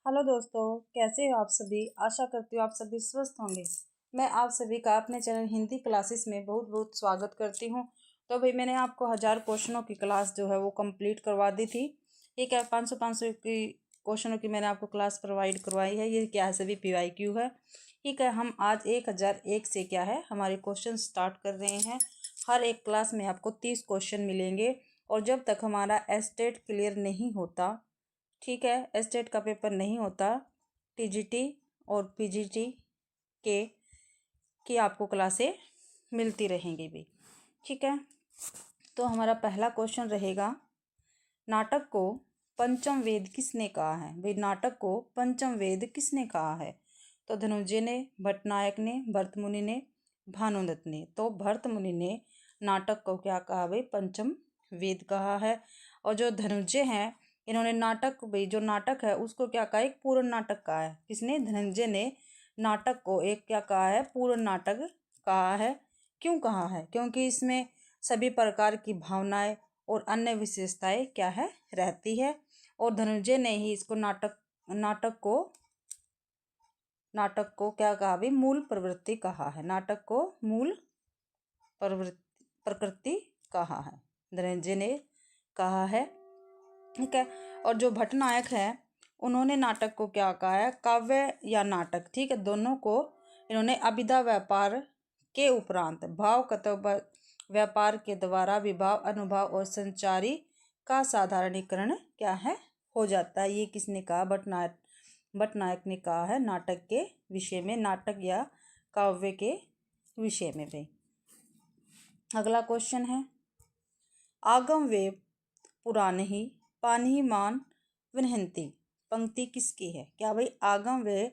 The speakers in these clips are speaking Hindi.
हेलो दोस्तों, कैसे हो आप सभी। आशा करती हूँ आप सभी स्वस्थ होंगे। मैं आप सभी का अपने चैनल हिंदी क्लासेस में बहुत बहुत स्वागत करती हूँ। तो भाई मैंने आपको 1000 क्वेश्चनों की क्लास जो है वो कंप्लीट करवा दी थी। ठीक है, 500 की क्वेश्चनों की मैंने आपको क्लास प्रोवाइड करवाई है। ये क्या है, सभी PYQ है। ठीक है, हम आज 1001 से क्या है हमारे क्वेश्चन स्टार्ट कर रहे हैं। हर एक क्लास में आपको 30 क्वेश्चन मिलेंगे और जब तक हमारा एस्टेट क्लियर नहीं होता, ठीक है, एस्टेट का पेपर नहीं होता, TGT और PGT के की आपको क्लासें मिलती रहेंगी भी। ठीक है, तो हमारा पहला क्वेश्चन रहेगा, नाटक को पंचम वेद किसने कहा है। भाई नाटक को पंचम वेद किसने कहा है। तो धनुंजय ने, भट्टनायक ने, भरतमुनि ने, भानुदत्त ने। तो भरतमुनि ने नाटक को क्या कहा भाई, पंचम वेद कहा है। और जो धनुंजय हैं, इन्होंने नाटक, भाई जो नाटक है उसको क्या कहा, एक पूर्ण नाटक कहा है। किसने, धनंजय ने नाटक को एक क्या कहा है, पूर्ण नाटक कहा है। क्यों कहा है, क्योंकि इसमें सभी प्रकार की भावनाएं और अन्य विशेषताएं क्या है, रहती है। और धनंजय ने ही इसको नाटक को क्या कहा भी, मूल प्रवृत्ति कहा है। नाटक को मूल प्रकृति कहा है, धनंजय ने कहा है। ठीक है, और जो भट्टनायक है उन्होंने नाटक को क्या कहा है, काव्य या नाटक। ठीक है, दोनों को इन्होंने अभिधा व्यापार के उपरांत भाव कर्तव्य व्यापार के द्वारा विभाव, अनुभव और संचारी का साधारणीकरण क्या है, हो जाता है। ये किसने कहा, भट्टनायक ने कहा है नाटक के विषय में, नाटक या काव्य के विषय में भी। अगला क्वेश्चन है, आगम वे पुराण ही पानी मान विनहंती पंक्ति किसकी है। क्या भाई, आगम वे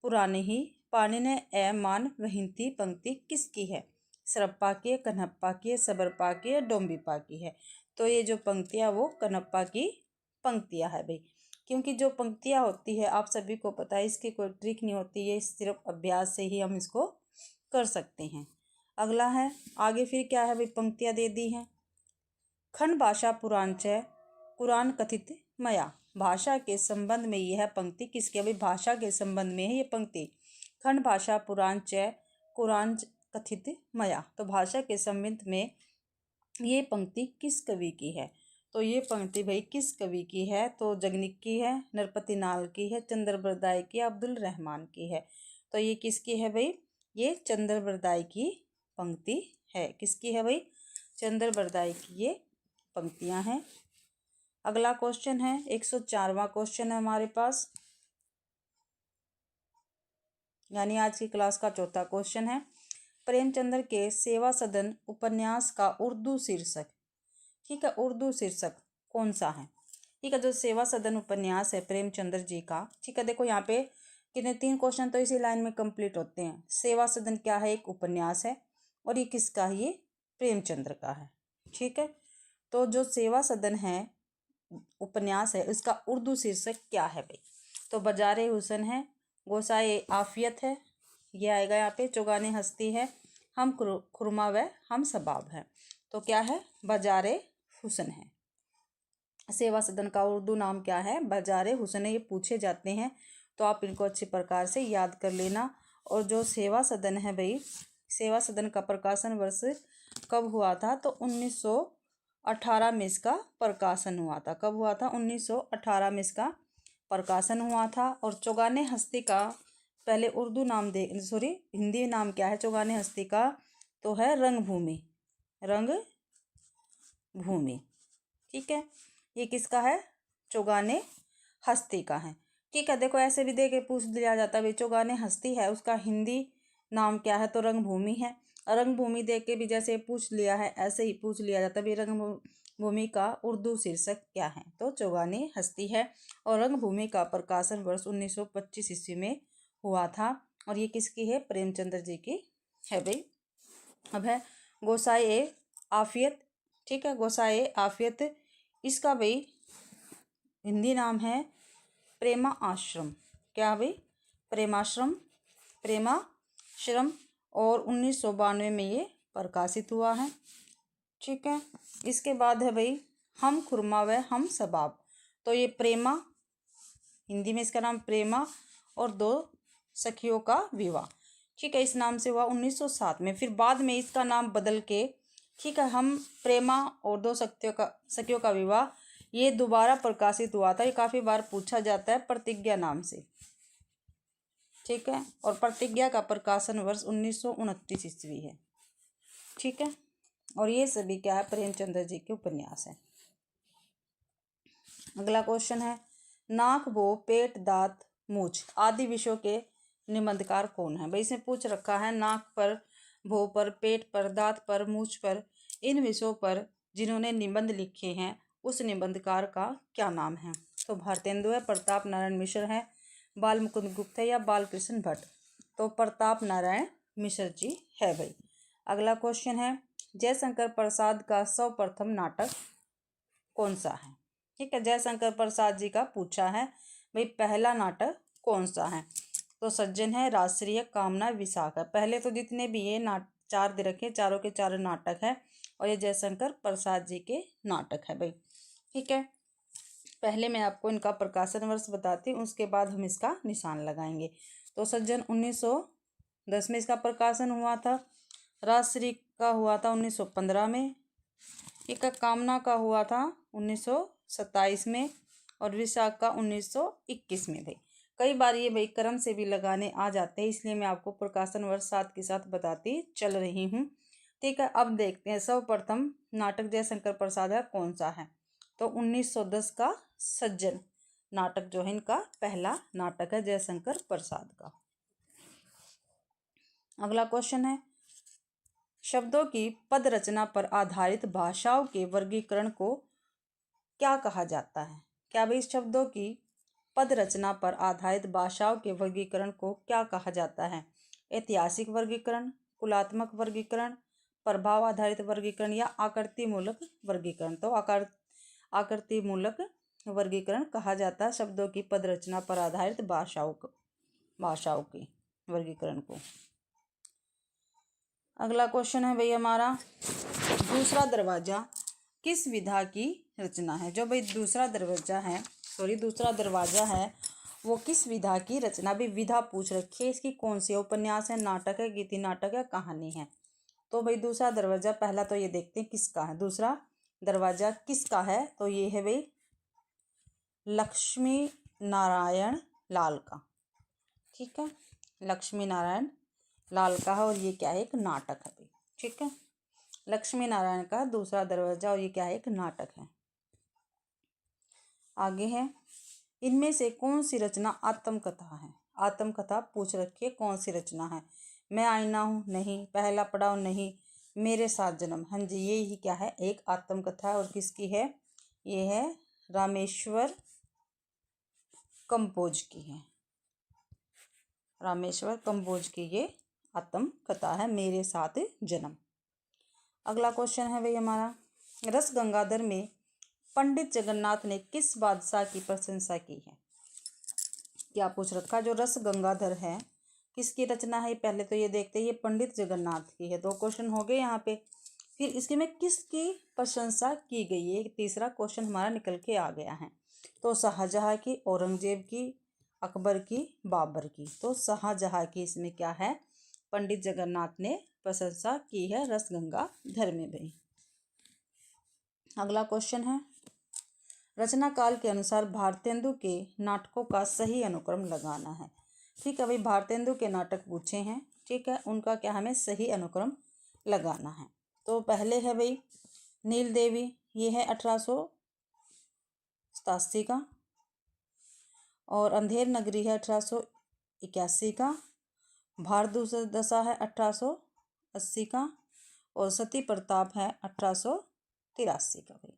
पुराण ही पानी ने ए मान वहिंती पंक्ति किसकी है। सरप्पा की, कन्हप्पा की, सबरपा की, डोम्बिपा की है। तो ये जो पंक्तियाँ वो कन्हप्पा की पंक्तियाँ है भाई, क्योंकि जो पंक्तियाँ होती है आप सभी को पता है, इसकी कोई ट्रिक नहीं होती है, सिर्फ अभ्यास से ही हम इसको कर सकते हैं। अगला है, आगे फिर क्या है भाई, पंक्तियाँ दे दी हैं। खंड भाषा पुराण च कुरान कथित मया। भाषा के संबंध में यह पंक्ति किसके, भाई भाषा के संबंध में है ये पंक्ति। खंड भाषा पुराण च कुरान कथित मया, तो भाषा के संबंध में ये पंक्ति किस कवि की है। तो ये पंक्ति भाई किस कवि की है, तो जगनिक की है, नरपति नाल की है, चंद्रबरदाई की, अब्दुल रहमान की है। तो ये किसकी है भाई, ये चंद्रबरदाई की पंक्ति है। किसकी है भाई, चंद्रबरदाई की ये पंक्तियां हैं। अगला क्वेश्चन है, 104वां क्वेश्चन है हमारे पास, यानी आज की क्लास का चौथा क्वेश्चन है। प्रेमचंद्र के सेवा सदन उपन्यास का उर्दू शीर्षक, ठीक है, उर्दू शीर्षक कौन सा है। ठीक है, जो सेवा सदन उपन्यास है प्रेमचंद्र जी का, ठीक है, देखो यहाँ पे कितने 3 क्वेश्चन तो इसी लाइन में कंप्लीट होते हैं। सेवा सदन क्या है, एक उपन्यास है, और ये किसका है, ये प्रेमचंद्र का है। ठीक है, तो जो सेवा सदन है उपन्यास है उसका उर्दू शीर्षक क्या है भाई, तो बाजारे हुसन है, गोसाए आफियत है, ये आएगा यहाँ पे, चौगाने हस्ती है, हम खुरमा व हम सबाब है। तो क्या है, बाजारे हुसन है। सेवा सदन का उर्दू नाम क्या है, बाजारे हुसन है। ये पूछे जाते हैं तो आप इनको अच्छी प्रकार से याद कर लेना। और जो सेवा सदन है भाई, सेवा सदन का प्रकाशन वर्ष कब हुआ था, तो 1918 में इसका प्रकाशन हुआ था। कब हुआ था, 1918 में इसका प्रकाशन हुआ था। और चौगाने हस्ती का पहले उर्दू नाम हिंदी नाम क्या है चौगाने हस्ती का, तो है रंगभूमि, रंगभूमि। ठीक है, ये किसका है, चौगाने हस्ती का है। ठीक है, देखो ऐसे भी दे के पूछ दिया जाता है भाई, चौगाने हस्ती है उसका हिंदी नाम क्या है, तो रंगभूमि है। रंगभूमि दे के भी जैसे पूछ लिया है ऐसे ही पूछ लिया जाता है, रंगभूमि का उर्दू शीर्षक क्या है, तो चौगाने हस्ती है। और रंगभूमि का प्रकाशन वर्ष 1925 ईस्वी में हुआ था। और ये किसकी है, प्रेमचंद्र जी की है भाई। अब है गोसाए आफियत, ठीक है, गोसाए आफियत, इसका भाई हिंदी नाम है प्रेमा आश्रम। क्या भाई, प्रेमाश्रम। और 1992 में ये प्रकाशित हुआ है। ठीक है, इसके बाद है भाई हम खुरमा व हम सबाब। तो ये हिंदी में इसका नाम प्रेमा और दो सखियों का विवाह, ठीक है, इस नाम से हुआ 1907 में। फिर बाद में इसका नाम बदल के, ठीक है, हम प्रेमा और दो सखियों का विवाह, ये दोबारा प्रकाशित हुआ था। ये काफ़ी बार पूछा जाता है, प्रतिज्ञा नाम से, ठीक है। और प्रतिज्ञा का प्रकाशन वर्ष 1929 ईस्वी है, ठीक है। और ये सभी क्या है, प्रेमचंद्र जी के उपन्यास हैं। अगला क्वेश्चन है, नाक, भो, पेट, दांत, मूछ आदि विषयों के निबंधकार कौन है। भाई इसमें पूछ रखा है नाक पर, भो पर, पेट पर, दांत पर, मूछ पर, इन विषयों पर जिन्होंने निबंध लिखे हैं उस निबंधकार का क्या नाम है। तो भारतेंदु है, प्रताप नारायण मिश्र है, बाल मुकुंद गुप्त है या बालकृष्ण भट्ट। तो प्रताप नारायण मिश्र जी है भाई। अगला क्वेश्चन है, जयशंकर प्रसाद का सर्वप्रथम नाटक कौन सा है। ठीक है, जयशंकर प्रसाद जी का पूछा है भाई पहला नाटक कौन सा है। तो सज्जन है, राष्ट्रीय, कामना, विशाखा। पहले तो जितने भी ये चार दे रखे, चारों के चारों नाटक है और ये जयशंकर प्रसाद जी के नाटक है भाई। ठीक है, पहले मैं आपको इनका प्रकाशन वर्ष बताती हूँ, उसके बाद हम इसका निशान लगाएंगे। तो सज्जन 1910 में इसका प्रकाशन हुआ था, राजश्री का हुआ था 1915 में, एक कामना का हुआ था 1927 में और विशाख का 1921 में भाई। कई बार ये भाई क्रम से भी लगाने आ जाते हैं, इसलिए मैं आपको प्रकाशन वर्ष साथ के साथ बताती चल रही हूँ। ठीक है, अब देखते हैं सर्वप्रथम नाटक जयशंकर प्रसाद का कौन सा है। तो 1910 का सज्जन नाटक जो है इनका पहला नाटक है जयशंकर प्रसाद का। अगला क्वेश्चन है, शब्दों की पद रचना पर आधारित भाषाओं के वर्गीकरण को क्या कहा जाता है। क्या भाई शब्दों की पद रचना पर आधारित भाषाओं के वर्गीकरण को क्या कहा जाता है। ऐतिहासिक वर्गीकरण, कुलात्मक वर्गीकरण, प्रभाव आधारित वर्गीकरण या आकृति मूलक वर्गीकरण। तो आकृति मूलक वर्गीकरण कहा जाता है शब्दों की पद रचना पर आधारित भाषाओं के वर्गीकरण को। अगला क्वेश्चन है भाई हमारा, दूसरा दरवाजा किस विधा की रचना है। जो भाई दूसरा दरवाजा है वो किस विधा की रचना, भी विधा पूछ रखी है, इसकी कौन सी उपन्यास है, नाटक है, गीति नाटक है, कहानी है। तो भाई दूसरा दरवाजा, पहला तो ये देखते हैं किसका है। दूसरा दरवाजा किसका है, तो ये है भाई लक्ष्मी नारायण लाल का। ठीक है, लक्ष्मी नारायण लाल का है और ये क्या है, एक नाटक है भाई। ठीक है, लक्ष्मी नारायण का दूसरा दरवाजा और ये क्या है, एक नाटक है। आगे है, इनमें से कौन सी रचना आत्मकथा है। आत्मकथा पूछ रखी है, कौन सी रचना है। मैं आईना हूँ, नहीं। पहला पड़ाव, नहीं। मेरे साथ जन्म, हाँ जी, ये ही क्या है, एक आत्मकथा है। और किसकी है, ये है रामेश्वर कंबोज की है। रामेश्वर कंबोज की ये आत्मकथा है, मेरे साथ जन्म। अगला क्वेश्चन है भाई हमारा, रस गंगाधर में पंडित जगन्नाथ ने किस बादशाह की प्रशंसा की है। क्या पूछ रखा, जो रस गंगाधर है किसकी रचना है। पहले तो ये देखते हैं, ये पंडित जगन्नाथ की है। दो क्वेश्चन हो गए यहाँ पे। फिर इसके में किसकी प्रशंसा की गई है, तीसरा क्वेश्चन हमारा निकल के आ गया है। तो शाहजहाँ की, औरंगजेब की, अकबर की, बाबर की। तो शाहजहाँ की इसमें क्या है, पंडित जगन्नाथ ने प्रशंसा की है रस गंगाधर में भाई। अगला क्वेश्चन है, रचना काल के अनुसार भारतेंदु के नाटकों का सही अनुक्रम लगाना है। ठीक है भाई, भारतेंदु के नाटक पूछे हैं, ठीक है, उनका क्या हमें सही अनुक्रम लगाना है। तो पहले है भाई नील देवी, ये है 1887 का। और अंधेर नगरी है 1881 का। भारत दशा है 1880 का। और सती प्रताप है 1883 का भाई।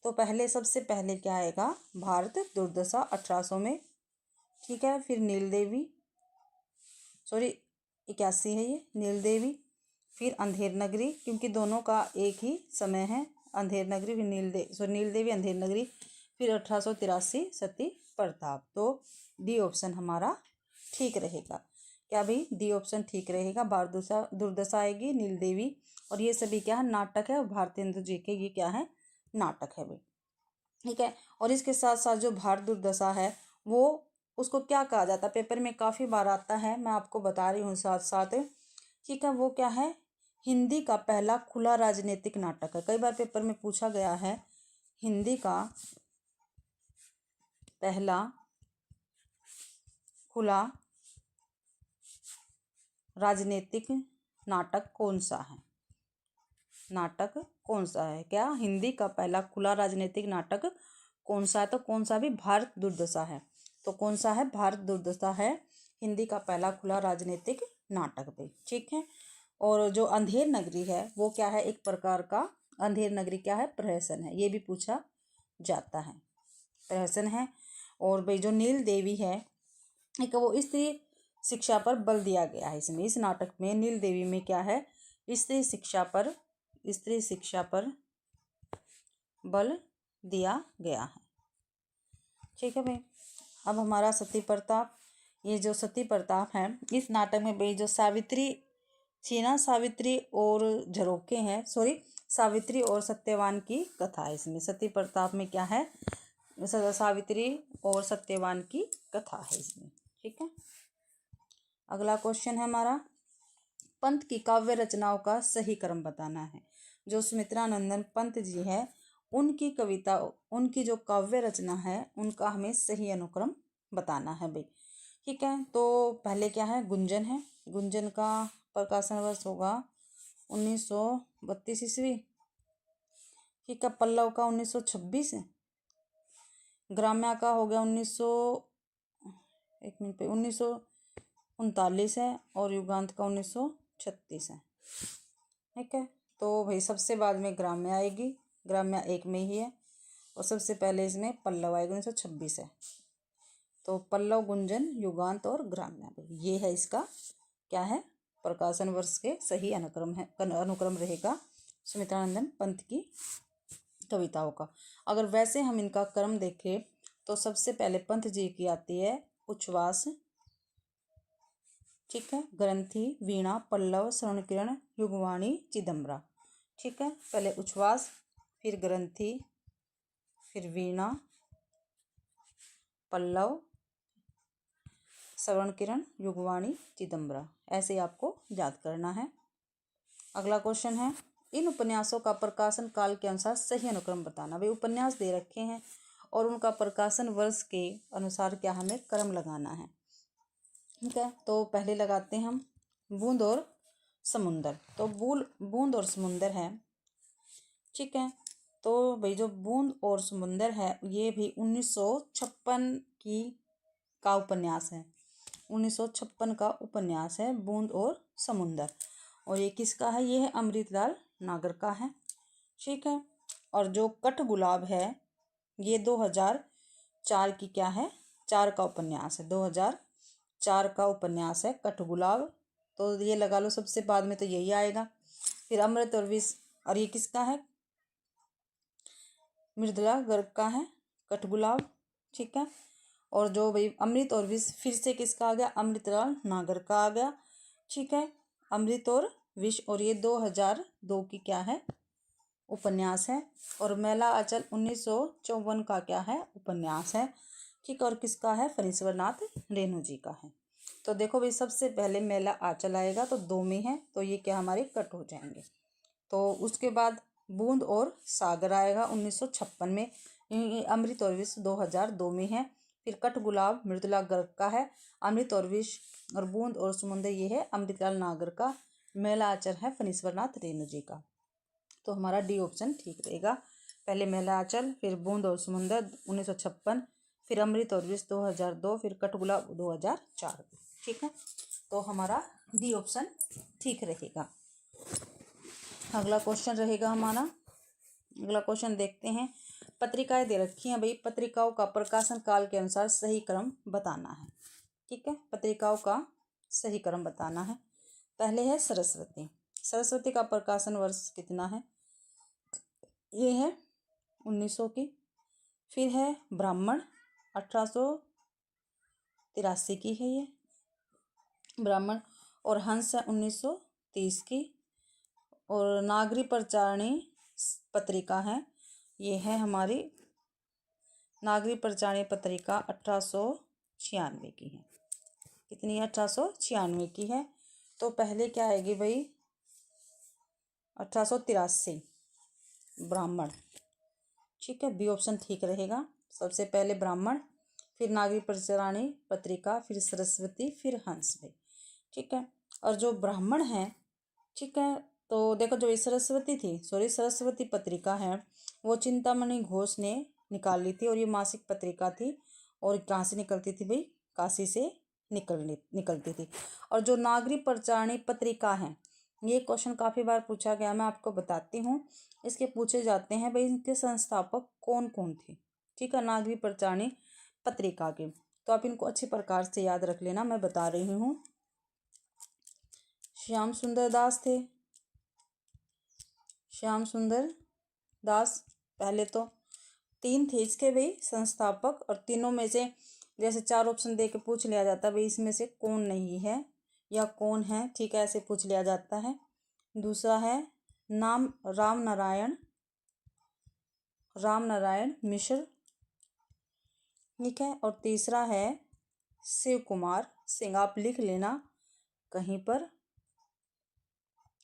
तो पहले सबसे पहले क्या आएगा, भारत दुर्दशा 1800 में। ठीक है, फिर नील देवी, 81 है ये नील देवी। फिर अंधेर नगरी, क्योंकि दोनों का एक ही समय है, अंधेर नगरी फिर नील देवी अंधेर नगरी। फिर 1883 सती प्रताप। तो डी ऑप्शन हमारा ठीक रहेगा। क्या भाई, डी ऑप्शन ठीक रहेगा। भारत दुर्दशा आएगी, नील देवी, और ये सभी क्या है, नाटक है। और भारतेंदु जी के ये क्या है, नाटक है भाई। ठीक है, और इसके साथ साथ जो भारत दुर्दशा है वो उसको क्या कहा जाता है, पेपर में काफ़ी बार आता है, मैं आपको बता रही हूँ साथ साथ। ठीक है, वो क्या है, हिंदी का पहला खुला राजनीतिक नाटक है। कई बार पेपर में पूछा गया है, हिंदी का पहला खुला राजनीतिक नाटक कौन सा है, नाटक कौन सा है, क्या हिंदी का पहला खुला राजनीतिक नाटक कौन सा है, तो कौन सा भी, भारत दुर्दशा है। तो कौन सा है, भारत दुर्दशा है हिंदी का पहला खुला राजनीतिक नाटक भी। ठीक है, और जो अंधेर नगरी है वो क्या है, एक प्रकार का अंधेर नगरी क्या है, प्रहसन है, ये भी पूछा जाता है, प्रहसन है। और भाई जो नील देवी है, एक वो स्त्री शिक्षा पर बल दिया गया है इसमें, इस नाटक में नील देवी में क्या है, स्त्री शिक्षा पर बल दिया गया है। ठीक है भाई, अब हमारा सती प्रताप, ये जो सती प्रताप है इस नाटक में भाई जो सावित्री थी ना, सावित्री और झरोखे हैं, सॉरी, सावित्री और सत्यवान की कथा है इसमें। सती प्रताप में क्या है, सावित्री और सत्यवान की कथा है इसमें। ठीक है, अगला क्वेश्चन है हमारा, पंत की काव्य रचनाओं का सही क्रम बताना है। जो सुमित्रानंदन पंत जी है, उनकी कविता, उनकी जो काव्य रचना है उनका हमें सही अनुक्रम बताना है भाई। ठीक है, तो पहले क्या है, गुंजन है, गुंजन का प्रकाशन वर्ष होगा 1932 ईस्वी। ठीक है, पल्लव का 1926 है, ग्राम्या का हो गया 1939 है, और युगांत का 1936 है। ठीक है, तो भाई सबसे बाद में ग्राम्या आएगी, ग्राम्या एक में ही है, और सबसे पहले इसमें पल्लव आएगा 1926 है। तो पल्लव, गुंजन, युगांत और ग्राम्या, ये है इसका क्या है, प्रकाशन वर्ष के सही अनुक्रम रहेगा सुमित्रानंदन पंत की कविताओं का। अगर वैसे हम इनका क्रम देखें तो सबसे पहले पंत जी की आती है उच्छ्वास, ठीक है, ग्रंथि, वीणा, पल्लव, श्रवणकिरण, युगवाणी, चिदम्बरा। ठीक है, पहले उच्छ्वास, फिर ग्रंथि, फिर वीणा, पल्लव, श्रवणकिरण, युगवाणी, चिदम्बरा, ऐसे आपको याद करना है। अगला क्वेश्चन है, इन उपन्यासों का प्रकाशन काल के अनुसार सही अनुक्रम बताना। भाई उपन्यास दे रखे हैं और उनका प्रकाशन वर्ष के अनुसार क्या हमें क्रम लगाना है। ठीक है, तो पहले लगाते हैं हम बूंद और समुंदर। तो बूंद और समुंदर है। ठीक है, तो भाई जो बूंद और समुंदर है ये भी 1956 की का उपन्यास है, 1956 का उपन्यास है बूंद और समुंदर। और ये किसका है, ये है अमृतलाल नागर का है। ठीक है, और जो कठ गुलाब है ये 2004 की क्या है, 4 का उपन्यास है, 2004 का उपन्यास है कठ गुलाब। तो ये लगा लो सबसे बाद में तो यही आएगा। फिर अमृत और विष, और ये किसका है, मृदुला गर्ग का है कठ गुलाब। ठीक है, और जो भाई अमृत और विष फिर से किसका आ गया, अमृतलाल नागर का आ गया। ठीक है, अमृत और विष, और ये 2002 की क्या है, उपन्यास है। और मेला आंचल 1954 का क्या है, उपन्यास है। ठीक, और किसका है, फणीश्वर नाथ रेणु जी का है। तो देखो भाई सबसे पहले मेला आंचल आएगा तो 2 में है, तो ये क्या हमारे कट हो जाएंगे। तो उसके बाद बूंद और सागर आएगा 1956 में, अमृत और विष 2002 में है। फिर कठ गुलाब मृदुला गर्ग का है, अमृत और विष, और बूंद और समुंदर ये है अमृतलाल नागर का, मेला आंचल है फणीश्वर नाथ रेणु जी का। तो हमारा डी ऑप्शन ठीक रहेगा। पहले मेला आंचल, फिर बूंद और समुंदर 1956, फिर अमृत और विष 2002, फिर कठ गुलाब 2004। ठीक है, तो हमारा डी ऑप्शन ठीक रहेगा। अगला क्वेश्चन रहेगा हमारा, अगला क्वेश्चन देखते हैं। पत्रिकाएं दे रखी हैं भाई, पत्रिकाओं का प्रकाशन काल के अनुसार सही क्रम बताना है। ठीक है, पत्रिकाओं का सही क्रम बताना है। पहले है सरस्वती, सरस्वती का प्रकाशन वर्ष कितना है, ये है 1900 की। फिर है ब्राह्मण 1883 की है ये ब्राह्मण, और हंस है 1930 की। और नागरी प्रचारणी पत्रिका है, ये है हमारी नागरी प्रचारणी पत्रिका 1896 की है। कितनी है? 1896 की है। तो पहले क्या आएगी भाई? 1883 ब्राह्मण। ठीक है, बी ऑप्शन ठीक रहेगा। सबसे पहले ब्राह्मण, फिर नागरी प्रचारणी पत्रिका, फिर सरस्वती, फिर हंस भाई। ठीक है, और जो ब्राह्मण है, ठीक है, तो देखो जो ये सरस्वती पत्रिका है वो चिंतामणि घोष ने निकाली थी, और ये मासिक पत्रिका थी। और कहाँ से निकलती थी भाई? काशी से निकलती थी। और जो नागरी प्रचारणी पत्रिका है, ये क्वेश्चन काफ़ी बार पूछा गया, मैं आपको बताती हूँ। इसके पूछे जाते हैं भाई इनके संस्थापक कौन कौन थे। ठीक है, नागरी प्रचारणी पत्रिका के, तो आप इनको अच्छी प्रकार से याद रख लेना। मैं बता रही हूँ, श्याम सुंदर दास थे। श्याम सुंदर दास पहले। तो 3 थे इसके भाई संस्थापक, और तीनों में से जैसे 4 ऑप्शन दे के पूछ लिया जाता है भाई इसमें से कौन नहीं है या कौन है। ठीक है, ऐसे पूछ लिया जाता है। दूसरा है नाम राम नारायण मिश्र। ठीक है, और तीसरा है शिव कुमार सिंह। आप लिख लेना कहीं पर।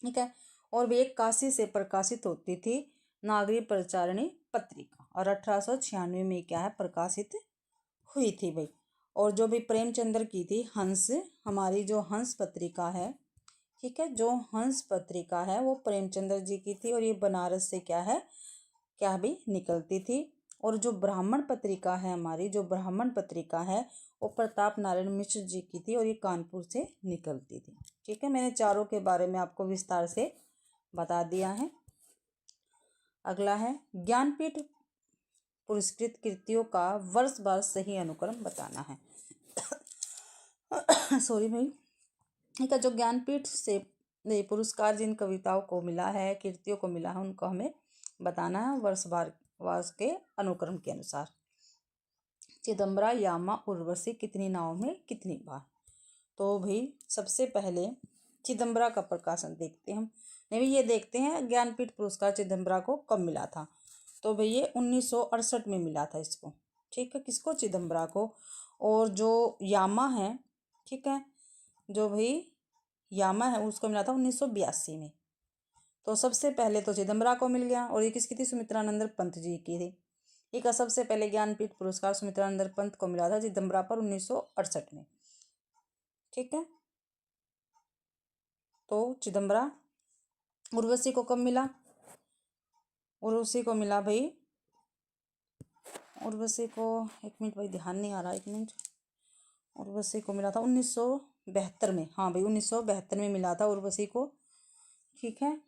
ठीक है, और वे एक काशी से प्रकाशित होती थी नागरी प्रचारणी पत्रिका, और 1896 में क्या है? प्रकाशित हुई थी भाई। और जो भी प्रेमचंद्र की थी हंस, हमारी जो हंस पत्रिका है, ठीक है, जो हंस पत्रिका है वो प्रेमचंद्र जी की थी, और ये बनारस से क्या भी निकलती थी। और जो ब्राह्मण पत्रिका है, हमारी जो ब्राह्मण पत्रिका है वो प्रताप नारायण मिश्र जी की थी, और ये कानपुर से निकलती थी। ठीक है, मैंने चारों के बारे में आपको विस्तार से बता दिया है। अगला है ज्ञानपीठ पुरस्कृत कृतियों का वर्ष बार सही अनुक्रम बताना है। सॉरी भाई। ठीक है, जो ज्ञानपीठ से पुरस्कार जिन कविताओं को मिला है, कृतियों को मिला है, उनको हमें बताना है वर्ष के अनुक्रम के अनुसार। चिदम्बरा यामा उर्वशी कितनी नाव में कितनी बार? तो भाई सबसे पहले चिदम्बरा का प्रकाशन देखते हैं हम। नहीं, ये देखते हैं ज्ञानपीठ पुरस्कार चिदम्बरा को कब मिला था। तो भाई ये 1968 में मिला था इसको। ठीक है, किसको? चिदम्बरा को। और जो यामा है, ठीक है, जो भाई यामा है उसको मिला था 1982 में। तो सबसे पहले तो चिदम्बरा को मिल गया। और ये किसकी थी? सुमित्रानंद पंत जी की थी। ठीक है, सबसे पहले ज्ञानपीठ पुरस्कार सुमित्रानंद पंत को मिला था चिदम्बरा पर 1968 में। ठीक है, तो चिदम्बरा। उर्वशी को कब मिला? उर्वशी को मिला भाई, उर्वशी को एक मिनट भाई, ध्यान नहीं आ रहा, एक मिनट। उर्वशी को मिला था 1972 में। हाँ भाई, 1972 में मिला था उर्वशी को। ठीक है,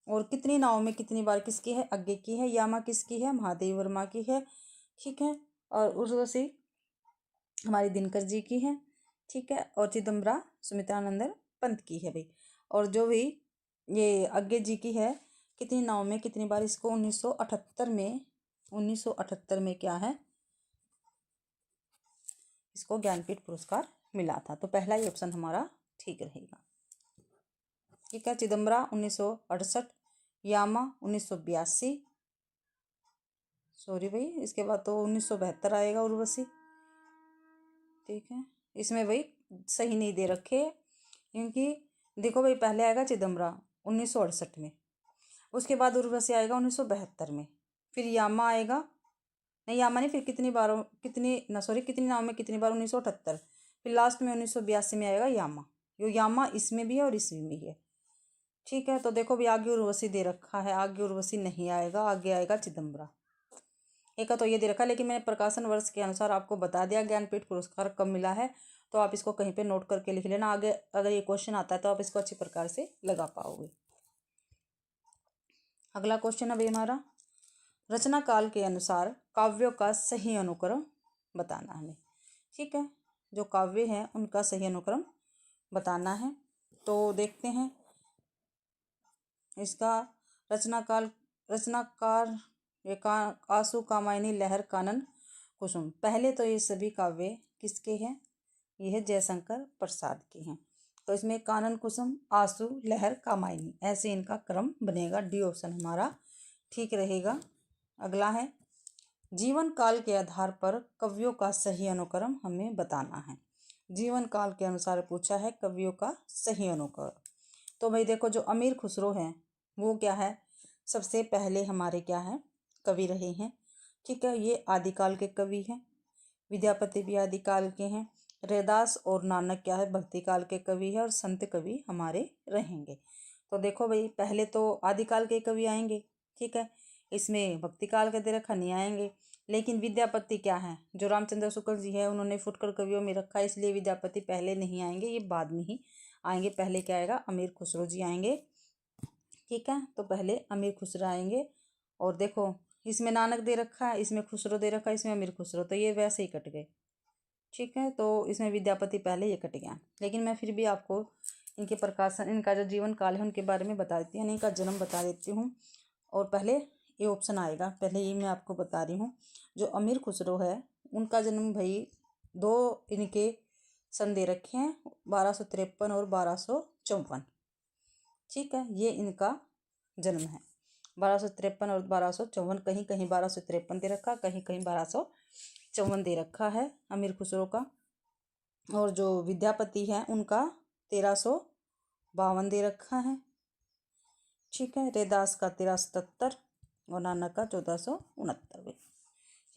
और कितनी नाव में कितनी बार किसकी है? आगे की है। यामा किसकी है? महादेव वर्मा की है। ठीक है, और उर्वशी हमारी दिनकर जी की है। ठीक है, और चिदम्बरा सुमित्रानंद पंत की है भाई। और जो भी ये आगे जी की है, कितनी नाव में कितनी बार, इसको 1978 में क्या है? इसको ज्ञानपीठ पुरस्कार मिला था। तो पहला ही ऑप्शन हमारा ठीक रहेगा। ठीक है, चिदम्बरा 1968, यामा 1982। सॉरी भाई, इसके बाद तो 1972 आएगा उर्वशी। ठीक है, इसमें भाई सही नहीं दे रखे, क्योंकि देखो भाई पहले आएगा चिदम्बरा 1968 में, उसके बाद उर्वशी आएगा 1972 में, फिर यामा आएगा, नहीं यामा नहीं, फिर कितनी नाव में कितनी बार 1978, फिर लास्ट में 1982 में आएगा यामा। यो यामा इसमें भी है और इसमें भी है। ठीक है, तो देखो भी आगे उर्वशी दे रखा है, आगे उर्वशी नहीं आएगा, आगे आएगा चिदम्बरा। एक का तो ये दे रखा है, लेकिन मैंने प्रकाशन वर्ष के अनुसार आपको बता दिया ज्ञानपीठ पुरस्कार कब मिला है। तो आप इसको कहीं पे नोट करके लिख लेना, आगे अगर ये क्वेश्चन आता है तो आप इसको अच्छी प्रकार से लगा पाओगे। अगला क्वेश्चन है हमारा, रचना काल के अनुसार काव्यों का सही अनुक्रम बताना हमें। ठीक है, जो काव्य हैं उनका सही अनुक्रम बताना है। तो देखते हैं इसका रचनाकार ये आशु कामायनी लहर कानन कुसुम। पहले तो ये सभी काव्य किसके हैं? ये है जयशंकर प्रसाद के हैं। तो इसमें कानन कुसुम, आशु, लहर, कामायनी, ऐसे इनका क्रम बनेगा। डी ऑप्शन हमारा ठीक रहेगा। अगला है जीवन काल के आधार पर कवियों का सही अनुक्रम हमें बताना है। जीवन काल के अनुसार पूछा है कवियों का सही अनुक्रम। तो भाई देखो, जो अमीर खुसरो हैं वो क्या है, सबसे पहले हमारे क्या है, कवि रहे हैं। ठीक है, ये आदिकाल के कवि हैं। विद्यापति भी आदिकाल के हैं। रैदास और नानक क्या है, भक्ति काल के कवि है। और संत कवि हमारे रहेंगे। तो देखो भाई, पहले तो आदिकाल के कवि आएंगे। ठीक है, इसमें भक्ति काल के दे रखा नहीं आएंगे। लेकिन विद्यापति क्या है, जो रामचंद्र शुक्ल जी है उन्होंने फुटकर कवियों में रखा है, इसलिए विद्यापति पहले नहीं आएंगे, ये बाद में ही आएंगे। पहले क्या आएगा, अमीर खुसरो जी आएंगे। ठीक है, तो पहले अमीर खुसरो आएंगे। और देखो, इसमें नानक दे रखा है, इसमें खुसरो दे रखा है, इसमें अमीर खुसरो, तो ये वैसे ही कट गए। ठीक है, तो इसमें विद्यापति पहले ये कट गया। लेकिन मैं फिर भी आपको इनके प्रकाशन, इनका जो जीवन काल है उनके बारे में बता देती हूँ, इनका जन्म बता देती हूँ। और पहले ये ऑप्शन आएगा, पहले ये मैं आपको बता रही हूँ। जो अमीर खुसरो है उनका जन्म भाई, दो इनके सन दे रखे हैं, 1253 और 1254। ठीक है, ये इनका जन्म है 1253 और 1254। कहीं कहीं 1253 दे रखा, कहीं कहीं 1254 दे रखा है अमीर खुसरो का। और जो विद्यापति है उनका 1352 दे रखा है। ठीक है, रैदास का 1377 और नानक का 1469।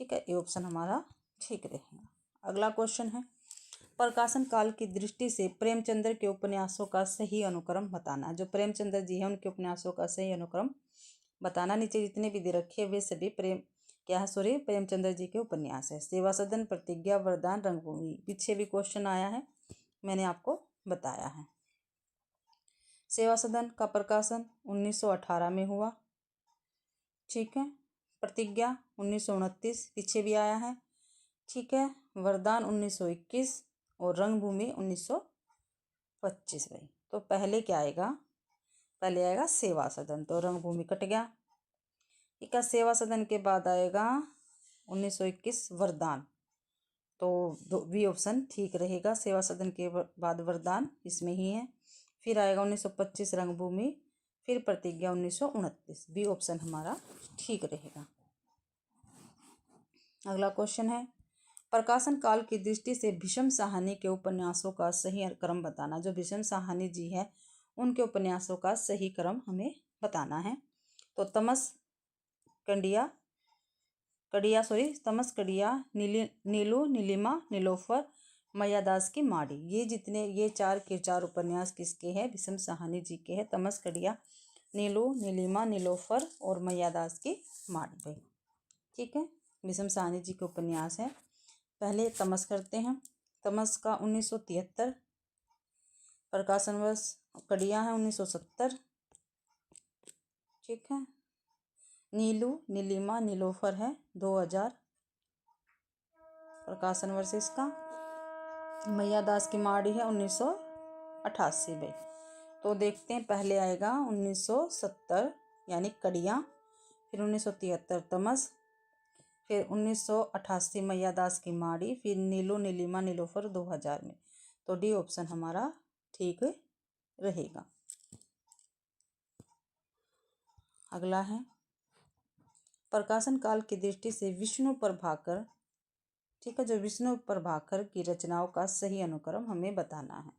ठीक है, ये ऑप्शन हमारा ठीक रहेगा। अगला क्वेश्चन है, प्रकाशन काल की दृष्टि से प्रेमचंद्र के उपन्यासों का सही अनुक्रम बताना। जो प्रेमचंद्र जी हैं उनके उपन्यासों का सही अनुक्रम बताना। नीचे जितने भी दे रखे वे सभी प्रेमचंद्र जी के उपन्यास है। सेवा सदन, प्रतिज्ञा, वरदान, रंगभूमि, पीछे भी क्वेश्चन आया है, मैंने आपको बताया है। सेवा सदन का प्रकाशन 1918 में हुआ। ठीक है, प्रतिज्ञा 1929, पीछे भी आया है। ठीक है, वरदान 1921 और रंगभूमि 1925। भाई तो पहले क्या आएगा, पहले आएगा सेवा सदन, तो रंगभूमि कट गया। ठीक है, सेवा सदन के बाद आएगा 1921 वरदान, तो बी ऑप्शन ठीक रहेगा। सेवा सदन के बाद वरदान इसमें ही है। फिर आएगा 1925 रंगभूमि, फिर प्रतिज्ञा 1929, बी ऑप्शन हमारा ठीक रहेगा। अगला क्वेश्चन है, प्रकाशन काल की दृष्टि से भीष्म साहनी के उपन्यासों का सही क्रम बताना। जो भीष्म साहनी जी है उनके उपन्यासों का सही क्रम हमें बताना है। तो तमस कड़िया, नीलू, नीलिमा, नीलोफर, मैयादास की माड़ी, ये चार उपन्यास किसके हैं, भीष्म साहनी जी के हैं। तमस कड़िया, नीलू, नीलिमा, नीलोफर और मैयादास की माड़ी। भाई ठीक है, भीष्म साहनी जी के उपन्यास है। पहले तमस करते हैं। तमस का 1973, प्रकाशन वर्ष कड़िया है 1970। ठीक है, नीलू, नीलिमा, नीलोफर है 2000, प्रकाशन वर्ष इसका। मैयादास की माड़ी है 1988। भाई तो देखते हैं, पहले आएगा 1970 यानी कड़िया, फिर 1973 तमस, फिर 1988 मैयादास की माड़ी, फिर नीलू, नीलिमा, नीलोफर 2000 में। तो डी ऑप्शन हमारा ठीक रहेगा। अगला है, प्रकाशन काल की दृष्टि से विष्णु प्रभाकर, ठीक है, जो विष्णु प्रभाकर की रचनाओं का सही अनुक्रम हमें बताना है।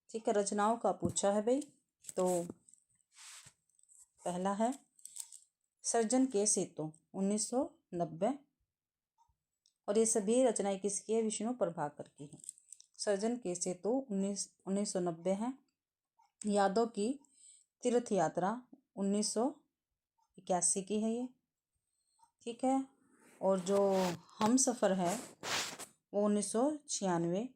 ठीक है, रचनाओं का पूछा है भाई। तो पहला है सर्जन के सेतु 1990, और ये सभी रचनाएं किसकी है, विष्णु प्रभाकर की है। सर्जन के सेतु 1990 है। यादों की तीर्थ यात्रा 1981 की है ये। ठीक है, और जो हम सफ़र है वो 1996,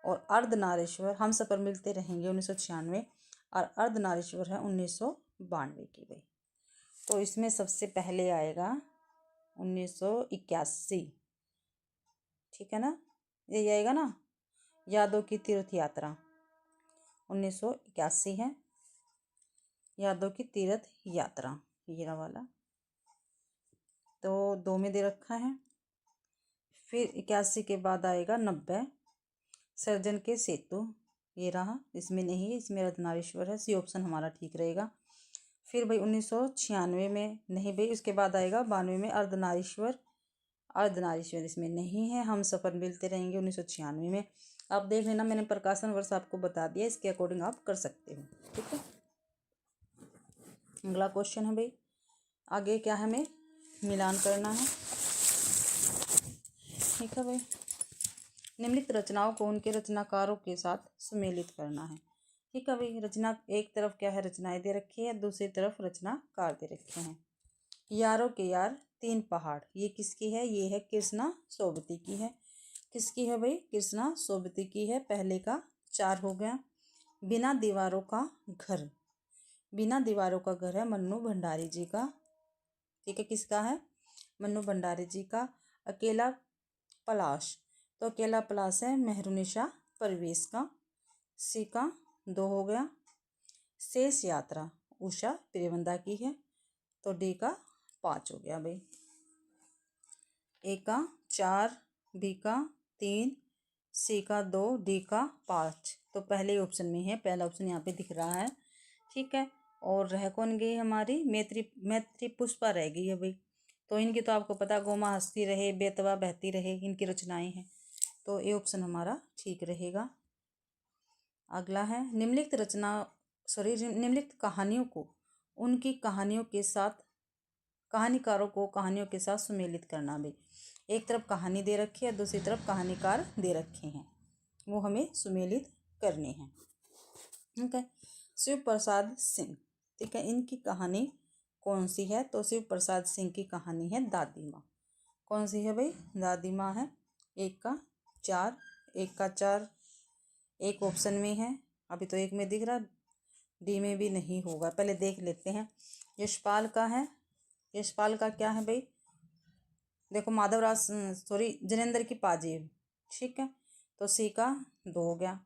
और अर्धनारीश्वर, हम सफ़र मिलते रहेंगे 1996, और अर्धनारीश्वर है 1992 की। भाई तो इसमें सबसे पहले आएगा 1981। ठीक है ना, यही आएगा ना, यादों की तीर्थ यात्रा 1981 है। यादों की तीर्थ यात्रा ये वाला, तो 2 में दे रखा है। फिर 81 के बाद आएगा 90, सर्जन के सेतु, ये रहा, इसमें नहीं है, इसमें अर्धनारीश्वर है, सी ऑप्शन हमारा ठीक रहेगा। फिर भाई 1996 में नहीं भाई, उसके बाद आएगा 92 में अर्धनारीश्वर। अर्धनारीश्वर इसमें नहीं है। हम सफ़र मिलते रहेंगे 1996 में। आप देख लेना, मैंने प्रकाशन वर्ष आपको बता दिया, इसके अकॉर्डिंग आप कर सकते हो। ठीक है, अगला क्वेश्चन है भाई, आगे क्या है, हमें मिलान करना है। ठीक है भाई, निम्नलिखित रचनाओं को उनके रचनाकारों के साथ सम्मिलित करना है। ठीक है भाई, रचना एक तरफ क्या है, रचनाएं दे रखी है, दूसरी तरफ रचनाकार दे रखे हैं। यारों के यार 3 पहाड़, ये किसकी है, ये है कृष्णा सोबती की है। किसकी है भाई, कृष्णा सोबती की है। पहले का 4 हो गया। बिना दीवारों का घर, बिना दीवारों का घर है मन्नू भंडारी जी का। ठीक है, किसका है, मन्नू भंडारी जी का। अकेला पलाश, तो अकेला पलाश है मेहरुनिशा परवेश का। सी का 2 हो गया। शेष यात्रा उषा प्रियवंदा की है, तो डी का 5 हो गया भाई। ए का 4, बी का 3, सी का 2, डी का 5। तो पहले ऑप्शन में है, पहला ऑप्शन यहाँ पे दिख रहा है। ठीक है, और रह कौन गई, हमारी मैत्री पुष्पा रह गई है भाई। तो इनकी तो आपको पता, गोमा हंसती रहे बेतवा बहती रहे, इनकी रचनाएं हैं। तो ये ऑप्शन हमारा ठीक रहेगा। अगला है, निम्नलिखित कहानियों को उनकी कहानियों के साथ, कहानीकारों को कहानियों के साथ सुमेलित करना भाई। एक तरफ कहानी दे रखी है, दूसरी तरफ कहानीकार दे रखे हैं, वो हमें सुमेलित करने हैं। ठीक है, शिव प्रसाद सिंह। ठीक है, इनकी कहानी कौन सी है, तो शिव प्रसाद सिंह की कहानी है दादी माँ। कौन सी है भाई, दादी माँ है। एक का 4, एक का 4, एक ऑप्शन में है, अभी तो एक में दिख रहा, डी में भी नहीं होगा, पहले देख लेते हैं। यशपाल का है, यशपाल का क्या है भाई, देखो माधवराज, सॉरी जनेंद्र की पाजेब। ठीक है, तो सी का 2 हो गया।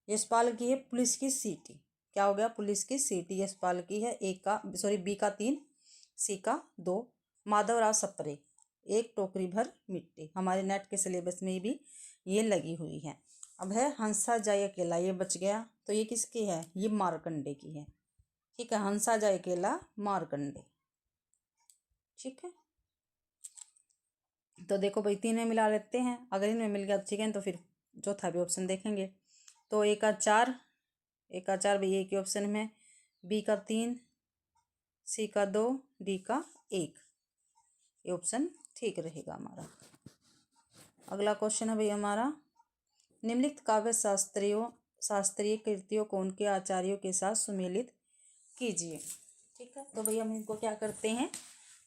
यशपाल की है पुलिस की सीटी, क्या हो गया, पुलिस की सीटी यशपाल की है। एक का सॉरी बी का 3, सी का 2। माधवराव सप्रे, एक टोकरी भर मिट्टी, हमारे नेट के सिलेबस में भी ये लगी हुई है। अब है हंसा जाए अकेला, ये बच गया, तो ये किसकी है, ये मार्कंडे की है। ठीक है, हंसा जाए अकेला मार्कंडे। ठीक है, तो देखो भाई 3 में मिला लेते हैं, अगर इनमें मिल गया तो ठीक है, तो फिर चौथा भी ऑप्शन देखेंगे। तो ए का 4, ए का 4 भाई ए के ऑप्शन में, बी का 3, सी का 2, डी का 1, ये ऑप्शन ठीक रहेगा हमारा। अगला क्वेश्चन है भाई हमारा, निम्नलिखित काव्य शास्त्रीय कृतियों को उनके आचार्यों के साथ सुमेलित कीजिए। ठीक है, तो भाई हम इनको क्या करते हैं,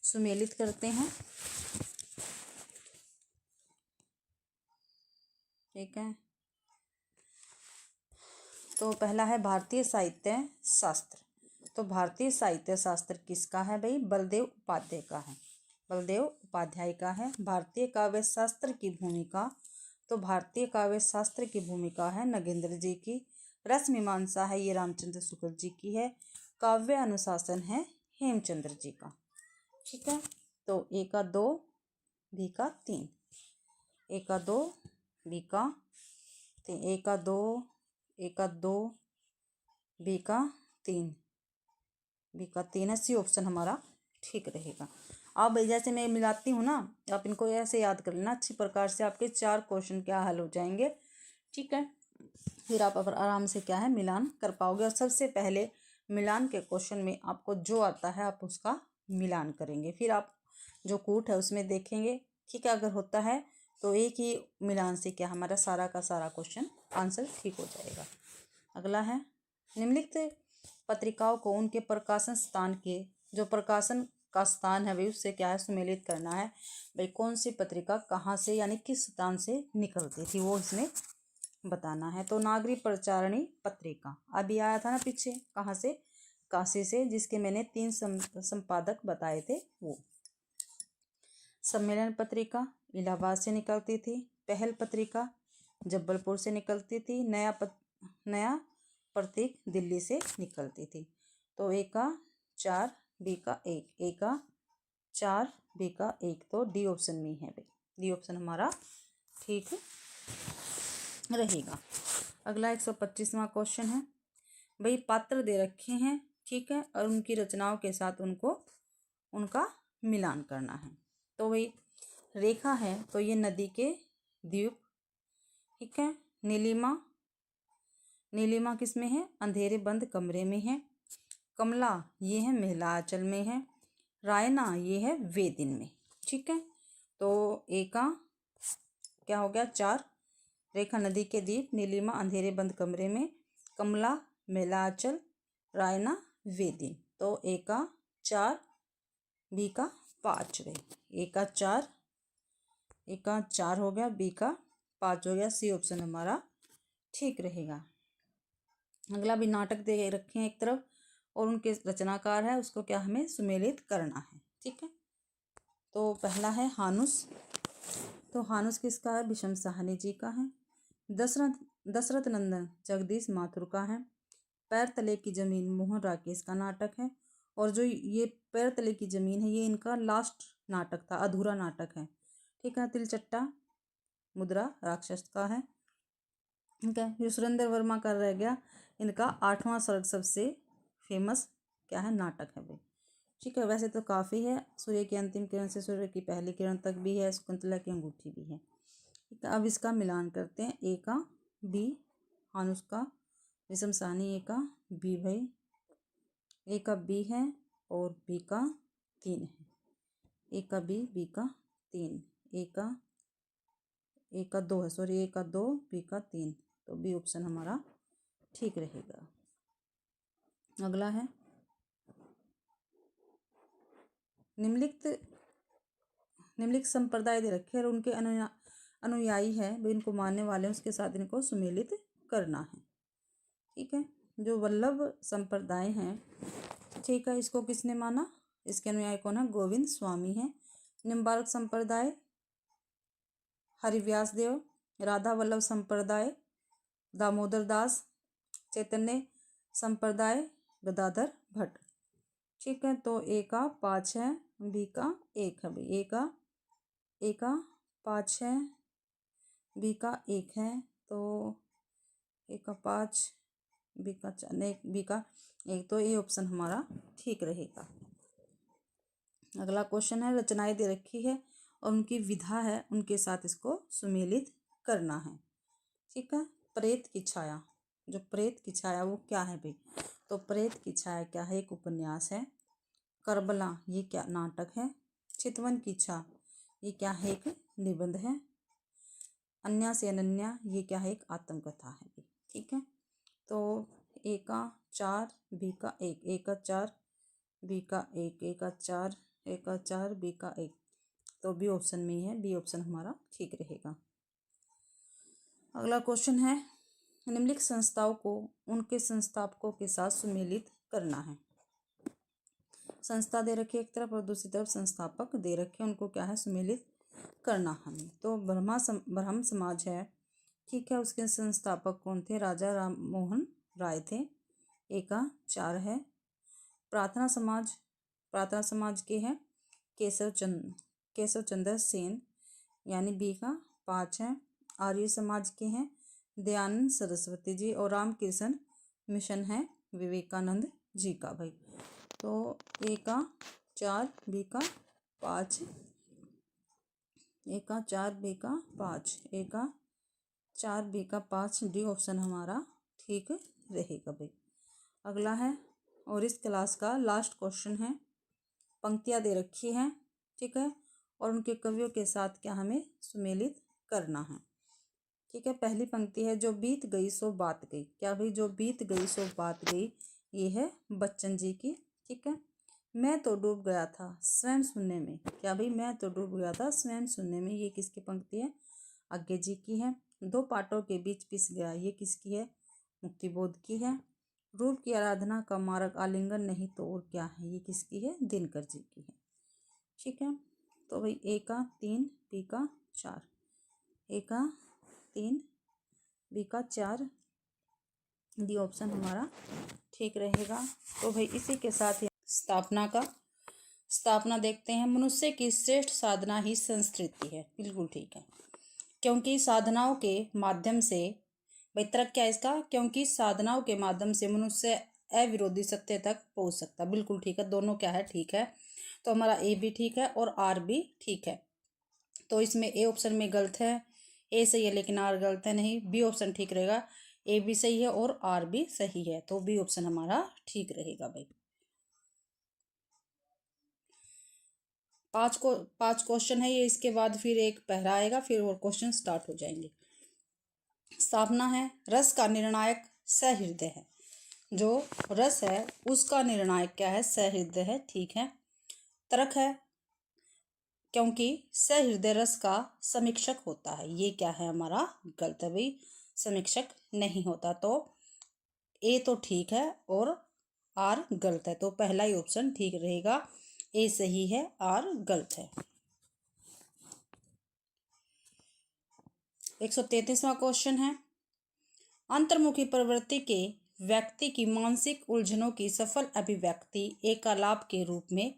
सुमेलित करते हैं। ठीक है, तो पहला है भारतीय साहित्य शास्त्र। तो भारतीय साहित्य शास्त्र किसका है भाई, बलदेव उपाध्याय का है, बलदेव उपाध्याय का है। भारतीय काव्य शास्त्र की भूमिका, तो भारतीय काव्य शास्त्र की भूमिका है नगेंद्र जी की। रस मीमांसा है, ये रामचंद्र शुक्ल जी की है। काव्य अनुशासन है हेमचंद्र जी का। ठीक है, तो ए का 2, बी का 3, ए का 2, बी का 3, ए का 2, ए का 2, बी का 3, बी का 3 है, सी ऑप्शन हमारा ठीक रहेगा। आप भाई जैसे मैं मिलाती हूँ ना, आप इनको ऐसे याद कर लेना, अच्छी प्रकार से आपके 4 क्वेश्चन क्या हल हो जाएंगे। ठीक है, फिर आप आराम से क्या है मिलान कर पाओगे। और सबसे पहले मिलान के क्वेश्चन में आपको जो आता है आप उसका मिलान करेंगे, फिर आप जो कूट है उसमें देखेंगे। ठीक है, अगर होता है तो एक ही मिलान से क्या हमारा सारा का सारा क्वेश्चन आंसर ठीक हो जाएगा। अगला है, निम्नलिखित पत्रिकाओं को उनके प्रकाशन स्थान के, जो प्रकाशन का स्थान है भाई उससे क्या है सुमेलित करना है। भाई कौन सी पत्रिका कहाँ से यानी किस स्थान से निकलती थी वो इसमें बताना है। तो नागरिक प्रचारणी पत्रिका अभी आया था ना पीछे, कहाँ से, काशी से, जिसके मैंने 3 संपादक बताए थे वो। सम्मेलन पत्रिका इलाहाबाद से निकलती थी। पहल पत्रिका जबलपुर से निकलती थी। नया प्रतीक दिल्ली से निकलती थी। तो ए का 4, बी का 1, ए का 4, बी का 1, तो डी ऑप्शन में है भाई, डी ऑप्शन हमारा ठीक रहेगा। अगला 125वां क्वेश्चन है भाई, पात्र दे रखे हैं ठीक है, और उनकी रचनाओं के साथ उनको उनका मिलान करना है। तो वही रेखा है तो ये नदी के द्वीप, ठीक है। नीलिमा, नीलिमा किस में है? अंधेरे बंद कमरे में है। कमला ये है मेलांचल में है। रायना ये है वेदिन में, ठीक है। तो ए का क्या हो गया? 4। रेखा नदी के द्वीप, नीलिमा अंधेरे बंद कमरे में, कमला मेलांचल, रायना वेदिन। तो ए का 4, बी का 5 रहे। ए का 4 हो गया, बी का 5 हो गया। सी ऑप्शन हमारा ठीक रहेगा। अगला भी नाटक दे रखे हैं एक तरफ और उनके रचनाकार है, उसको क्या हमें सुमेलित करना है, ठीक है। तो पहला है हानुस। तो हानुस किसका है? विषम साहनी जी का है। दशरथ नंदन जगदीश माथुर का है। पैर तले की जमीन मोहन राकेश का नाटक है। और जो ये पैर तले की जमीन है ये इनका लास्ट नाटक था, अधूरा नाटक है, ठीक है। तिलचट्टा मुद्रा राक्षस का है, ठीक है। जो सुरेंद्र वर्मा का रह गया, इनका 8वां सर्ग सबसे फेमस क्या है? नाटक है भाई, ठीक है। वैसे तो काफ़ी है, सूर्य की अंतिम किरण से सूर्य की पहली किरण तक भी है, शकुंतला की अंगूठी भी है, ठीक है। अब इसका मिलान करते हैं। ए का बी हानुस का, विषम साहनी ए का बी भाई, ए का बी है और बी का 3 है। ए का बी का 3, ए का 2 है, सॉरी, ए का 2 बी का 3। तो बी ऑप्शन हमारा ठीक रहेगा। अगला है निम्नलिखित संप्रदाय दे रखे और उनके अनुयायी है वे इनको मानने वाले हैं, उसके साथ इनको सुमेलित करना है, ठीक है। जो वल्लभ संप्रदाय हैं, ठीक है, इसको किसने माना? इसके अनुयायी कौन है? गोविंद स्वामी है। निम्बार्क संप्रदाय हरिव्यास देव। राधा वल्लभ संप्रदाय दामोदर दास। चैतन्य संप्रदाय गदाधर भट्ट, ठीक है। तो ए का 5 है, बी का 1 है भाई। ए का 5 है, बी का 1 है। तो ए का 5, बी का 4 नहीं, बी का 1। तो ए ऑप्शन हमारा ठीक रहेगा। अगला क्वेश्चन है रचनाएं दे रखी है और उनकी विधा है, उनके साथ इसको सुमेलित करना है, ठीक है। प्रेत की छाया, जो प्रेत की छाया वो क्या है भाई? तो प्रेत की छाया क्या है? एक उपन्यास है। करबला ये क्या नाटक है? चितवन की छाया ये क्या है? एक निबंध है। अन्या से अनन्या ये क्या है? एक आत्मकथा है भाई, ठीक है। तो ए का 4, बी का 1, ए का 4, बी का 1, ए का 4, ए का 4, बी का 1। तो बी ऑप्शन में ही है, बी ऑप्शन हमारा ठीक रहेगा। अगला क्वेश्चन है निम्नलिखित संस्थाओं को उनके संस्थापकों के साथ सुमेलित करना है। संस्था दे रखी है एक तरफ और दूसरी तरफ संस्थापक दे रखे, उनको क्या है? सुमेलित करना हमें। तो ब्रह्म समाज है, ठीक है, उसके संस्थापक कौन थे? राजा राम मोहन राय थे, ए का 4 है। प्रार्थना समाज के हैं केशव चंद्र सेन, यानी बी का 5 है। आर्य समाज के हैं दयानंद सरस्वती जी और रामकृष्ण मिशन है विवेकानंद जी का भाई। तो ए का 4, बी का 5, ए का 4, बी का 5, ए का 4, बी का 5, डी ऑप्शन हमारा ठीक रहेगा भाई। अगला है और इस क्लास का लास्ट क्वेश्चन है। पंक्तियाँ दे रखी हैं, ठीक है, और उनके कवियों के साथ क्या हमें सुमेलित करना है, ठीक है। पहली पंक्ति है जो बीत गई सो बात गई। क्या भाई? जो बीत गई सो बात गई, ये है बच्चन जी की, ठीक है। मैं तो डूब गया था स्वयं सुनने में। क्या भाई? मैं तो डूब गया था स्वयं सुनने में, ये किसकी पंक्ति है? आज्ञे जी की है। दो पाटों के बीच पिस गया, ये किसकी है? मुक्तिबोध की है। रूप की आराधना का मार्ग आलिंगन नहीं तो और क्या है, ये किसकी है? दिनकर जी की है, ठीक है। तो भाई ए का 3, बी का 4, ए का 3, बी का 4, डी ऑप्शन हमारा ठीक रहेगा। तो भाई इसी के साथ स्थापना देखते हैं। मनुष्य की श्रेष्ठ साधना ही संस्कृति है, बिल्कुल ठीक है, क्योंकि साधनाओं के माध्यम से भाई तर्क क्या है इसका? क्योंकि साधनाओं के माध्यम से मनुष्य अविरोधी सत्य तक पहुंच सकता। बिल्कुल ठीक है, दोनों क्या है, ठीक है। तो हमारा ए भी ठीक है और आर भी ठीक है। तो इसमें ए ऑप्शन में गलत है, ए सही है लेकिन आर गलत है, नहीं। बी ऑप्शन ठीक रहेगा, ए भी सही है और आर भी सही है, तो बी ऑप्शन हमारा ठीक रहेगा भाई। 5 क्वेश्चन है ये, इसके बाद फिर एक पहरा आएगा, फिर और क्वेश्चन स्टार्ट हो जाएंगे। स्थापना है, रस का निर्णायक सहृदय है। जो रस है उसका निर्णायक क्या है, सहृदय है, ठीक है। तर्क है, क्योंकि सहृदय रस का समीक्षक होता है, ये क्या है हमारा गलत है भाई, समीक्षक नहीं होता। तो ए तो ठीक है और आर गलत है, तो पहला ही ऑप्शन ठीक रहेगा, ए सही है, आर गलत है। 133वां क्वेश्चन है, अंतर्मुखी प्रवृत्ति के व्यक्ति की मानसिक उलझनों की सफल अभिव्यक्ति एकालाप के रूप में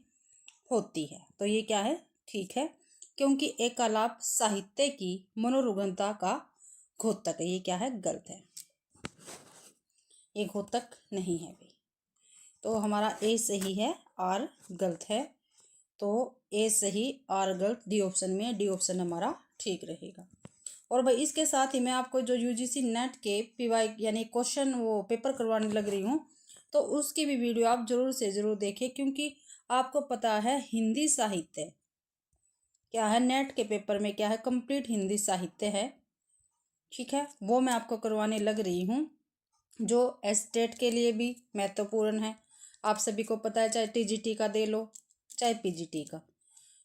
होती है। तो ये क्या है, ठीक है, क्योंकि एकालाप साहित्य की मनोरुग्णता का घोतक है, ये क्या है, गलत है, ये घोतक नहीं है भाई। तो हमारा ए सही है, आर गलत है, तो ए सही, आर गलत, डी ऑप्शन में, डी ऑप्शन हमारा ठीक रहेगा। और भाई इसके साथ ही मैं आपको जो यूजीसी नेट के पीवाई यानी क्वेश्चन वो पेपर करवाने लग रही हूँ, तो उसकी भी वीडियो आप जरूर से जरूर देखें, क्योंकि आपको पता है हिंदी साहित्य क्या है, नेट के पेपर में क्या है, कंप्लीट हिंदी साहित्य है, ठीक है, वो मैं आपको करवाने लग रही हूँ, जो एस्टेट के लिए भी महत्वपूर्ण है। आप सभी को पता है, चाहे टीजीटी का दे लो चाहे पीजीटी का,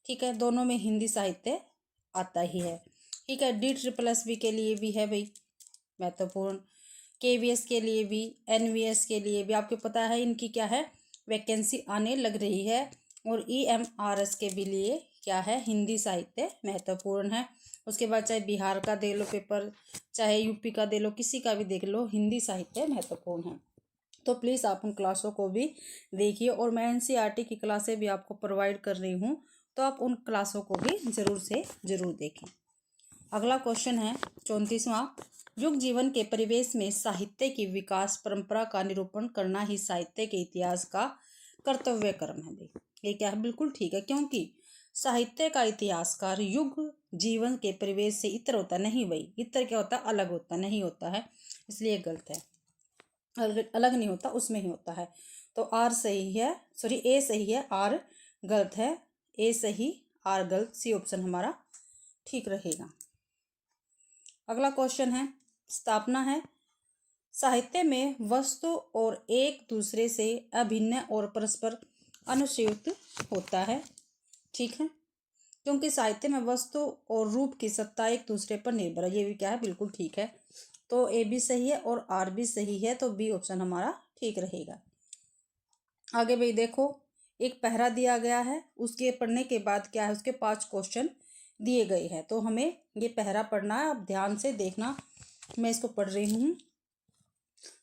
ठीक है, दोनों में हिंदी साहित्य आता ही है, ठीक है। DSSS के लिए भी है भाई महत्वपूर्ण, KVS के लिए भी, NVS के लिए भी आपको पता है इनकी क्या है, वैकेंसी आने लग रही है। और EMRS के भी लिए क्या है, हिंदी साहित्य महत्वपूर्ण है। उसके बाद चाहे बिहार का दे लो पेपर, चाहे यूपी का दे लो, किसी का भी देख लो, हिंदी साहित्य महत्वपूर्ण है। तो प्लीज़ आप उन क्लासों को भी देखिए, और मैं NCERT की क्लासें भी आपको प्रोवाइड कर रही हूँ, तो आप उन क्लासों को भी ज़रूर से ज़रूर देखें। अगला क्वेश्चन है 34वां, युग जीवन के परिवेश में साहित्य की विकास परंपरा का निरूपण करना ही साहित्य के इतिहास का कर्तव्य कर्म है भाई, ये क्या है, बिल्कुल ठीक है, क्योंकि साहित्य का इतिहासकार युग जीवन के परिवेश से इतर होता नहीं भाई, इतर क्या होता है, अलग होता नहीं होता है, इसलिए गलत है, अलग नहीं होता, उसमें ही होता है। तो आर सही है, सॉरी ए सही है, आर गलत है, ए सही, आर गलत, सी ऑप्शन हमारा ठीक रहेगा। अगला क्वेश्चन है, स्थापना है, साहित्य में वस्तु और एक दूसरे से अभिन्न और परस्पर अनुस्यूत होता है, ठीक है, क्योंकि साहित्य में वस्तु और रूप की सत्ता एक दूसरे पर निर्भर है, ये भी क्या है, बिल्कुल ठीक है, तो ए भी सही है और आर भी सही है, तो बी ऑप्शन हमारा ठीक रहेगा। आगे भाई देखो, एक पहरा दिया गया है, उसके पढ़ने के बाद क्या है, उसके 5 क्वेश्चन दिए गए हैं, तो हमें ये पहरा पढ़ना है, अब ध्यान से देखना, मैं इसको पढ़ रही हूँ।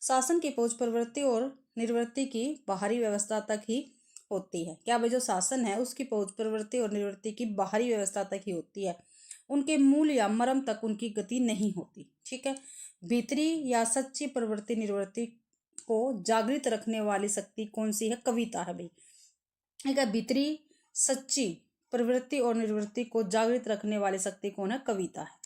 शासन की पहुंच प्रवृत्ति और निर्वृत्ति की बाहरी व्यवस्था तक ही होती है। क्या भाई, जो शासन है उसकी पहुंच प्रवृत्ति और निवृत्ति की बाहरी व्यवस्था तक ही होती है, उनके मूल या मर्म तक उनकी गति नहीं होती, ठीक है। भीतरी या सच्ची प्रवृत्ति निवृत्ति को जागृत रखने वाली शक्ति कौन सी है, कविता है भाई, ठीक है। भीतरी सच्ची प्रवृत्ति और निवृत्ति को जागृत रखने वाली शक्ति कौन है, कविता है,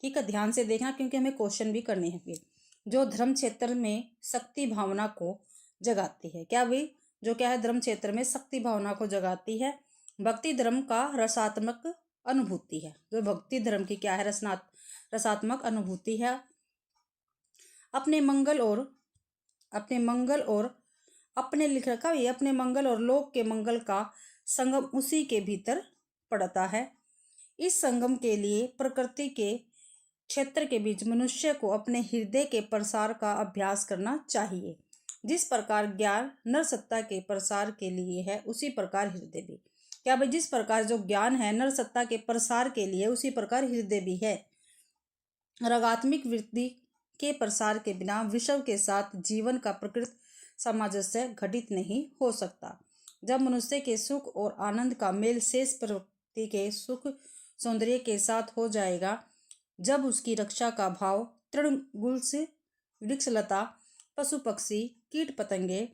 ठीक है, ध्यान से देखना, क्योंकि हमें क्वेश्चन भी करने हैं फिर। जो धर्म क्षेत्र में शक्ति भावना को जगाती है, क्या भाई, जो क्या है, धर्म क्षेत्र में शक्ति भावना को जगाती है। भक्ति धर्म का रसात्मक अनुभूति है, जो भक्ति धर्म की क्या है, रसात्मक अनुभूति है। अपने मंगल और अपने लिखा का भी, अपने मंगल और लोक के मंगल का संगम उसी के भीतर पड़ता है। इस संगम के लिए प्रकृति के क्षेत्र के बीच मनुष्य को अपने हृदय के प्रसार का अभ्यास करना चाहिए। जिस प्रकार ज्ञान नर सत्ता के प्रसार के लिए है, उसी प्रकार हृदय भी, क्या भाई, जिस प्रकार जो ज्ञान है नर सत्ता के प्रसार के लिए, उसी प्रकार हृदय भी है। रागात्मिक वृत्ति के प्रसार के बिना विश्व के साथ जीवन का प्रकृत सामंजस्य घटित नहीं हो सकता। जब मनुष्य के सुख और आनंद का मेल शेष प्रकृति के सुख सौंदर्य के साथ हो जाएगा, जब उसकी रक्षा का भाव तृणगुल्स वृक्षलता पशु पक्षी कीट पतंगे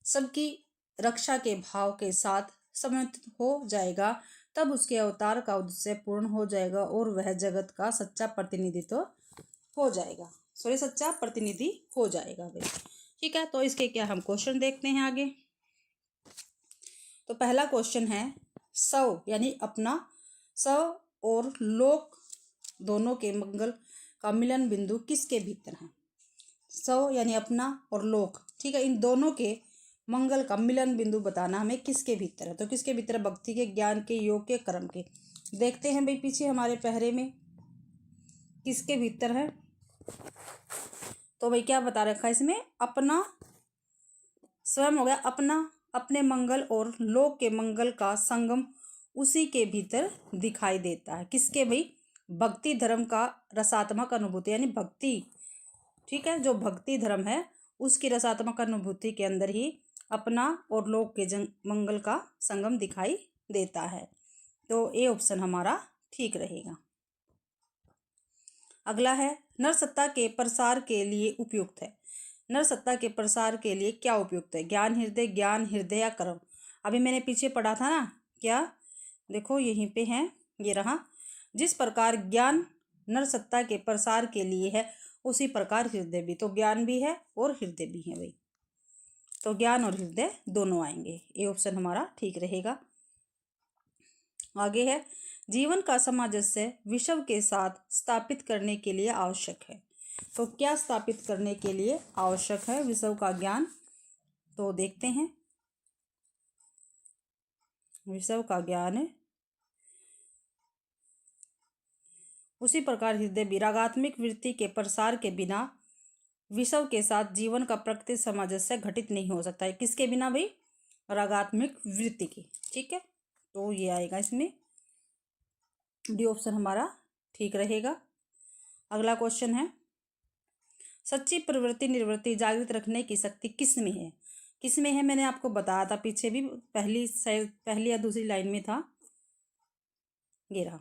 सबकी रक्षा के भाव के साथ समन्वित हो जाएगा, तब उसके अवतार का उद्देश्य पूर्ण हो जाएगा और वह जगत का सच्चा प्रतिनिधित्व हो जाएगा। सच्चा प्रतिनिधि हो जाएगा भाई। ठीक है, तो इसके क्या हम क्वेश्चन देखते हैं आगे। तो पहला क्वेश्चन है, सव यानी अपना, सव और लोक दोनों के मंगल का मिलन बिंदु किसके भीतर है। सव यानी अपना और लोक, ठीक है, इन दोनों के मंगल का मिलन बिंदु बताना हमें किसके भीतर है। तो किसके भीतर है? भक्ति के, ज्ञान के, योग के, कर्म के। देखते हैं भाई पीछे हमारे पहरे में किसके भीतर है। तो भाई क्या बता रखा है इसमें, अपना स्वयं हो गया अपना, अपने मंगल और लोक के मंगल का संगम उसी के भीतर दिखाई देता है। किसके भाई? भक्ति धर्म का रसात्मक अनुभूति यानी भक्ति, ठीक है, जो भक्ति धर्म है उसकी रसात्मक अनुभूति के अंदर ही अपना और लोक के मंगल का संगम दिखाई देता है। तो ए ऑप्शन हमारा ठीक रहेगा। अगला है, नर सत्ता के प्रसार के लिए उपयुक्त है। नर सत्ता के प्रसार के लिए क्या उपयुक्त है? ज्ञान हृदय या कर्म। अभी मैंने पीछे पढ़ा था ना, क्या देखो यहीं पे है, ये रहा। जिस प्रकार ज्ञान नर सत्ता के प्रसार के लिए है उसी प्रकार हृदय भी। तो ज्ञान भी है और हृदय भी है भाई, तो ज्ञान और हृदय दोनों आएंगे। ये ऑप्शन हमारा ठीक रहेगा। आगे है, जीवन का सामंजस्य विश्व के साथ स्थापित करने के लिए आवश्यक है। तो क्या स्थापित करने के लिए आवश्यक है? विश्व का ज्ञान। तो देखते हैं, विश्व का ज्ञान उसी प्रकार हृदय भी। रागात्मक वृत्ति के प्रसार के बिना विश्व के साथ जीवन का प्रकृति सामंजस्य घटित नहीं हो सकता है। किसके बिना भाई? रागात्मक वृत्ति की। ठीक है, तो ये आएगा इसमें, डी ऑप्शन हमारा ठीक रहेगा। अगला क्वेश्चन है, सच्ची प्रवृत्ति निवृत्ति जागृत रखने की शक्ति किस में है? किस में है मैंने आपको बताया था पीछे भी, पहली या दूसरी लाइन में था, ये रहा।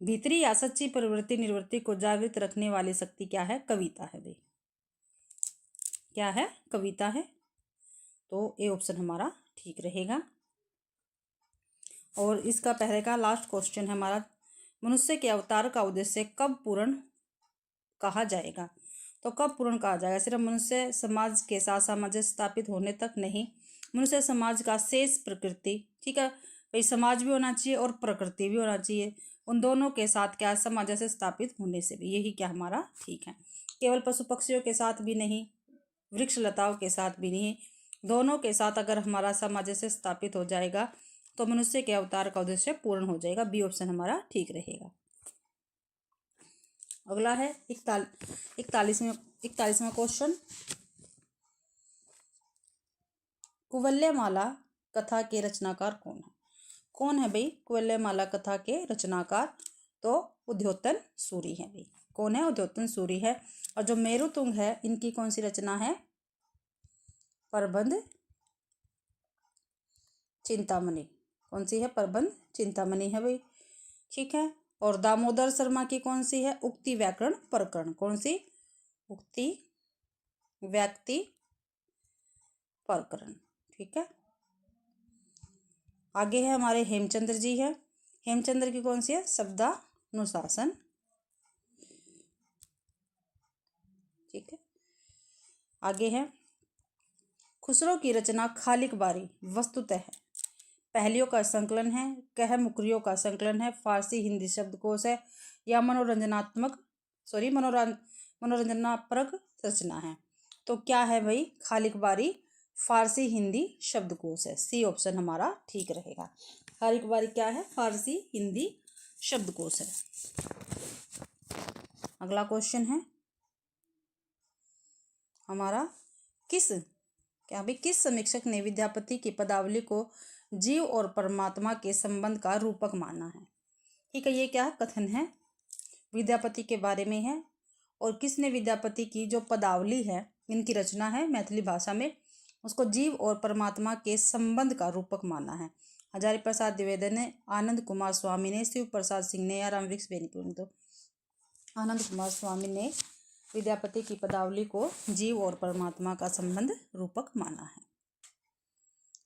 भीतरी या सच्ची प्रवृत्ति निवृत्ति को जागृत रखने वाली शक्ति क्या है? कविता है भाई। क्या है? कविता है। तो ए ऑप्शन हमारा ठीक रहेगा। और इसका पहले का लास्ट क्वेश्चन है हमारा, मनुष्य के अवतार का उद्देश्य कब पूर्ण कहा जाएगा? तो कब पूर्ण कहा जाएगा? सिर्फ मनुष्य समाज के साथ सामंजस्य स्थापित होने तक नहीं, मनुष्य समाज का शेष प्रकृति, ठीक है भाई, समाज भी होना चाहिए और प्रकृति भी होना चाहिए, उन दोनों के साथ क्या सामंजस्य स्थापित होने से भी, यही क्या हमारा ठीक है। केवल पशु पक्षियों के साथ भी नहीं, वृक्ष लताओं के साथ भी नहीं, दोनों के साथ अगर हमारा सामंजस्य स्थापित हो जाएगा तो मनुष्य के अवतार का उद्देश्य पूर्ण हो जाएगा। बी ऑप्शन हमारा ठीक रहेगा। अगला है 41वां क्वेश्चन, कुवलयमाला कथा के रचनाकार कौन है? कौन है भाई कुवलयमाला कथा के रचनाकार? तो उद्योतन सूरी है भाई। कौन है? उद्योतन सूरी है। और जो मेरुतुंग है, इनकी कौन सी रचना है? प्रबंध चिंतामणि। कौन सी है? प्रबंध चिंतामणि है भाई। ठीक है। और दामोदर शर्मा की कौन सी है? उक्ति व्याकरण प्रकरण। कौन सी? उक्ति व्याक्ति प्रकरण। ठीक है। आगे है हमारे हेमचंद्र जी है। हेमचंद्र की कौन सी है? शब्दानुशासन। ठीक है। आगे है खुसरो की रचना खालिक बारी वस्तुतः है पहलियों का संकलन है, कह मुकरियों का संकलन है, फारसी हिंदी शब्दकोश है, या मनोरंजनात्मक रचना है। तो क्या है भाई? खालिक बारी फारसी हिंदी शब्दकोश है। सी ऑप्शन हमारा ठीक रहेगा। खालिक बारी क्या है? फारसी हिंदी शब्दकोश है। अगला क्वेश्चन है हमारा, किस समीक्षक ने विद्यापति की पदावली को जीव और परमात्मा के संबंध का रूपक माना है? ठीक है, ये क्या है? कथन है, विद्यापति के बारे में है। और किसने विद्यापति की जो पदावली है, इनकी रचना है मैथिली भाषा में, उसको जीव और परमात्मा के संबंध का रूपक माना है? हजारी प्रसाद द्विवेदी ने, आनंद कुमार स्वामी ने, शिव प्रसाद सिंह ने, या रामवृक्ष बेनीपुर ने? तो आनंद कुमार स्वामी ने विद्यापति की पदावली को जीव और परमात्मा का संबंध रूपक माना है।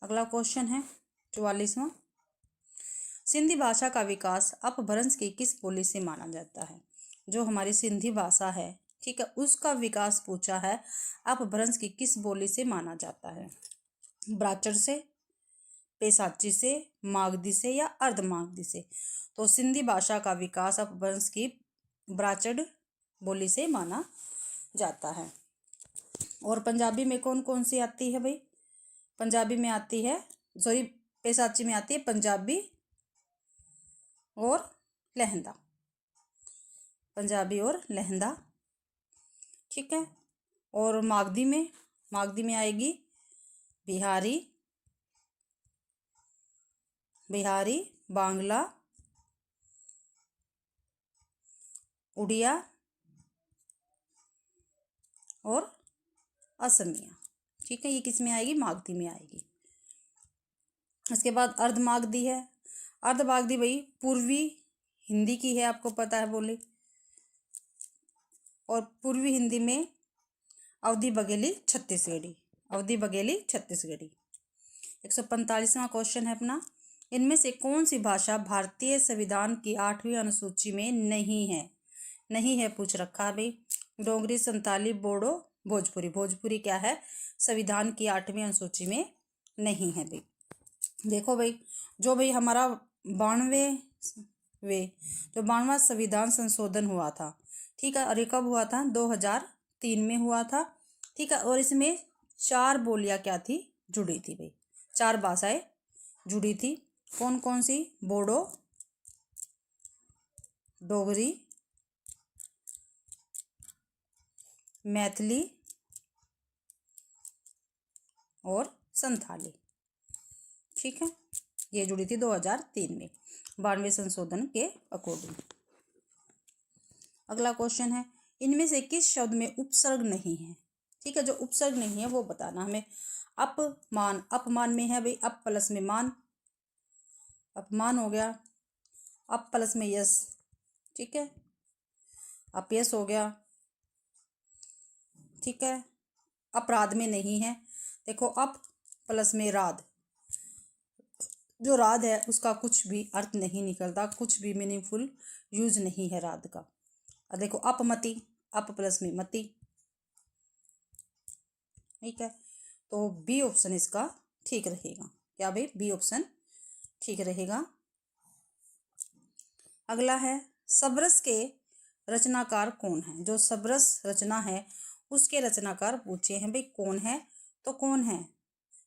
अगला क्वेश्चन है 44वां। सिंधी भाषा का विकास अपभ्रंश की किस बोली से माना जाता है? जो हमारी सिंधी भाषा है, ठीक है, उसका विकास पूछा है, अपभ्रंश की किस बोली से माना जाता है? ब्राचर से, पैसाची से, मागधी से या अर्धमागधी से? तो सिंधी भाषा का विकास अपभ्रंश की ब्राचड़ बोली से माना जाता है। और पंजाबी में कौन कौन सी आती है भाई? पंजाबी में आती है, सॉरी, पैसाची में आती है पंजाबी और लहंदा, पंजाबी और लहंदा, ठीक है। और मागधी में आएगी बिहारी, बांग्ला, उड़िया और असमिया, ठीक है। ये किस में आएगी? मागधी में आएगी। इसके बाद अर्धमागधी है। अर्धमागधी भाई पूर्वी हिंदी की है, आपको पता है बोली। और पूर्वी हिंदी में अवधी बघेली छत्तीसगढ़ी, 145वां क्वेश्चन है अपना। इनमें से कौन सी भाषा भारतीय संविधान की 8वीं अनुसूची में नहीं है पूछ रखा है भाई। डोगरी, संताली, बोडो, भोजपुरी क्या है? संविधान की 8वीं अनुसूची में नहीं है भाई। देखो भाई, जो भाई हमारा 92वां संविधान संशोधन हुआ था, ठीक है, और ये कब हुआ था? 2003 में हुआ था, ठीक है। और इसमें 4 बोलियां क्या थी? जुड़ी थी भाई, 4 भाषाएं जुड़ी थी। कौन कौन सी? बोडो, डोगरी, मैथिली और संथाली, ठीक है। ये जुड़ी थी 2003 में 92वें संशोधन के अकॉर्डिंग। अगला क्वेश्चन है, इनमें से किस शब्द में उपसर्ग नहीं है? ठीक है, जो उपसर्ग नहीं है वो बताना हमें। अपमान में है भाई, अप प्लस में मान, अपमान हो गया। अप प्लस में यस, ठीक है, अपयस हो गया, ठीक है। अपराध में नहीं है, देखो अप प्लस में राध, जो राध है उसका कुछ भी अर्थ नहीं निकलता, कुछ भी मीनिंगफुल यूज नहीं है राध का। और देखो अपमति, अप प्लस में मति, ठीक है। तो बी ऑप्शन इसका ठीक रहेगा। क्या भाई? बी ऑप्शन ठीक रहेगा। अगला है, सबरस के रचनाकार कौन है? जो सबरस रचना है उसके रचनाकार पूछे हैं भाई, कौन है? तो कौन है?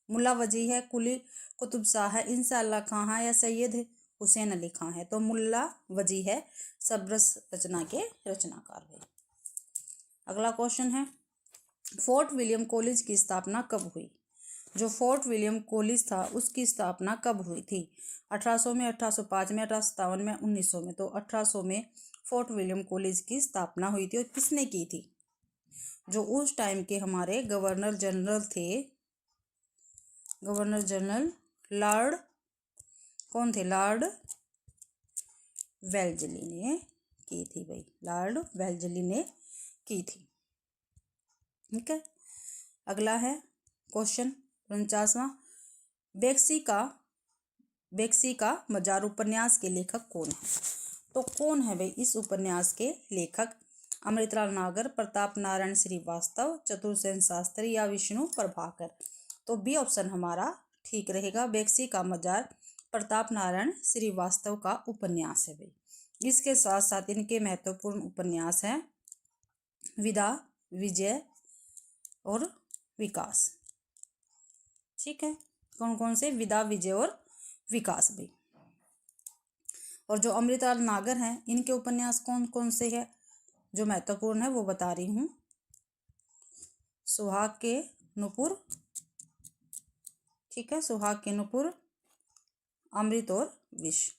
मुल्ला वजी है, कुली कुतुब शाह है, इंशाअल्लाह खां है या सैयद हुसैन अली खां है? तो मुल्ला वजी है सबरस रचना के रचनाकार भाई। अगला क्वेश्चन है, फोर्ट विलियम कॉलेज की स्थापना कब हुई? जो फोर्ट विलियम कॉलेज था उसकी स्थापना कब हुई थी? 1800 में, 1805 में, 1857 में, 1900 में? तो 1800 में फोर्ट विलियम कॉलेज की स्थापना हुई थी। और किसने की थी? जो उस टाइम के हमारे गवर्नर जनरल थे, गवर्नर जनरल लॉर्ड, कौन थे? लॉर्ड वेल्लेस्ली ने की थी भाई, लॉर्ड वेल्लेस्ली ने की थी, ठीक है। अगला है क्वेश्चन 49वां, बेक्सी का मजार उपन्यास के लेखक कौन है? तो कौन है भाई इस उपन्यास के लेखक? अमृतलाल नागर, प्रताप नारायण श्रीवास्तव, चतुर्सेन शास्त्री या विष्णु प्रभाकर? तो बी ऑप्शन हमारा ठीक रहेगा। बेक्सी का मजार प्रताप नारायण श्रीवास्तव का उपन्यास है भाई। इसके साथ साथ इनके महत्वपूर्ण उपन्यास हैं विदा, विजय और विकास, ठीक है। कौन कौन से? विदा, विजय और विकास भाई। और जो अमृतलाल नागर हैं इनके उपन्यास कौन कौन से हैं जो महत्वपूर्ण है वो बता रही हूँ। सुहाग के नुपुर, ठीक है, सुहाग के नुपुर, अमृत और विष,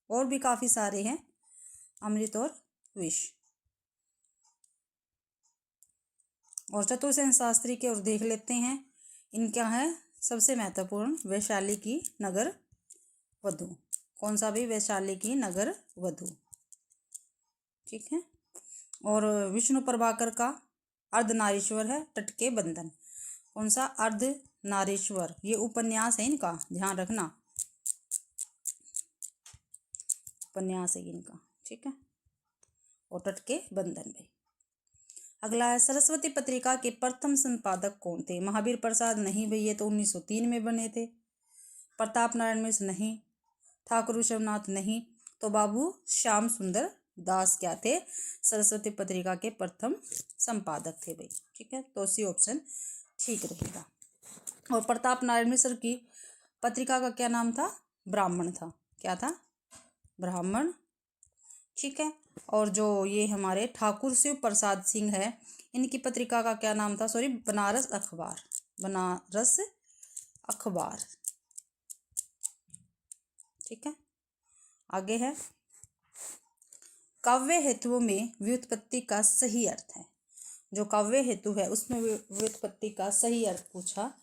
और भी काफी सारे हैं, अमृत और विष। और चतुर्सेन शास्त्री के और देख लेते हैं, इनका है सबसे महत्वपूर्ण वैशाली की नगर वधु। कौन सा भी? वैशाली की नगर वधु, ठीक है। और विष्णु प्रभाकर का अर्धनारीश्वर है तट के बंधन। कौन सा? अर्धनारीश्वर, ये उपन्यास है इनका, ध्यान रखना, उपन्यास है इनका, ठीक है। और तट के बंधन भाई। अगला है सरस्वती पत्रिका के प्रथम संपादक कौन थे? महावीर प्रसाद नहीं भाई, ये तो 1903 में बने थे। प्रताप नारायण मिश्र नहीं। ठाकुर विश्वनाथ नहीं। तो बाबू श्याम सुंदर दास क्या थे? सरस्वती पत्रिका के प्रथम संपादक थे भाई, ठीक है। तो सी ऑप्शन ठीक रहेगा। और प्रताप नारायण मिश्र की पत्रिका का क्या नाम था? ब्राह्मण था। क्या था? ब्राह्मण, ठीक है। और जो ये हमारे ठाकुर शिव प्रसाद सिंह है, इनकी पत्रिका का क्या नाम था? सॉरी, बनारस अखबार, बनारस अखबार, ठीक है। आगे है काव्य हेतुओं में व्युत्पत्ति का सही अर्थ है। जो काव्य हेतु है उसमें व्युत्पत्ति का सही अर्थ पूछा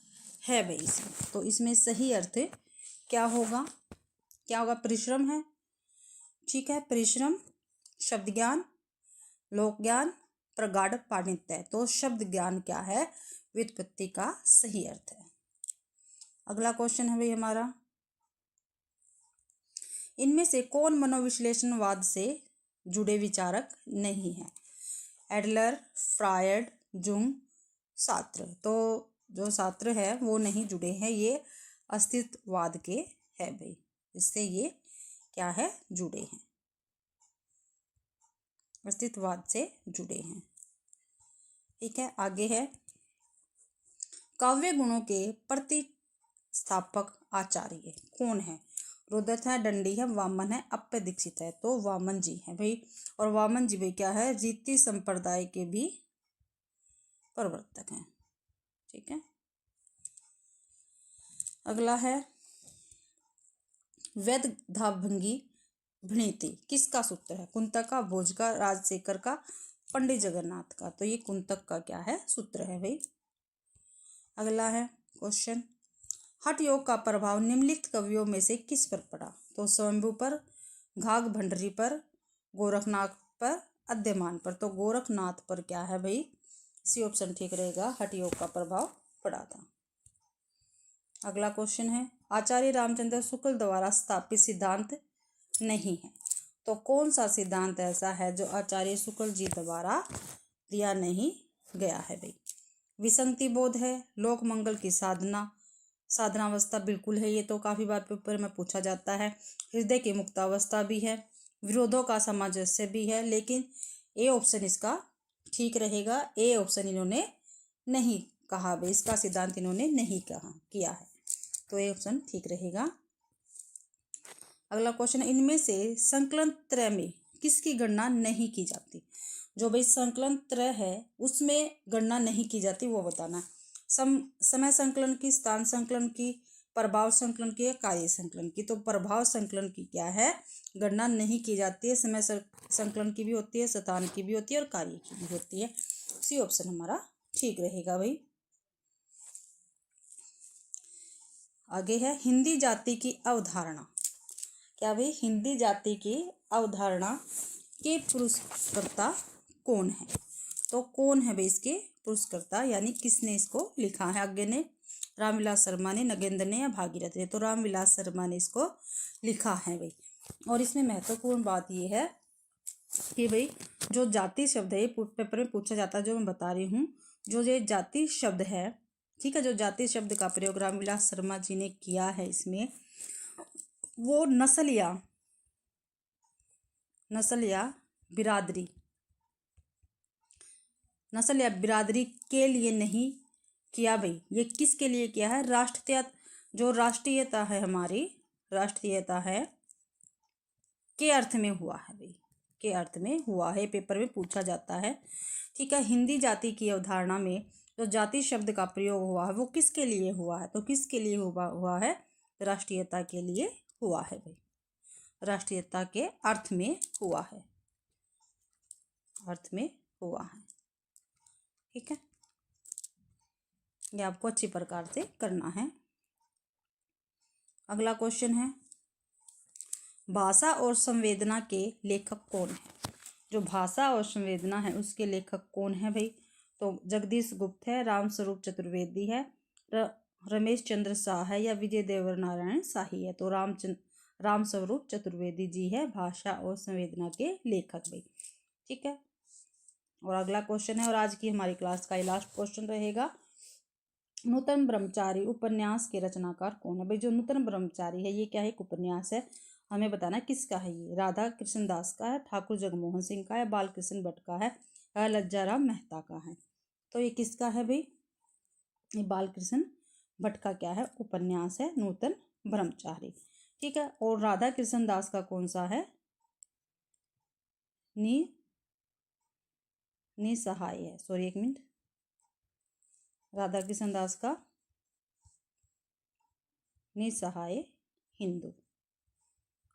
है भाई इसमें। तो इसमें सही अर्थ क्या होगा? क्या होगा? परिश्रम है, ठीक है। परिश्रम, शब्द ज्ञान, लोक ज्ञान, प्रगाढ़ पांडित्य। तो शब्द ज्ञान क्या है? व्युत्पत्ति का सही अर्थ है। अगला क्वेश्चन है भाई हमारा, इनमें से कौन मनोविश्लेषणवाद से जुड़े विचारक नहीं है? Adler, Freud, Jung, Sartre. तो जो सात्र है वो नहीं जुड़े हैं, ये अस्तित्ववाद के है भाई, इससे ये क्या है? जुड़े हैं, अस्तित्ववाद से जुड़े हैं, ठीक है। आगे है काव्य गुणों के प्रतिस्थापक आचार्य कौन है? रुद्रथ है, दंडी है, वामन है, अप्पय दीक्षित है। तो वामन जी है भाई। और वामन जी भाई क्या है? रीति संप्रदाय के भी प्रवर्तक हैं, ठीक है। अगला है वेदधाभंगी भणिति किसका सूत्र है? कुंतक का, भोज का, राजशेखर का, पंडित जगन्नाथ का। तो ये कुंतक का क्या है? सूत्र है भाई। अगला है क्वेश्चन, हठ योग का प्रभाव निम्नलिखित कवियों में से किस पर पड़ा? तो स्वयंभू पर, घाघ भंडरी पर, गोरखनाथ पर, अद्यमान पर। तो गोरखनाथ पर क्या है भाई? सी ऑप्शन ठीक रहेगा, हठ योग का प्रभाव पड़ा था। अगला क्वेश्चन है आचार्य रामचंद्र शुक्ल द्वारा स्थापित सिद्धांत नहीं है। तो कौन सा सिद्धांत ऐसा है जो आचार्य शुक्ल जी द्वारा दिया नहीं गया है भाई? विसंगति बोध है, लोक मंगल की साधनावस्था बिल्कुल है, ये तो काफी बार पेपर में पूछा जाता है। हृदय की मुक्तावस्था भी है, विरोधों का सामंजस्य भी है, लेकिन ए ऑप्शन इसका ठीक रहेगा। ए ऑप्शन इन्होंने नहीं कहा भाई, इसका सिद्धांत इन्होंने नहीं कहा किया है, तो ए ऑप्शन ठीक रहेगा। अगला क्वेश्चन, इनमें से संकलन त्रय में किसकी गणना नहीं की जाती? जो भाई संकलन त्रय है उसमें गणना नहीं की जाती वो बताना। समय संकलन की, स्थान संकलन की, प्रभाव संकलन की, कार्य संकलन की। तो प्रभाव संकलन की क्या है? गणना नहीं की जाती है। समय संकलन की भी होती है, स्थान की भी होती है और कार्य की भी होती है। सी ऑप्शन हमारा ठीक रहेगा भाई। आगे है हिंदी जाति की अवधारणा। क्या भाई? हिंदी जाति की अवधारणा के पुरस्कर्ता कौन है? तो कौन है भाई इसके पुरस्कर्ता, यानी किसने इसको लिखा है? आगे ने रामविलास शर्मा ने, नगेंद्र ने या भागीरथ ने? तो रामविलास शर्मा ने इसको लिखा है भाई। और इसमें महत्वपूर्ण बात यह है कि भाई जो जाति शब्द है पेपर में पूछा जाता है, जो मैं बता रही हूँ, जो ये जाति शब्द है, ठीक है, जो जाति शब्द का प्रयोग रामविलास शर्मा जी ने किया है इसमें, वो नस्ल या बिरादरी के लिए नहीं किया भाई। ये किसके लिए किया है? जो राष्ट्रीयता है हमारी, राष्ट्रीयता है के अर्थ में हुआ है भाई, के अर्थ में हुआ है, पेपर में पूछा जाता है, ठीक है। हिंदी जाति की अवधारणा में जो जाति शब्द का प्रयोग हुआ है वो किसके लिए हुआ है? तो किसके लिए हुआ है? राष्ट्रीयता के लिए हुआ है भाई, राष्ट्रीयता के अर्थ में हुआ है, अर्थ में हुआ है, ठीक है। ये आपको अच्छी प्रकार से करना है। अगला क्वेश्चन है भाषा और संवेदना के लेखक कौन है? जो भाषा और संवेदना है उसके लेखक कौन है भाई? तो जगदीश गुप्त है, राम स्वरूप चतुर्वेदी है, रमेश चंद्र शाह है, या विजय देवर नारायण शाही है? तो राम स्वरूप चतुर्वेदी जी है भाषा और संवेदना के लेखक भाई। ठीक है, और अगला क्वेश्चन है, और आज की हमारी क्लास का ये लास्ट क्वेश्चन रहेगा, नूतन ब्रह्मचारी उपन्यास के रचनाकार कौन है भाई? जो नूतन ब्रह्मचारी है ये क्या है? एक उपन्यास है, हमें बताना किसका है ये? राधा कृष्ण दास का है, ठाकुर जगमोहन सिंह का है, बाल कृष्ण भट्ट का है, या लज्जाराम मेहता का है? तो ये किसका है भाई? ये बाल कृष्ण भट्ट का क्या है? उपन्यास है नूतन ब्रह्मचारी। ठीक है, और राधा कृष्ण दास का कौन सा है? निसहाय है, सॉरी एक मिनट, राधा कृष्ण दास का निसहाय हिंदू,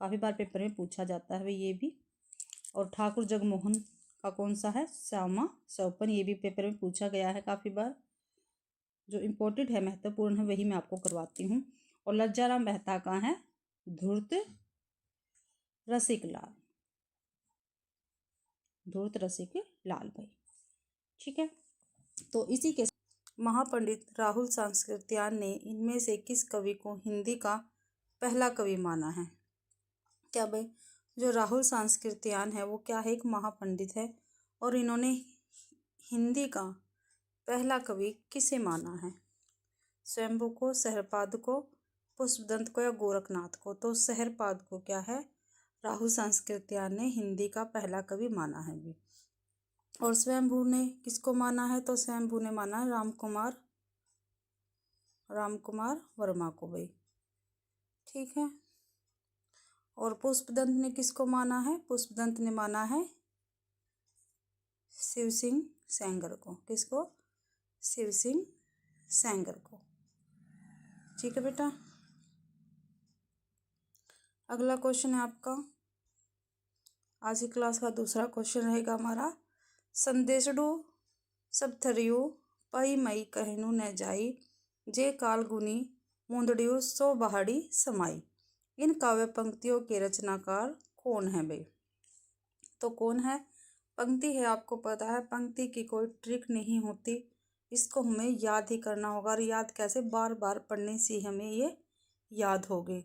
काफ़ी बार पेपर में पूछा जाता है भाई ये भी। और ठाकुर जगमोहन का कौन सा है? श्यामा सौपन, ये भी पेपर में पूछा गया है काफ़ी बार, जो इम्पोर्टेंट है महत्वपूर्ण है वही मैं आपको करवाती हूँ। और लज्जाराम मेहता का है धूर्त रसिक लाल, धूर्त रसिक लाल भाई। ठीक है, तो इसी के महापंडित राहुल सांस्कृत्यायन ने इनमें से किस कवि को हिंदी का पहला कवि माना है? क्या भाई? जो राहुल सांस्कृत्यायन है वो क्या है? एक महापंडित है, और इन्होंने हिंदी का पहला कवि किसे माना है? स्वयंभू को, सहरपाद को, पुष्पदंत को, या गोरखनाथ को? तो सहरपाद को क्या है? राहुल सांस्कृत्यायन ने हिंदी का पहला कवि माना है भी। और स्वयंभू ने किसको माना है? तो स्वयंभू ने माना है राम कुमार वर्मा को भाई। ठीक है, और पुष्पदंत ने किसको माना है? पुष्पदंत ने माना है शिव सिंह सेंगर को। किसको? शिव सिंह सेंगर को। ठीक है बेटा, अगला क्वेश्चन है आपका, आज की क्लास का दूसरा क्वेश्चन रहेगा हमारा, संदेशडू सब थरियो पई मई कहनु न जाई, जे कालगुनी मुंदड़ियो सो बहाड़ी समाई। इन काव्य पंक्तियों के रचनाकार कौन है भाई? तो कौन है? पंक्ति है, आपको पता है पंक्ति की कोई ट्रिक नहीं होती, इसको हमें याद ही करना होगा। और याद कैसे? बार बार पढ़ने से हमें ये याद होगी।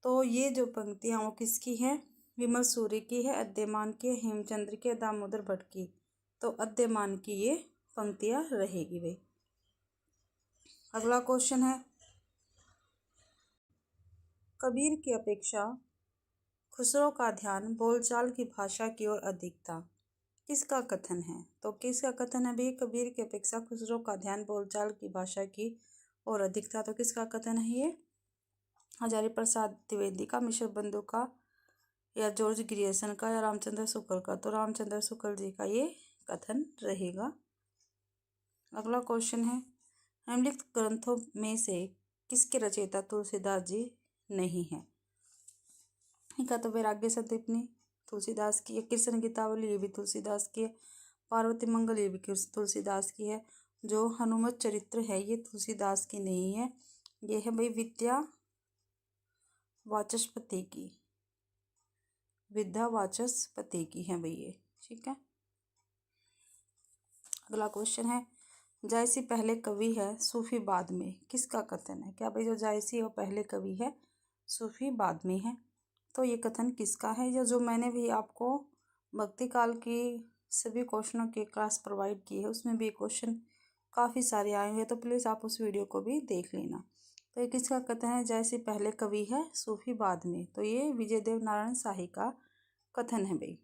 तो ये जो पंक्तियाँ वो किसकी है? विमल सूरी की है, अद्यमान की, हेमचंद्र की, दामोदर भट्ट की। तो अद्यमान की ये पंक्तियाँ रहेगी भाई। अगला क्वेश्चन है, कबीर की अपेक्षा खुसरो का ध्यान बोलचाल की भाषा की ओर अधिक था, किसका कथन है? तो किसका कथन है भाई? कबीर की अपेक्षा खुसरो का ध्यान बोलचाल की भाषा की ओर अधिक था। तो किसका कथन है ये? हजारी प्रसाद द्विवेदी का, मिश्र बंधु का, या जॉर्ज ग्रियर्सन का, या रामचंद्र शुक्ल का? तो रामचंद्र शुक्ल जी का ये कथन रहेगा। अगला क्वेश्चन है, निम्नलिखित ग्रंथों में से किसके रचयिता तुलसीदास जी नहीं है? इनका तो वैराग्य संदीपनी तुलसीदास की है, कृष्ण गीतावली ये भी तुलसीदास की है, पार्वती मंगल ये भी तुलसीदास की है, जो हनुमत चरित्र है ये तुलसीदास की नहीं है, ये है भाई विद्या वाचस्पति की, विद्या वाचस्पति की है भाई ये। ठीक है, अगला क्वेश्चन है, जायसी पहले कवि है सूफी बाद में, किसका कथन है? क्या भाई? जो जायसी वो पहले कवि है, सूफी बाद में है। तो ये कथन किसका है? जो मैंने भी आपको भक्ति काल की सभी क्वेश्चनों की क्लास प्रोवाइड की है, उसमें भी क्वेश्चन काफ़ी सारे आए हुए, तो प्लीज़ आप उस वीडियो को भी देख लेना। तो ये किसका कथन है? जैसे पहले कवि है सूफी बाद में, तो ये विजय देव नारायण शाही का कथन है भाई।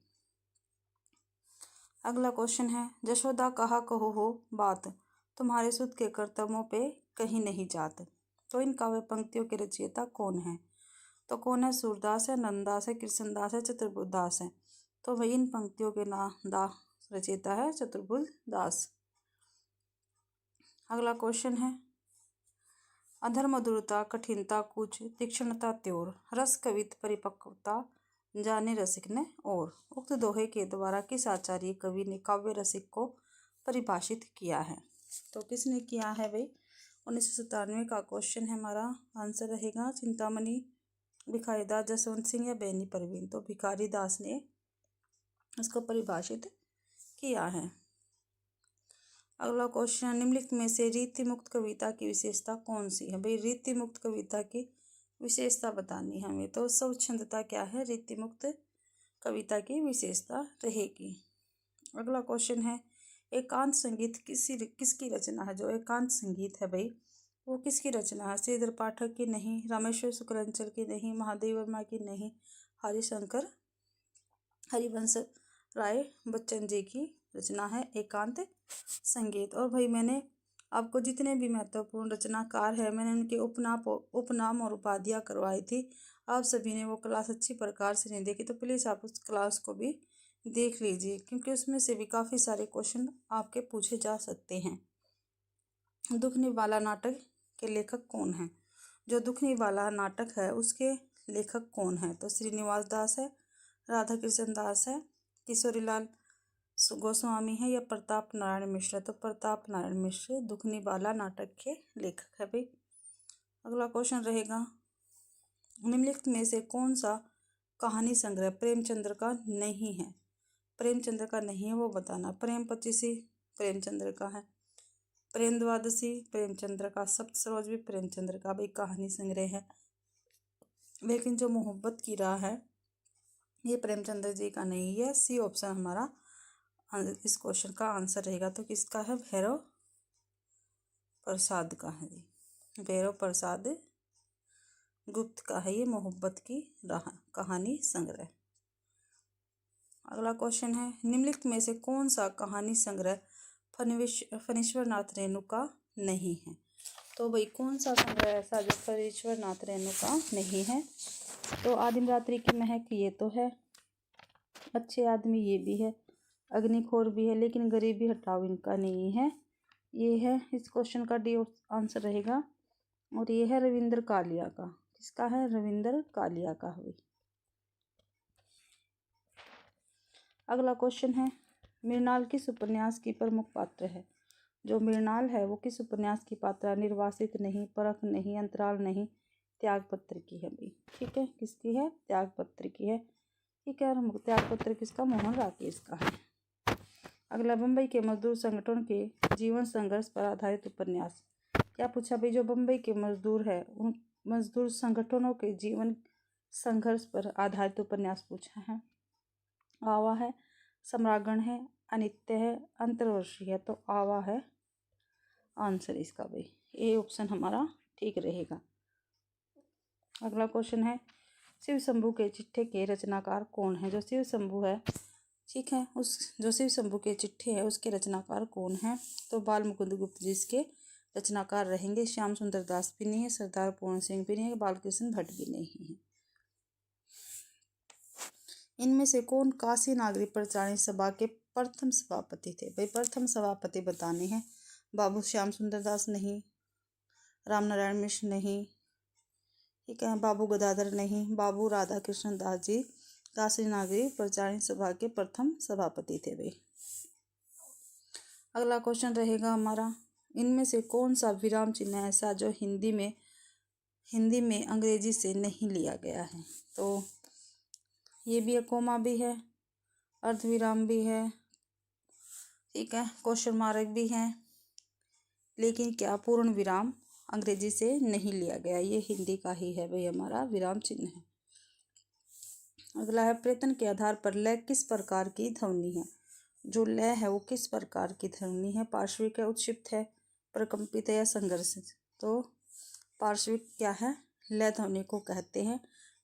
अगला क्वेश्चन है, जशोदा कहा कहो हो बात, तुम्हारे सुत के कर्तव्यों पे कहीं नहीं जात। तो इन काव्य पंक्तियों के रचयिता कौन है? तो कौन है? सूरदास है, नंददास है, कृष्णदास है, चतुर्बुद्ध दास है? तो वही इन पंक्तियों के रचयिता है चतुर्बुद्ध दास। अगला क्वेश्चन है, अधर मधुरता कठिनता कुछ तीक्ष्णता त्योर, रस कवित परिपक्वता जाने रसिक ने और। उक्त दोहे के द्वारा किस आचार्य कवि ने काव्य रसिक को परिभाषित किया है? तो किसने किया है भाई? 1997 का क्वेश्चन है, हमारा आंसर रहेगा चिंतामणि, भिखारी दास, जसवंत सिंह, या बेनी परवीन? तो भिखारी दास ने इसको परिभाषित किया है। अगला क्वेश्चन, निम्नलिखित में से रीति मुक्त कविता की विशेषता कौन सी है? भाई रीति मुक्त कविता की विशेषता बतानी है हमें, तो स्वच्छंदता क्या है? रीति मुक्त कविता की विशेषता रहेगी। अगला क्वेश्चन है, एकांत संगीत किसकी रचना है? जो एकांत संगीत है भाई वो किसकी रचना है? श्रीधर पाठक की नहीं, रामेश्वर शुक्लांचल की नहीं, महादेव वर्मा की नहीं, हरिशंकर हरिवंश राय बच्चन जी की रचना है एकांत संगीत। और भाई मैंने आपको जितने भी महत्वपूर्ण रचनाकार है मैंने उनके उपनाम और उपाधियाँ करवाई थी। आप सभी ने वो क्लास अच्छी प्रकार से नहीं देखी तो प्लीज़ आप उस क्लास को भी देख लीजिए, क्योंकि उसमें से भी काफ़ी सारे क्वेश्चन आपके पूछे जा सकते हैं। दुख निवाला नाटक के लेखक कौन हैं? जो दुख निवाला नाटक है उसके लेखक कौन है? तो श्रीनिवास दास है, राधा कृष्ण दास है, किशोरीलाल गोस्वामी है या प्रताप नारायण मिश्र? तो प्रताप नारायण मिश्र दुख निवाला नाटक के लेखक है भाई। अगला क्वेश्चन रहेगा, निम्नलिखित में से कौन सा कहानी संग्रह प्रेमचंद्र का नहीं है? प्रेमचंद्र का नहीं है वो बताना। प्रेम पचीसी प्रेमचंद्र का है, प्रेम द्वादशी प्रेमचंद्र का, सप्त सरोज भी प्रेमचंद्र का भाई कहानी संग्रह है। लेकिन जो मोहब्बत की राह है ये प्रेमचंद्र जी का नहीं है। सी ऑप्शन हमारा इस क्वेश्चन का आंसर रहेगा। तो किसका है? भैरव प्रसाद का है, भैरव प्रसाद गुप्त का है ये मोहब्बत की राह कहानी संग्रह। अगला क्वेश्चन है, निम्नलिखित में से कौन सा कहानी संग्रह फणीश्वर नाथ रेणु का नहीं है? तो भाई कौन सा संग्रह ऐसा जो फणीश्वर नाथ रेणु का नहीं है? तो आदिम रात्रि की महक ये तो है, अच्छे आदमी ये भी है, अग्निखोर भी है, लेकिन गरीबी हटाओ इनका नहीं है। ये है इस क्वेश्चन का डी आंसर रहेगा। और ये है रविंद्र कालिया का। किसका है? रविंद्र कालिया का हुई। अगला क्वेश्चन है, मृणाल किस उपन्यास की प्रमुख पात्र है? जो मृणाल है वो किस उपन्यास की पात्र? निर्वासित नहीं, परख नहीं, अंतराल नहीं, त्यागपत्र की है भाई। ठीक है, किसकी है? त्यागपत्र की है। ठीक है, और त्यागपत्र किसका? मोहन राकेश का है। अगला, बम्बई के मजदूर संगठन के जीवन संघर्ष पर आधारित उपन्यास। क्या पूछा भाई? जो बम्बई के मजदूर है उन मजदूर संगठनों के जीवन संघर्ष पर आधारित उपन्यास पूछा है। आवा है, सम्रागण है, अनित्य है, अंतर्वर्षीय है। तो आवा है आंसर इसका भाई। ए ऑप्शन हमारा ठीक रहेगा। अगला क्वेश्चन है, शिव शंभू के चिट्ठे के रचनाकार कौन है? जो शिव शंभू है, ठीक है, उस जो शिव शंभू के चिट्ठे है उसके रचनाकार कौन है? तो बाल मुकुंद गुप्त जी इसके रचनाकार रहेंगे। श्याम सुंदर दास भी नहीं है, सरदार पूर्ण सिंह भी नहीं है, बालकृष्ण भट्ट भी नहीं है। इनमें से कौन काशी नागरी प्रचारणी सभा के प्रथम सभापति थे? भाई प्रथम सभापति बताने हैं। बाबू श्याम सुंदर दास नहीं, राम नारायण मिश्र नहीं, ठीक है, बाबू गदाधर नहीं, बाबू राधा कृष्ण दास जी काशी नागरी प्रचारणी सभा के प्रथम सभापति थे भाई। अगला क्वेश्चन रहेगा हमारा, इनमें से कौन सा विराम चिन्ह ऐसा जो हिंदी में अंग्रेजी से नहीं लिया गया है? तो ये भी है, कोमा भी है, अर्धविराम भी है, ठीक है, क्वेश्चन मार्क भी है, लेकिन क्या पूर्ण विराम अंग्रेजी से नहीं लिया गया। ये हिंदी का ही है भाई हमारा विराम चिन्ह है। अगला है, प्रयत्न के आधार पर लय किस प्रकार की ध्वनि है? जो लय है वो किस प्रकार की ध्वनि है? पार्श्विक है, उत्क्षिप्त है, प्रकंपित है या संघर्षित? तो पार्श्विक क्या है? लय ध्वनि को कहते हैं।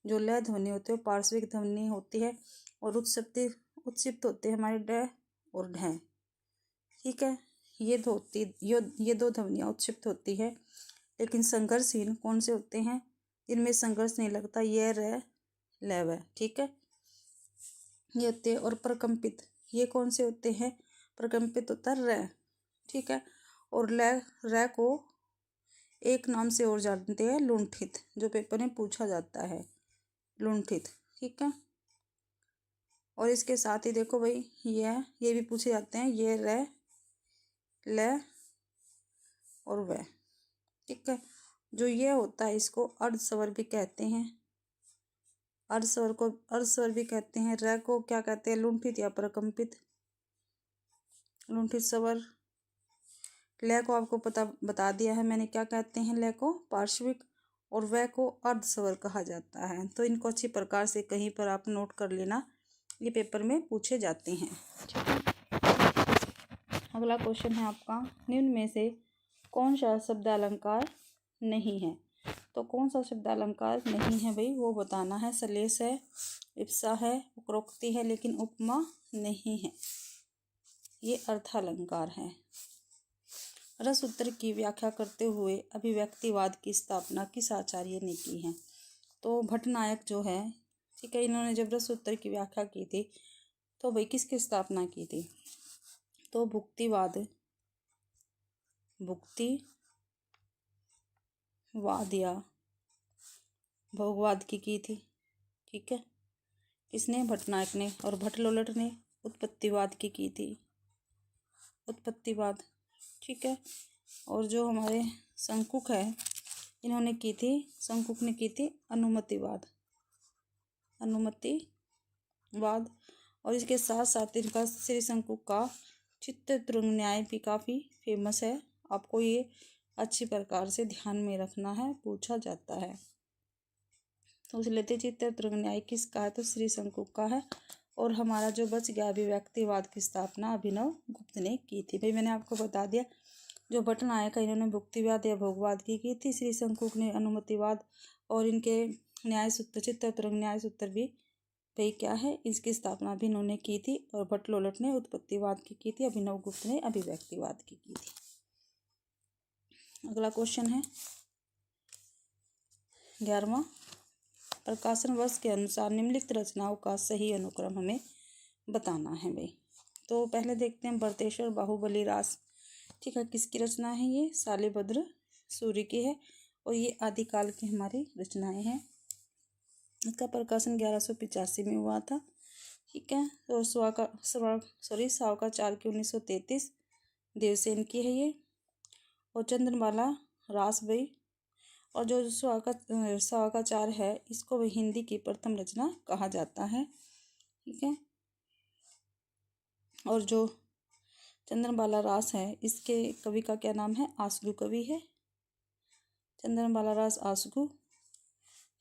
जो लय ध्वनि होती है वो पार्श्विक ध्वनि होती है, और उत्क्षिप्त होते हैं हमारे ड और ढ। ठीक है, ये दो ध्वनियाँ उत्क्षिप्त होती है। लेकिन संघर्षहीन कौन से होते हैं? जिनमें संघर्ष नहीं लगता, ये र ल व। ठीक है, ये होते हैं। और प्रकंपित ये कौन से होते हैं? प्रकंपित होता है र। ठीक है, और र को एक नाम से और जानते हैं, लुंठित, जो पेपर में पूछा जाता है, लुंठित। ठीक है, और इसके साथ ही देखो भाई ये भी पूछे जाते हैं, ये र ल और व। ठीक है, जो ये होता है इसको अर्धस्वर भी कहते हैं, अर्ध स्वर भी कहते हैं। र को क्या कहते हैं? लुंठित या प्रकंपित, लुंठित स्वर। लय को आपको बता दिया है मैंने, क्या कहते हैं लय को? पार्श्विक। और वह को अर्ध स्वर कहा जाता है। तो इनको अच्छी प्रकार से कहीं पर आप नोट कर लेना, ये पेपर में पूछे जाते हैं। ठीक है, अगला क्वेश्चन है आपका, निम्न में से कौन सा शब्द अलंकार नहीं है? तो कौन सा शब्द अलंकार नहीं है भाई, वो बताना है। सलेश है, विप्सा है, उपरोक्ति है, लेकिन उपमा नहीं है। ये अर्थालंकार है। रस उत्तर की व्याख्या करते हुए अभिव्यक्तिवाद की स्थापना किस आचार्य ने की है? तो भट्टनायक जो है, ठीक है, इन्होंने जब रस उत्तर की व्याख्या की थी तो भाई किसकी स्थापना की थी? तो भुक्तिवाद या भोगवाद की थी। ठीक है, किसने? भट्टनायक ने। और भट्टलोलट ने उत्पत्तिवाद की थी, उत्पत्तिवाद। ठीक है, और जो हमारे शंकुक है, इन्होंने की थी, शंकुक ने की थी अनुमतिवाद, अनुमतिवाद। और इसके साथ साथ इनका श्री शंकुक का चित्ततृंग न्याय भी काफ़ी फेमस है। आपको ये अच्छी प्रकार से ध्यान में रखना है, पूछा जाता है। तो लेते चित्ततृंग न्याय किसका है? तो श्री शंकुक का है। और हमारा जो बच गया अभिव्यक्तिवाद की स्थापना अभिनव गुप्त ने की थी। भाई मैंने आपको बता दिया, जो भट्टनायक है इन्होंने भुक्तिवाद या भोगवाद की थी, श्री शंकुक ने अनुमतिवाद, और इनके न्याय सूत्र चित्ततृंग न्याय सूत्र भी भाई क्या है, इसकी स्थापना भी इन्होंने की थी। और भट्टलोलट ने उत्पत्तिवाद की थी, अभिनव गुप्त ने अभिव्यक्तिवाद की थी। अगला क्वेश्चन है 11वां, प्रकाशन वर्ष के अनुसार निम्नलिखित रचनाओं का सही अनुक्रम हमें बताना है भाई। तो पहले देखते हैं बृहदेश्वर बाहुबली रास। ठीक है, किसकी रचना है? ये शालिभद्र सूरि की है, और ये आदिकाल की हमारी रचनाएं हैं। इसका प्रकाशन 1185 में हुआ था। ठीक है, और सावका 4 की 1933 देवसेन की है ये। और चंद्रमाला रास भाई, और जो सावका 4 है, इसको भी हिंदी की प्रथम रचना कहा जाता है। ठीक है, और जो चंद्रमाला रास है, इसके कवि का क्या नाम है? आसगु कवि है, चंद्रमाला रास आसगु।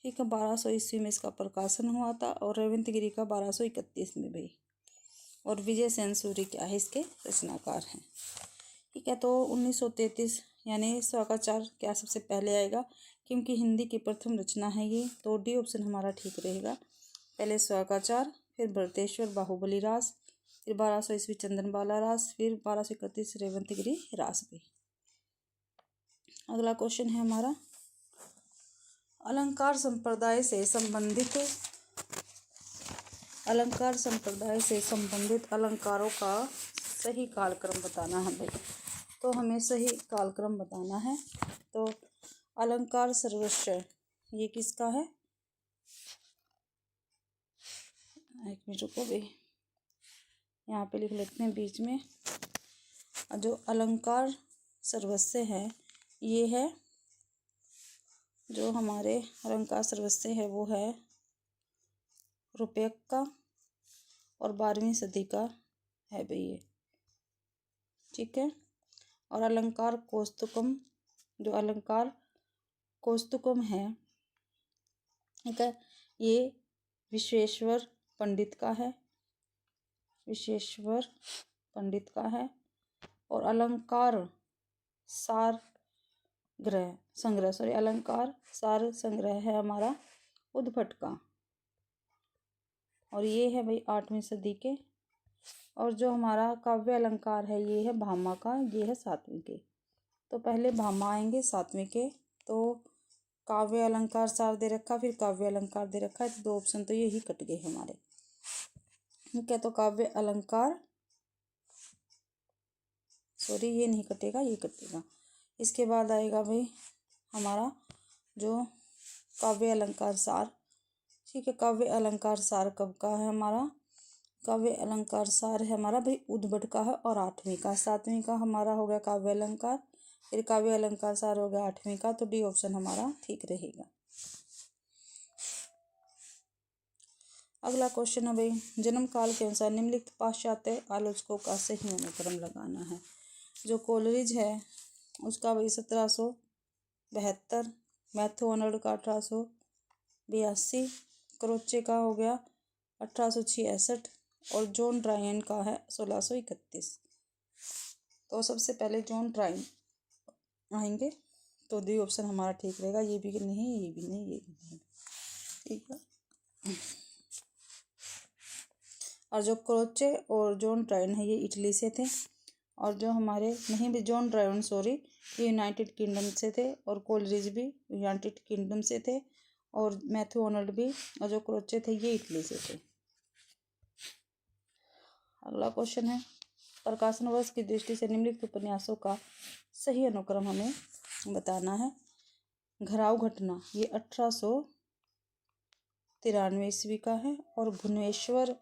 ठीक है, 1200 ईस्वी में इसका प्रकाशन हुआ था, और रविंद्र गिरी का 1231 में भाई। और विजय सेन सूरि क्या है? इसके रचनाकार हैं। ठीक है, तो 1933 यानी सावका 4 क्या सबसे पहले आएगा, क्योंकि हिंदी की प्रथम रचना है ये। तो डी ऑप्शन हमारा ठीक रहेगा। पहले सावका 4, फिर बृहदेश्वर बाहुबली रास, फिर 1200 ईस्वी चंद्रमाला रास, फिर 1231 रेवंत गिरी रास भी। अगला क्वेश्चन है हमारा, अलंकार संप्रदाय से संबंधित अलंकारों का सही कालक्रम बताना है भाई। तो हमें सही कालक्रम बताना है। तो अलंकार सर्वस्व ये किसका है? एक मिनट रुको भाई, यहाँ पे लिख लेते हैं बीच में। जो अलंकार सर्वस्व है, ये है, जो हमारे अलंकार सर्वस्व है वो है रुपये का, और 12वीं सदी का है भाई ये। ठीक है, और अलंकार कौस्तुकम, जो अलंकार कौस्तुकम है, ठीक है, ये विश्वेश्वर पंडित का है, विश्वेश्वर पंडित का है। और अलंकार सार संग्रह है हमारा उद्भट का, और ये है भाई 8वीं सदी के। और जो हमारा काव्य अलंकार है, ये है भामा का, ये है 7वीं के। तो पहले भामा आएंगे 7वीं के। तो काव्य अलंकार सार दे रखा, फिर काव्य अलंकार दे रखा है, तो 2 ऑप्शन तो यही कट गए हमारे। ठीक है, तो काव्य अलंकार, सॉरी ये नहीं कटेगा, ये कटेगा। इसके बाद आएगा भाई हमारा जो काव्य अलंकार सार। ठीक है, काव्य अलंकार सार कब का है हमारा? काव्य अलंकार सार है हमारा भाई उद्भट का है, और 8वीं का। 7वीं का हमारा हो गया काव्य अलंकार, फिर काव्य अलंकार सार हो गया 8वीं का। तो डी ऑप्शन हमारा ठीक रहेगा। अगला क्वेश्चन है भाई, जन्म काल के अनुसार निम्नलिखित पाश्चात्य आलोचकों का सही अनुक्रम लगाना है। जो कोलरिज है उसका भाई 1772, मैथ्यू आर्नल्ड का 1882, क्रोचे का हो गया 1866 और जॉन ड्रायन का है 1631। तो सबसे पहले जॉन ड्रायन आएंगे, तो डी ऑप्शन हमारा ठीक रहेगा। ये भी नहीं, ये भी नहीं, ये भी नहीं, ठीक है। और जो क्रोचे और जॉन ड्रायन है ये इटली से थे, और जो हमारे नहीं भी जॉन ड्रायन सॉरी ये यूनाइटेड किंगडम से थे, और कोलरिज भी यूनाइटेड किंगडम से थे, और मैथ्यू आर्नल्ड भी, और जो क्रोचे थे ये इटली से थे। अगला क्वेश्चन है, प्रकाशन वर्ष की दृष्टि से निम्नलिखित उपन्यासों का सही अनुक्रम हमें बताना है। घराव घटना ये 1893 ईस्वी का है, और भुवनेश्वर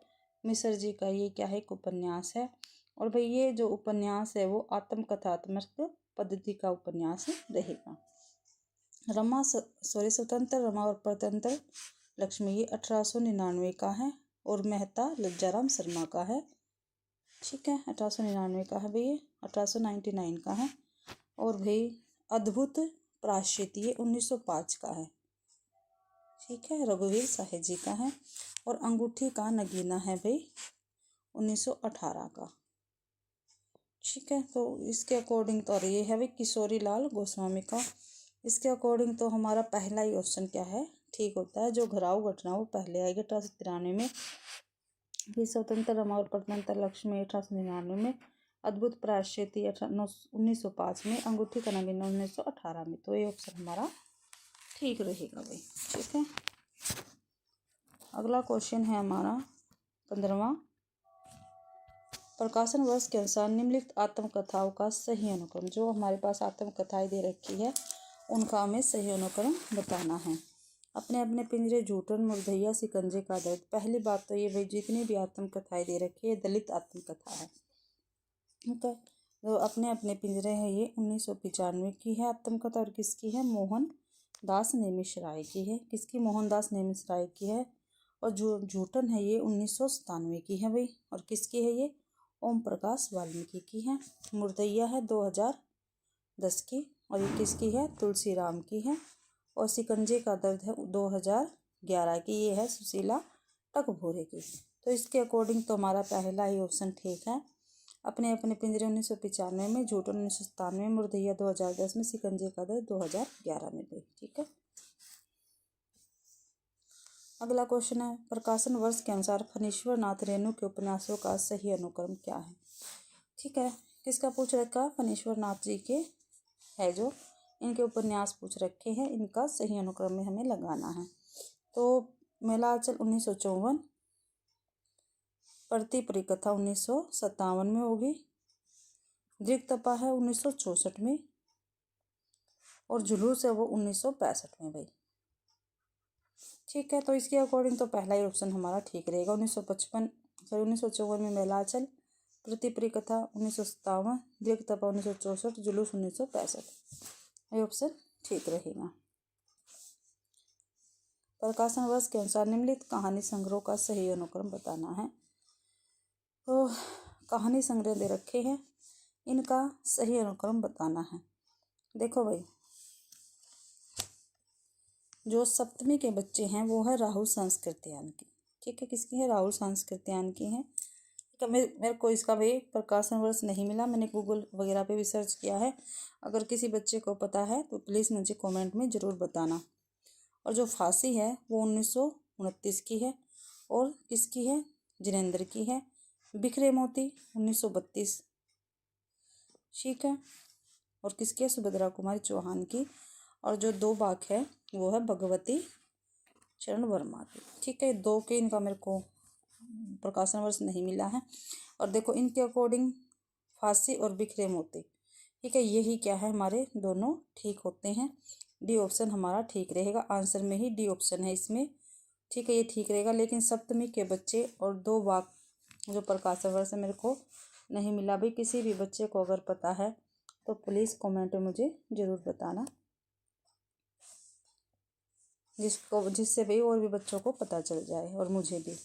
मिश्र जी का ये क्या है, एक उपन्यास है। और भाई ये जो उपन्यास है वो आत्मकथात्मक पद्धति का उपन्यास रहेगा। स्वतंत्र रमा और परतंत्र लक्ष्मी ये 1899 का है, और मेहता लज्जाराम शर्मा का है, ठीक है। 1899 का है भाई, ये 1899 का है। और भाई अद्भुत प्रायश्चित ये 1905 का है, ठीक है, रघुवीर साहे जी का है। और अंगूठी का नगीना है भाई 1918 का, ठीक है। तो इसके अकॉर्डिंग तो, और ये है भाई किशोरी लाल गोस्वामी का। इसके अकॉर्डिंग तो हमारा पहला ही ऑप्शन क्या है, ठीक होता है। जो घराव घटना वो पहले आएगी 1893 में, फिर स्वतंत्र रमा और परतंत्र लक्ष्मी 1899 में, अद्भुत प्रायश्चित 1905 में, अंगूठी का नगीना 1918 में। तो ये ऑप्शन हमारा ठीक रहेगा भाई, ठीक है। अगला क्वेश्चन है हमारा 15वां, प्रकाशन वर्ष के अनुसार निम्नलिखित आत्मकथाओं का सही अनुक्रम। जो हमारे पास आत्मकथाएं दे रखी है उनका हमें सही अनुक्रम बताना है। अपने अपने पिंजरे, झूठन, मुर्दैया, शिकंजे का दर्द। पहली बात तो ये भाई जितनी भी आत्मकथाएं दे रखी है दलित आत्मकथा है, ठीक है। तो अपने अपने पिंजरे है ये 1995 की है आत्मकथा, और किसकी है, मोहन दास नेमिशराय की है। किसकी, मोहन दास नेमिशराय की है। और जो झूठन है ये 1997 की है भाई, और किसकी है ये, ओम प्रकाश वाल्मीकि की है। मुर्दैया है 2010 की, और ये किसकी है, तुलसी राम की है। और शिकंजे का दर्द है 2011 की, ये है सुशीला टकभोरे की। तो इसके अकॉर्डिंग तो हमारा पहला ही ऑप्शन ठीक है। अपने अपने पिंजरे 1995 में, झूठन 1997 में, मुर्दैया 2010 में, शिकंजे का दर्द 2011 में भाई, ठीक है। अगला क्वेश्चन है, प्रकाशन वर्ष के अनुसार फणीश्वर नाथ रेणु के उपन्यासों का सही अनुक्रम क्या है, ठीक है। किसका पूछ रखा, फणीश्वर नाथ जी के है, जो इनके उपन्यास पूछ रखे हैं, इनका सही अनुक्रम में हमें लगाना है। तो मेलाचल 1954, प्रति परिकथा 1957 में होगी, दृक्तपा है 1964 में, और जुलूस है वो 1965 में भाई, ठीक है। तो इसके अकॉर्डिंग तो पहला ही ऑप्शन हमारा ठीक रहेगा। 1954 में मेलाचल, प्रति परिकथा 1957, दृक्तपा 1964, जुलूस 1965, ये ऑप्शन ठीक रहेगा। प्रकाशन वर्ष के अनुसार निम्नलिखित कहानी संग्रह का सही अनुक्रम बताना है। तो कहानी संग्रह दे रखे हैं, इनका सही अनुक्रम बताना है। देखो भाई, जो सप्तमी के बच्चे हैं वो है राहुल सांस्कृत्यायन की, ठीक है। किसकी है, राहुल सांस्कृत्यायन की है। मेरे को इसका भाई प्रकाशन वर्ष नहीं मिला, मैंने गूगल वगैरह पे भी सर्च किया है। अगर किसी बच्चे को पता है तो प्लीज़ मुझे कमेंट में ज़रूर बताना। और जो फांसी है वो 1929 की है, और किसकी है, जिनेंद्र की है। बिखरे मोती 1932, ठीक है, और किसकी है, सुभद्रा कुमारी चौहान की। और जो दो बाघ है वो है भगवती चरण वर्मा की, ठीक है। दो के इनका मेरे को प्रकाशन वर्ष नहीं मिला है। और देखो इनके अकॉर्डिंग फांसी और बिखरे मोती, ठीक है, यही क्या है, हमारे दोनों ठीक होते हैं। डी ऑप्शन हमारा ठीक रहेगा, आंसर में ही डी ऑप्शन है इसमें, ठीक है, ये ठीक रहेगा। लेकिन सप्तमी के बच्चे और दो बाघ जो प्रकाशन वर्ष मेरे को नहीं मिला भाई। किसी भी बच्चे को अगर पता है तो प्लीज़ कमेंट में मुझे ज़रूर बताना। जिससे भाई और भी बच्चों को पता चल जाए और मुझे भी।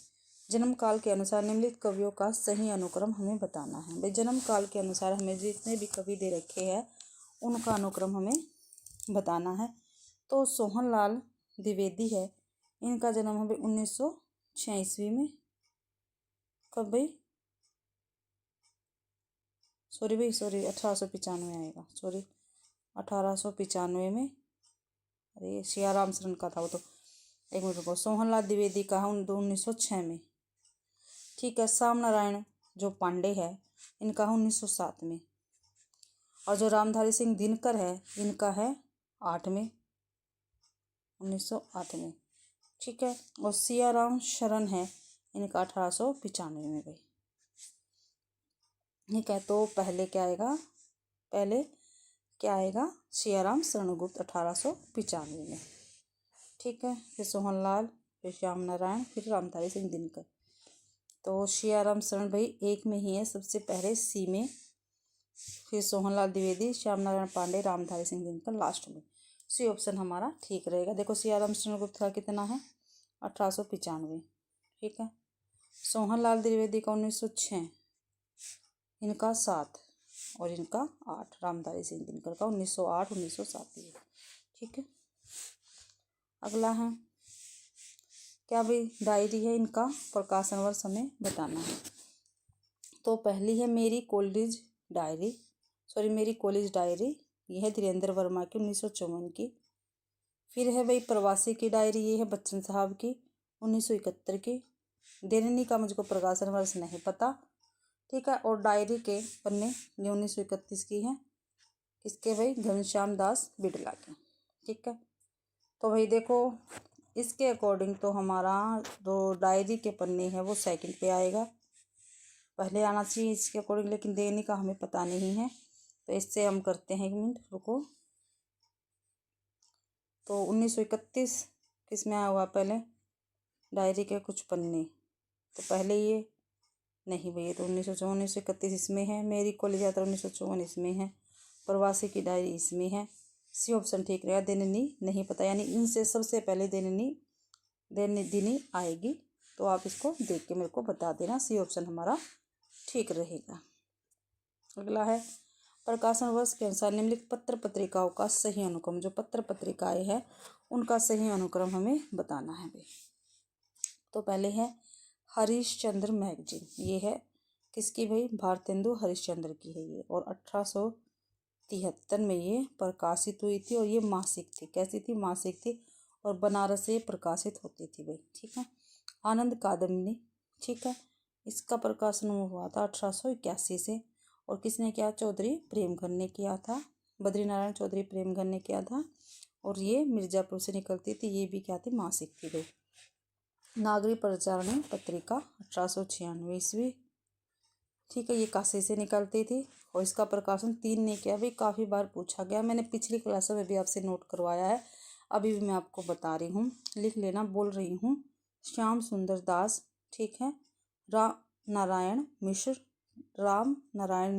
जन्म काल के अनुसार निम्नलिखित कवियों का सही अनुक्रम हमें बताना है। भाई जन्म काल के अनुसार हमें जितने भी कवि दे रखे हैं उनका अनुक्रम हमें बताना है। तो सोहनलाल द्विवेदी है, इनका जन्म है भाई 1906 ईस्वी में। कब भाई? सॉरी 1895 आएगा, 1895 में। अरे सियाराम शरण का था वो तो, एक मिनट रुको। सोहनलाल द्विवेदी का है 1906 में, ठीक है। श्याम नारायण जो पांडे है इनका है 1907 में। और जो रामधारी सिंह दिनकर है इनका है 8 में, 1908 में, ठीक है। और सियाराम शरण है इनका 1895 में भाई, ठीक है। तो पहले क्या आएगा? सियाराम शरणगुप्त 1895 में, ठीक है। फिर सोहनलाल, फिर श्याम नारायण, फिर रामधारी सिंह दिनकर। तो सियाराम शरण भाई 1 में ही है सबसे पहले, सी में। फिर सोहनलाल द्विवेदी, श्याम नारायण पांडे, रामधारी सिंह दिनकर लास्ट में। सी ऑप्शन हमारा ठीक रहेगा। देखो सियाराम शरणगुप्त का कितना है? 1895, ठीक है। सोहनलाल द्विवेदी का 1906, इनका 7 और इनका 8। रामधारी सिंह दिनकर का 1908, 1907, ठीक है। अगला है क्या भाई? डायरी है, इनका प्रकाशन वर्ष हमें बताना है। तो पहली है मेरी कॉलेज डायरी, ये है धीरेन्द्र वर्मा की 1954 की। फिर है भाई प्रवासी की डायरी, ये है बच्चन साहब की 1971 की। देननी का मुझको प्रकाशन वर्ष नहीं पता, ठीक है। और डायरी के पन्ने ये 1931 की है, किसके भाई? घनश्याम दास बिड़ला के, ठीक है। तो भाई देखो इसके अकॉर्डिंग तो हमारा जो डायरी के पन्ने हैं वो सेकंड पे आएगा, पहले आना चाहिए इसके अकॉर्डिंग, लेकिन देने का हमें पता नहीं है। तो इससे हम करते हैं, 1 मिनट रुको। तो 1931 किस में आया हुआ पहले? डायरी के कुछ पन्ने, तो पहले ये नहीं भैया, तो 1931 इसमें है। मेरी कॉलेज यात्रा 1954 इसमें है। प्रवासी की डायरी इसमें है। सी ऑप्शन ठीक रहेगा। देननी नहीं पता, यानी इनसे सबसे पहले दिनी आएगी। तो आप इसको देख के मेरे को बता देना, सी ऑप्शन हमारा ठीक रहेगा। अगला है प्रकाशन वर्ष के अनुसार निम्नलिखित पत्र पत्रिकाओं का सही अनुक्रम। जो पत्र पत्रिकाएं हैं उनका सही अनुक्रम हमें बताना है भाई। तो पहले है हरिश्चंद्र मैगजीन, ये है किसकी भाई? भारतेंदु हरिश्चंद्र की है ये, और 1873 में ये प्रकाशित हुई थी। और ये मासिक थी, कैसी थी? मासिक थी, और बनारस से प्रकाशित होती थी भाई, ठीक है। आनंद कादम्बिनी, ठीक है, इसका प्रकाशन हुआ था 1881 से। और किसने किया? चौधरी प्रेमघर ने किया था, बद्रीनारायण चौधरी प्रेमघर ने किया था। और ये मिर्जापुर से निकलती थी, ये भी क्या थी? मासिक थी भाई। नागरिक प्रचारणी पत्रिका 1896 ईस्वी, ठीक है, ये काशी से निकलती थी। और इसका प्रकाशन 3 ने किया भाई, काफ़ी बार पूछा गया, मैंने पिछली क्लासों में भी आपसे नोट करवाया है, अभी भी मैं आपको बता रही हूँ, लिख लेना, बोल रही हूँ। श्याम सुंदर दास, ठीक है, राम नारायण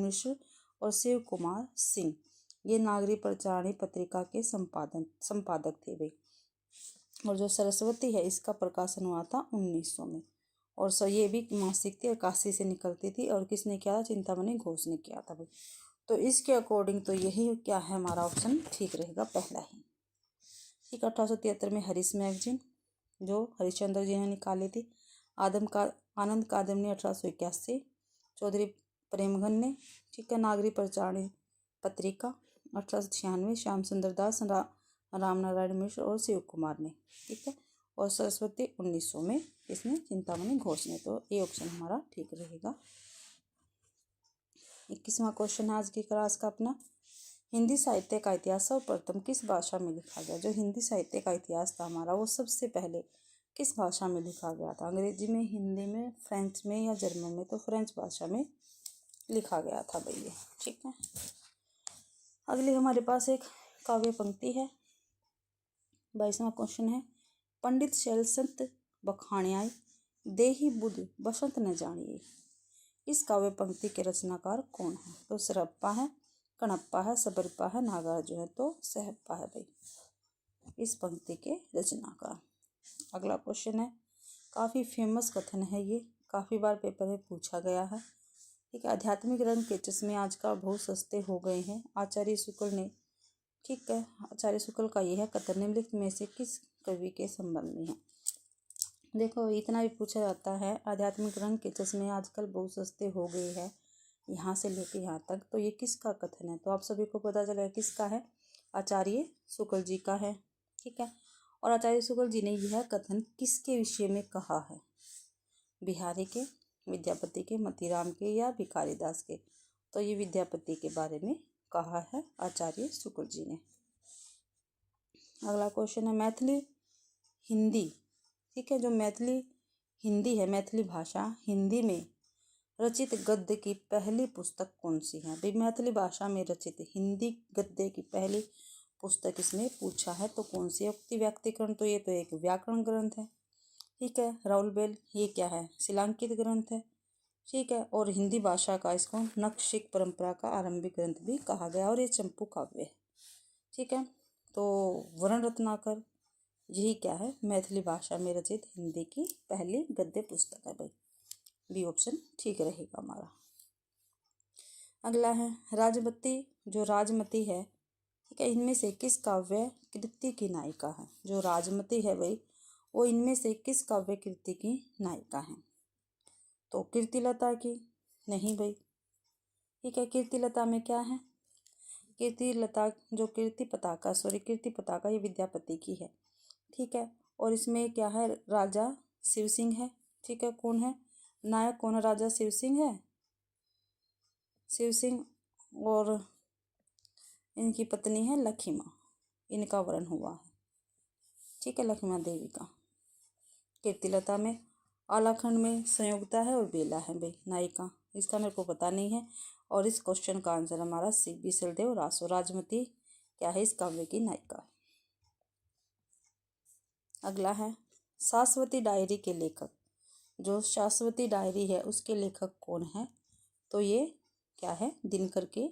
मिश्र और शिव कुमार सिंह, ये नागरिक प्रचारणी पत्रिका के संपादक थे भाई। और जो सरस्वती है इसका प्रकाशन हुआ था 1900 में। और ये भी मासिक थी और काशी से निकलती थी। और किसने किया था? चिंतामणि घोष ने किया था भाई। तो इसके अकॉर्डिंग तो यही क्या है हमारा ऑप्शन ठीक रहेगा, पहला ही, ठीक है। 1873 में हरीश मैगजीन जो हरिश्चंद्र जी ने निकाली थी। आनंद कादम्बिनी 1881, चौधरी प्रेमघर ने, ठीक है। नागरिक प्रचारणी पत्रिका 1896, श्याम सुंदर दास, राम नारायण मिश्र और शिव कुमार ने, ठीक है। और सरस्वती 1900 में, इसमें चिंतामणि घोष ने। तो ये ऑप्शन हमारा ठीक रहेगा। 21वां क्वेश्चन है आज की क्लास का अपना, हिंदी साहित्य का इतिहास सर्वप्रथम किस भाषा में लिखा गया? जो हिंदी साहित्य का इतिहास था हमारा वो सबसे पहले किस भाषा में लिखा गया था? अंग्रेजी में, हिंदी में, फ्रेंच में या जर्मन में? तो फ्रेंच भाषा में लिखा गया था भैया, ठीक है। अगली हमारे पास एक काव्य पंक्ति है, 22वां क्वेश्चन है, पंडित शैलसंत बखाणियाय देहि बुध बसंत न जानिए, इस काव्य पंक्ति के रचनाकार कौन है? तो सरप्पा है, कणप्पा है, सबरप्पा है, नागार्जुन है। तो सहप्पा है भाई। इस पंक्ति के रचनाकार। अगला क्वेश्चन है, काफ़ी फेमस कथन है ये, काफ़ी बार पेपर में पूछा गया है। ठीक है, आध्यात्मिक रंग के चश्मे आजकल बहुत सस्ते हो गए हैं। आचार्य शुक्ल ने, ठीक है, आचार्य शुक्ल का यह कथन निम्नलिखित में से किस कवि के संबंध में है। देखो, इतना भी पूछा जाता है, आध्यात्मिक रंग के चश्मे आजकल बहुत सस्ते हो गए हैं, यहाँ से लेके यहाँ तक, तो ये किसका कथन है। तो आप सभी को पता चला किसका है, आचार्य शुक्ल जी का है। ठीक है, और आचार्य शुक्ल जी ने यह कथन किसके विषय में कहा है, बिहारी के, विद्यापति के, मोतीराम के या भिखारीदास के। तो ये विद्यापति के बारे में कहा है आचार्य शुक्ल जी ने। अगला क्वेश्चन है, मैथिली हिंदी, ठीक है, जो मैथिली हिंदी है, मैथिली भाषा हिंदी में रचित गद्य की पहली पुस्तक कौन सी है। भाई, मैथिली भाषा में रचित हिंदी गद्य की पहली पुस्तक इसमें पूछा है, तो कौन सी है। उक्ति व्याकरण, तो ये तो एक व्याकरण ग्रंथ है। ठीक है, राउल बेल, ये क्या है, शिलांकित ग्रंथ है। ठीक है, और हिंदी भाषा का इसको नखशिक परंपरा का आरंभिक ग्रंथ भी कहा गया, और ये चंपू काव्य है। ठीक है, तो वर्ण रत्नाकर, यही क्या है, मैथिली भाषा में रचित हिंदी की पहली गद्य पुस्तक है। भाई, बी ऑप्शन ठीक रहेगा हमारा। अगला है, राजमती, जो राजमती है, ठीक है, इनमें से किस काव्य कृति की नायिका है। जो राजमती है भाई, वो इनमें से किस काव्य कृति की नायिका है। तो कीर्तिलता की, नहीं भाई। ठीक है, कीर्तिलता में क्या है, कीर्तिलता जो कीर्ति पताका, ये विद्यापति की है। ठीक है, और इसमें क्या है, राजा शिव सिंह है। ठीक है, कौन है नायक, कौन है, राजा शिव सिंह है, शिव सिंह, और इनकी पत्नी है लक्ष्मा, इनका वर्ण हुआ है। ठीक है, लक्ष्मा देवी का। कीर्तिलता में आलाखंड में संयोगता है और बेला है भाई नायिका, इसका मेरे को पता नहीं है, और इस क्वेश्चन का आंसर हमारा सी बिसलदेव रासो, राजमती क्या है, इस काव्य की नायिका। अगला है, शाश्वती डायरी के लेखक, जो शाश्वती डायरी है उसके लेखक कौन है। तो ये क्या है, दिनकर की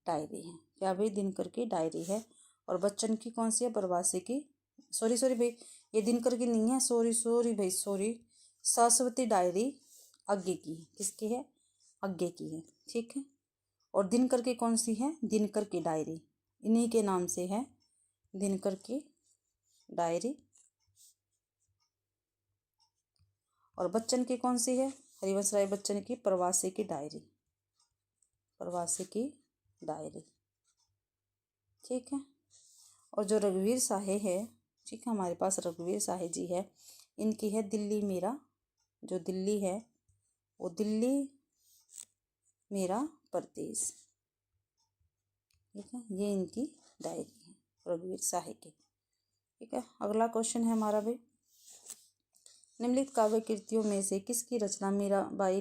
डायरी है। क्या भाई, दिनकर की डायरी है। और बच्चन की कौन सी है, प्रवासी की, सॉरी भाई, ये दिनकर की नहीं है, सॉरी भाई, शाश्वती डायरी आगे की है, किसकी है, आगे की है। ठीक है, और दिनकर की कौन सी है, दिनकर की डायरी, इन्हीं के नाम से है, दिनकर की डायरी। और बच्चन की कौन सी है, हरिवंश राय बच्चन की प्रवासी की डायरी, प्रवासी की डायरी। ठीक है, और जो रघुवीर साहे है, ठीक है, हमारे पास रघुवीर साहे जी है, इनकी है दिल्ली मेरा, जो दिल्ली है वो दिल्ली मेरा परदेश। ठीक है, ये इनकी डायरी है रघुवीर साहे की। ठीक है, अगला क्वेश्चन है हमारा भाई, निम्नलिखित काव्य कृतियों में से किसकी रचना मीराबाई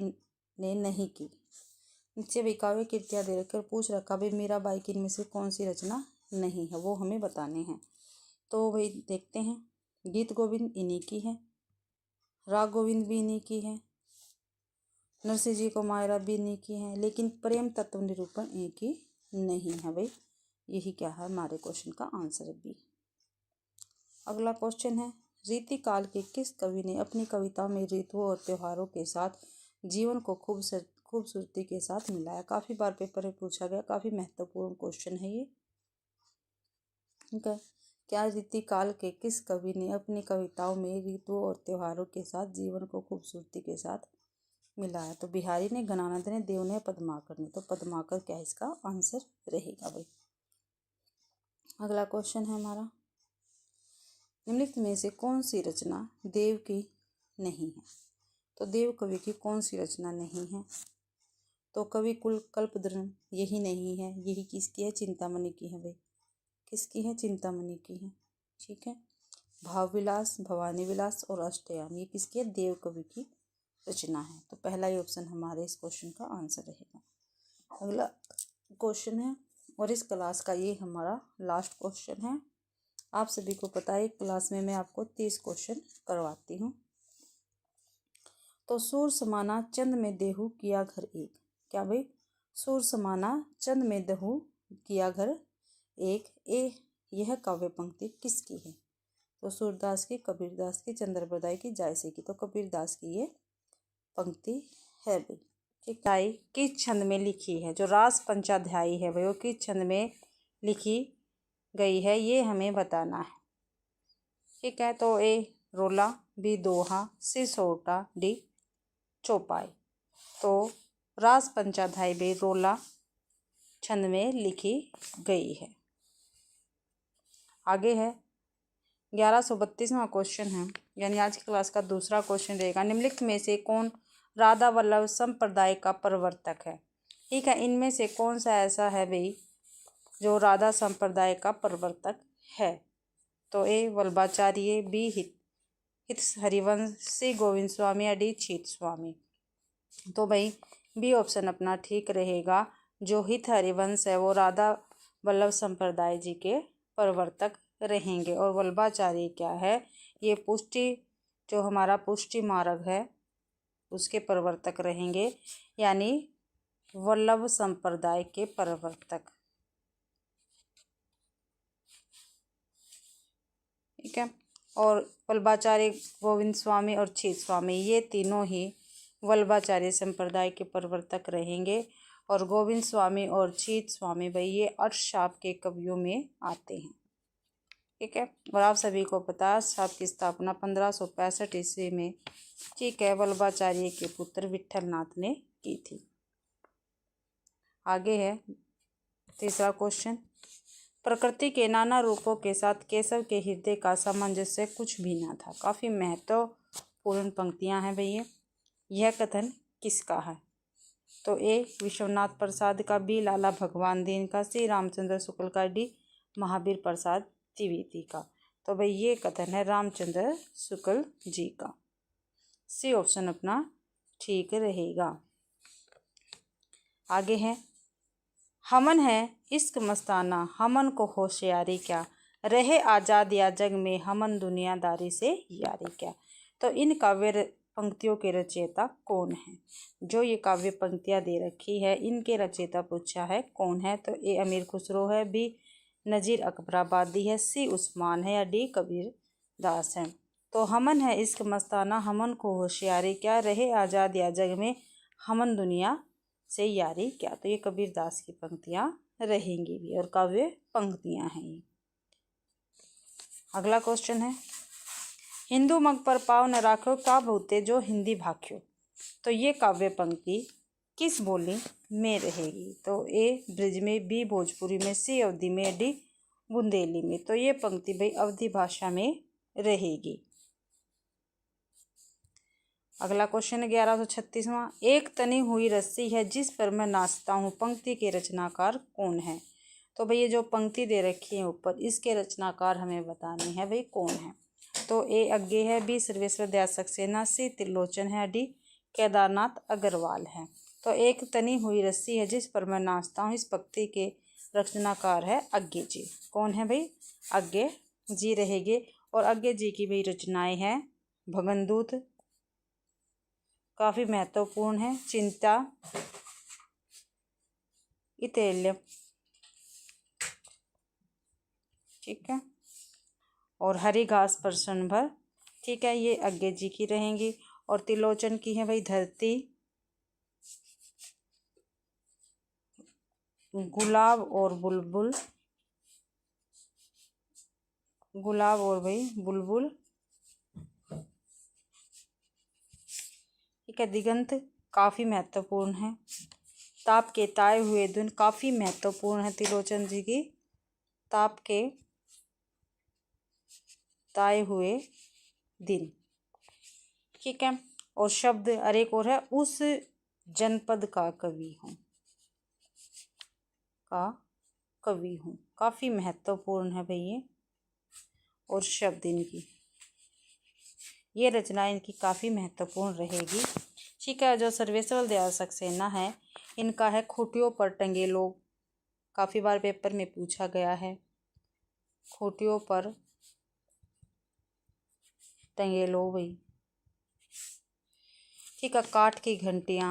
ने नहीं की। नीचे भी काव्य कृतियाँ दे रखकर पूछ रखा भाई मीराबाई की इनमें से कौन सी रचना नहीं है, वो हमें बताने हैं। तो भाई देखते हैं, गीत गोविंद इन्हीं की है, राग गोविंद भी इन्हीं की है, नरसिंह जी को मायरा भी इन्हीं की है, लेकिन प्रेम तत्व निरूपण इनकी नहीं है भाई। यही क्या है, हमारे क्वेश्चन का आंसर भी। अगला क्वेश्चन है, रीतिकाल के किस कवि ने अपनी कविता में ऋतुओं और त्योहारों के साथ जीवन को खूबसूरती के साथ मिलाया। काफ़ी बार पेपर में पूछा गया, काफ़ी महत्वपूर्ण क्वेश्चन है ये। ठीक है, क्या रीतिकाल के किस कवि ने अपनी कविताओं में ऋतुओं और त्योहारों के साथ जीवन को खूबसूरती के साथ मिलाया। तो बिहारी ने, घनानंद ने, देव ने, पद्माकर ने। तो पद्माकर क्या इसका आंसर रहेगा भाई। अगला क्वेश्चन है हमारा, निम्नलिखित में से कौन सी रचना देव की नहीं है। तो देव कवि की कौन सी रचना नहीं है। तो कवि कुल कल्पद्रुम यही नहीं है, यही किसकी है, चिंतामणि की है भाई, किसकी है, चिंतामणि की है। ठीक है, भाव विलास, भवानी विलास और अष्टयाम, ये किसकी है, देव कवि की रचना है। तो पहला ही ऑप्शन हमारे इस क्वेश्चन का आंसर रहेगा। अगला क्वेश्चन है, और इस क्लास का ये हमारा लास्ट क्वेश्चन है। आप सभी को पता है क्लास में मैं आपको 30 क्वेश्चन करवाती हूँ। तो सूर समाना चंद में देहु किया घर एक। क्या भाई, सूर समाना चंद में देहु किया घर एक, ए यह काव्य पंक्ति किसकी है? तो सूरदास की, कबीरदास की, चंद्रप्रदाय की, जायसे की। तो कबीरदास की ये पंक्ति है भाई। ठीक है, किस छंद में लिखी है? जो रास पंचाध्यायी है भाई वो किस छंद में लिखी गई है ये हमें बताना है। ठीक है, तो ए रोला, बी दोहा, सी सोटा, डी चौपाई। तो रास पंचाध्यायी भी रोला छंद में लिखी गई है। आगे है 1132वां क्वेश्चन है, यानी आज की क्लास का दूसरा क्वेश्चन रहेगा। निम्नलिखित में से कौन राधा वल्लभ संप्रदाय का प्रवर्तक है? ठीक है, इनमें से कौन सा ऐसा है भाई जो राधा संप्रदाय का प्रवर्तक है? तो ए वल्लभाचार्य, बी हित हरिवंश, सी गोविंद स्वामी या डी छीत स्वामी। तो भाई बी ऑप्शन अपना ठीक रहेगा। जो हित हरिवंश है वो राधा वल्लभ संप्रदाय जी के प्रवर्तक रहेंगे। और वल्लभाचार्य क्या है? ये पुष्टि, जो हमारा पुष्टि मार्ग है उसके प्रवर्तक रहेंगे, यानी वल्लभ संप्रदाय के प्रवर्तक। ठीक है, और वल्लभाचार्य, गोविंद स्वामी और छीत स्वामी ये तीनों ही वल्लभाचार्य संप्रदाय के प्रवर्तक रहेंगे। और गोविंद स्वामी और छीत स्वामी भाई ये अष्टशाप के कवियों में आते हैं। ठीक है, और आप सभी को पता है अष्टशाप की स्थापना 1565 ईस्वी में, ठीक है, वल्लभाचार्य के पुत्र विठलनाथ ने की थी। आगे है तीसरा क्वेश्चन। प्रकृति के नाना रूपों के साथ केशव के हृदय का सामंजस्य कुछ भी न था। काफ़ी महत्वपूर्ण पंक्तियां हैं भैया। यह कथन किसका है? तो ए विश्वनाथ प्रसाद का, बी लाला भगवान दीन का, सी रामचंद्र शुक्ल का, डी महावीर प्रसाद द्विवेदी का। तो भाई ये कथन है रामचंद्र शुक्ल जी का। सी ऑप्शन अपना ठीक रहेगा। आगे है हमन है इश्क मस्ताना, हमन को होशियारी क्या, रहे आज़ाद या जग में, हमन दुनियादारी से यारी क्या। तो इन काव्य पंक्तियों के रचयिता कौन है? जो ये काव्य पंक्तियाँ दे रखी है इनके रचयिता पूछा है कौन है? तो ए अमीर खुसरो है, बी नज़ीर अकबराबादी है, सी उस्मान है या डी कबीर दास है। तो हमन है इश्क मस्ताना, हमन को होशियारी क्या, रहे आज़ाद या जग में, हमन दुनिया से यारी क्या। तो ये कबीर दास की पंक्तियाँ रहेंगी भी, और काव्य पंक्तियाँ हैं ये। अगला क्वेश्चन है हिंदू मग पर पाव न राखो, का बहुते जो हिंदी भाख्यो। तो ये काव्य पंक्ति किस बोली में रहेगी? तो ए ब्रिज में, बी भोजपुरी में, सी अवधी में, डी बुंदेली में। तो ये पंक्ति भाई अवधी भाषा में रहेगी। अगला क्वेश्चन है 1136वां। एक तनी हुई रस्सी है जिस पर मैं नाचता हूँ, पंक्ति के रचनाकार कौन है? तो भाई ये जो पंक्ति दे रखी है ऊपर, इसके रचनाकार हमें बताने हैं भाई कौन है। तो ए अज्ञे है, बी सर्वेश्वर दयाल सक्सेना, सी त्रिलोचन है, डी केदारनाथ अग्रवाल है। तो एक तनी हुई रस्सी है जिस पर मैं नाचता हूँ, इस पंक्ति के रचनाकार है अज्ञे जी। कौन है भाई? अज्ञे जी रहेंगे। और अज्ञे जी की भाई रचनाएं हैं भगनदूत, काफ़ी महत्वपूर्ण है, चिंता, इतेल्य, ठीक है, और हरी घास पर क्षण भर, ठीक है, ये अज्ञे जी की रहेंगी। और त्रिलोचन की है भाई धरती, गुलाब और बुलबुल, गुलाब और भाई बुलबुल, ठीक है, दिगंत काफ़ी महत्वपूर्ण है। ताप के ताए हुए दिन काफ़ी महत्वपूर्ण है त्रिलोचन जी की, ताप के ताए हुए दिन, ठीक है। और शब्द अरे एक और है उस जनपद का कवि हूँ, का कवि हूँ, काफ़ी महत्वपूर्ण है भाई ये। और शब्द इनकी, ये रचना इनकी काफ़ी महत्वपूर्ण रहेगी, ठीक है। जो सर्वेश्वर दयाल सक्सेना है इनका है खूंटियों पर टंगे लोग, काफ़ी बार पेपर में पूछा गया है। खूंटियों पर टंगे लो भाई, ठीक है। काठ की घंटियाँ,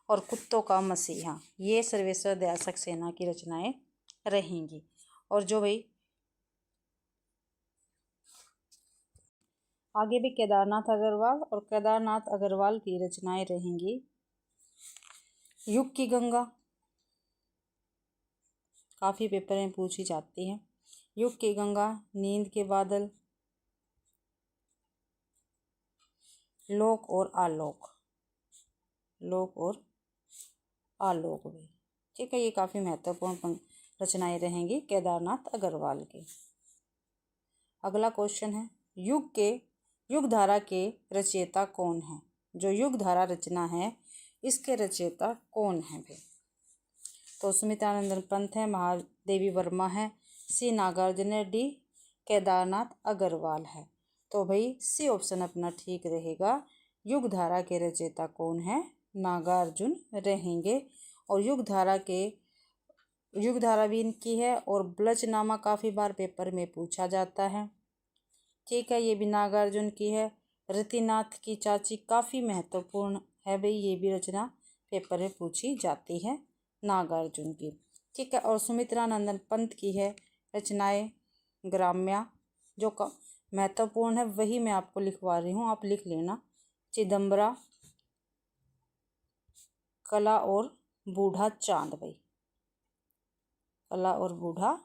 और कुत्तों का मसीहा, ये सर्वेश्वर दयाल सक्सेना की रचनाएं रहेंगी। और जो भाई आगे भी केदारनाथ अग्रवाल की रचनाएं रहेंगी। युग की गंगा, काफ़ी पेपर में पूछी जाती है। युग की गंगा, नींद के बादल, लोक और आलोक भी। ठीक है, ये काफ़ी महत्वपूर्ण रचनाएं रहेंगी केदारनाथ अग्रवाल की। अगला क्वेश्चन है, युग धारा के रचयिता कौन है? जो युग धारा रचना है इसके रचयिता कौन है भाई? तो सुमित्रानंदन पंत है, महादेवी वर्मा है, सी नागार्जुन है, डी केदारनाथ अग्रवाल है। तो भाई सी ऑप्शन अपना ठीक रहेगा। युग धारा के रचयिता कौन है? नागार्जुन रहेंगे। और युग धारा भी इनकी है। और ब्लचनामा काफ़ी बार पेपर में पूछा जाता है। ठीक है, ये भी नागार्जुन की है। रतिनाथ की चाची काफ़ी महत्वपूर्ण है भाई, ये भी रचना पेपर में पूछी जाती है, नागार्जुन की। ठीक है, और सुमित्रानंदन पंत की है रचनाएं ग्राम्या, जो महत्वपूर्ण है वही मैं आपको लिखवा रही हूँ, आप लिख लेना। चिदम्बरा, कला और बूढ़ा चांद भाई, कला और बूढ़ा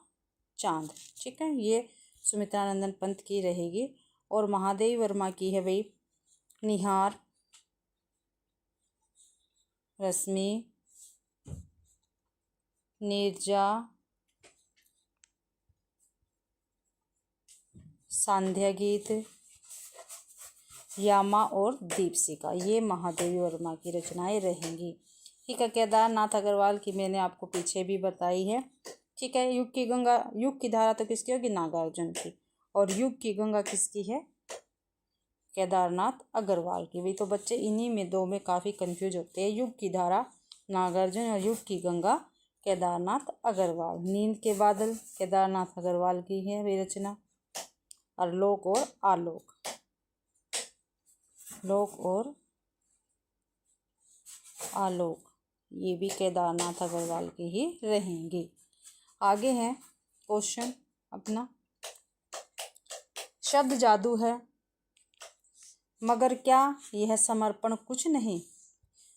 चांद। ठीक है, ये सुमित्रानंदन पंत की रहेगी। और महादेवी वर्मा की है भाई निहार, रश्मि, नीरजा, सांध्या गीत, यामा और दीपशिखा, ये महादेवी वर्मा की रचनाएं रहेंगी। ठीक है, केदारनाथ अग्रवाल की मैंने आपको पीछे भी बताई है। ठीक है, युग की धारा तो किसकी होगी? नागार्जुन की। और युग की गंगा किसकी है? केदारनाथ अग्रवाल की। भी तो बच्चे इन्हीं में दो में काफ़ी कंफ्यूज होते हैं। युग की धारा नागार्जुन और युग की गंगा केदारनाथ अग्रवाल। नींद के बादल केदारनाथ अग्रवाल की है वे रचना। और लोक और आलोक ये भी केदारनाथ अग्रवाल की ही रहेंगी। आगे है क्वेश्चन अपना, शब्द जादू है मगर क्या यह समर्पण कुछ नहीं?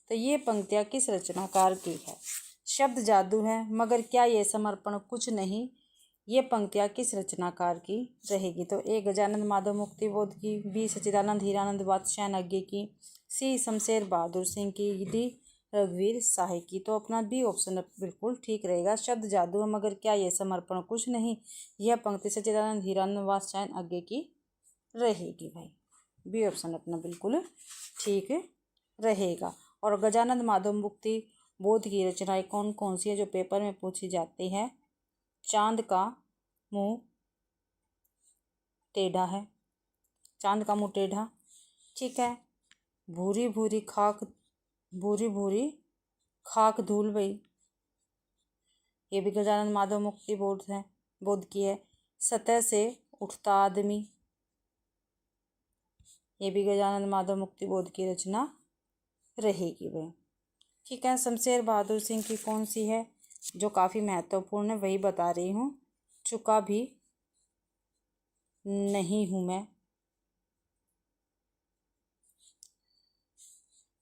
तो ये पंक्तियाँ किस रचनाकार की है? शब्द जादू है मगर क्या यह समर्पण कुछ नहीं, ये पंक्तियाँ किस रचनाकार की रहेगी? तो ए गजानंद माधव मुक्तिबोध की, बी सच्चिदानंद हीरानंद बादशाह अज्ञे की, सी शमशेर बहादुर सिंह की, डी रघुवीर शाही की। तो अपना बी ऑप्शन बिल्कुल ठीक रहेगा। शब्द जादू है मगर क्या यह समर्पण कुछ नहीं, यह पंक्ति सच्चिदानंद हीरानंद बादशाह अज्ञे की रहेगी भाई। बी ऑप्शन अपना बिल्कुल ठीक रहेगा। और गजानंद माधव मुक्ति बोध की रचनाएं कौन कौन सी है जो पेपर में पूछी जाती है? चांद का मुंह टेढ़ा है, चांद का मुंह टेढ़ा। ठीक है, भूरी भूरी खाक धूल भई, ये भी गजानंद माधव मुक्ति बोध की है। सतह से उठता आदमी, ये भी गजानंद माधव मुक्ति बोध की रचना रहेगी वह। ठीक है, शमशेर बहादुर सिंह की कौन सी है जो काफ़ी महत्वपूर्ण है वही बता रही हूँ। चुका भी नहीं हूँ मैं।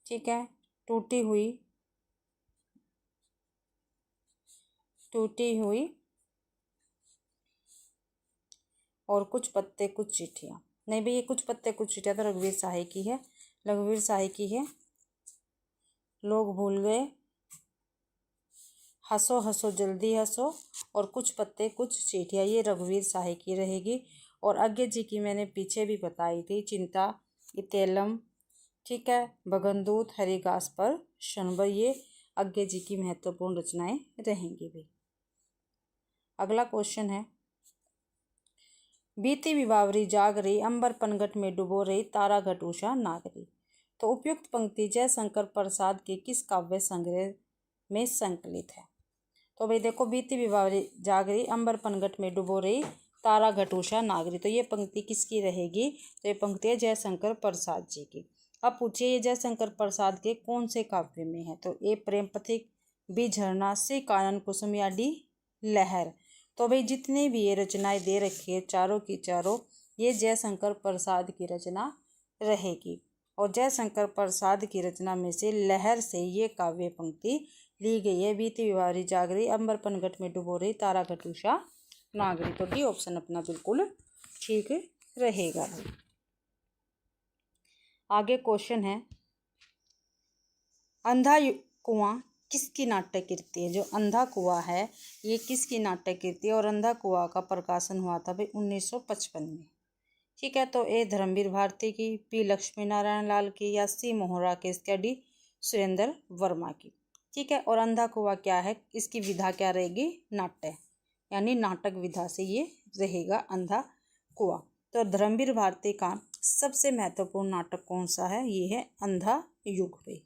ठीक है, टूटी हुई और कुछ पत्ते कुछ चिट्ठियाँ। नहीं भैया, कुछ पत्ते कुछ चिट्ठियाँ तो रघुवीर शाही की है, लोग भूल गए, हंसो हंसो जल्दी हंसो, और कुछ पत्ते कुछ चिट्ठियाँ, ये रघुवीर शाही की रहेगी। और अज्ञे जी की मैंने पीछे भी बताई थी, चिंता, इतेलम, ठीक है, भगनदूत, हरिघास पर शनबर, ये अज्ञे जी की महत्वपूर्ण रचनाएं रहेंगी भी। अगला क्वेश्चन है, बीती विभावरी जाग रही, अंबर पनघट में डुबो रही, तारा घट उषा नाग रही। तो उपयुक्त पंक्ति जयशंकर प्रसाद के किस काव्य संग्रह में संकलित है? तो भाई देखो, बीती विभावरी जाग रही, अंबर पनघट में डुबो रही, तारा घट उषा नाग रही। तो ये पंक्ति किसकी रहेगी? तो ये पंक्ति है जयशंकर प्रसाद जी की। अब पूछिए ये जयशंकर प्रसाद के कौन से काव्य में है। तो ए प्रेम पथिक, बी झरना, सी कानन कुसुम या डी लहर। तो भाई जितने भी ये रचनाएं दे रखी है चारों की चारों ये जयशंकर प्रसाद की रचना रहेगी। और जयशंकर प्रसाद की रचना में से लहर से ये काव्य पंक्ति ली गई है। बीती विवारी जागरी, अंबर पनघट में डुबो रही, तारा घटुषा नागरी। तो डी ऑप्शन अपना बिल्कुल ठीक रहेगा। आगे क्वेश्चन है, अंधा कुआं किसकी नाट्य कृति है। जो अंधा कुआं है ये किसकी नाट्य कृति है। और अंधा कुआं का प्रकाशन हुआ था भाई 1955 में। ठीक है, तो ए धर्मवीर भारती की, बी लक्ष्मी नारायण लाल की, या सी मोहन राकेश की, डी सुरेंद्र वर्मा की। ठीक है, और अंधा कुआं क्या है, इसकी विधा क्या रहेगी, नाट्य यानी नाटक विधा से ये रहेगा अंधा कुआं। तो धर्मवीर भारती का सबसे महत्वपूर्ण नाटक कौन सा है, ये है अंधा युग भाई।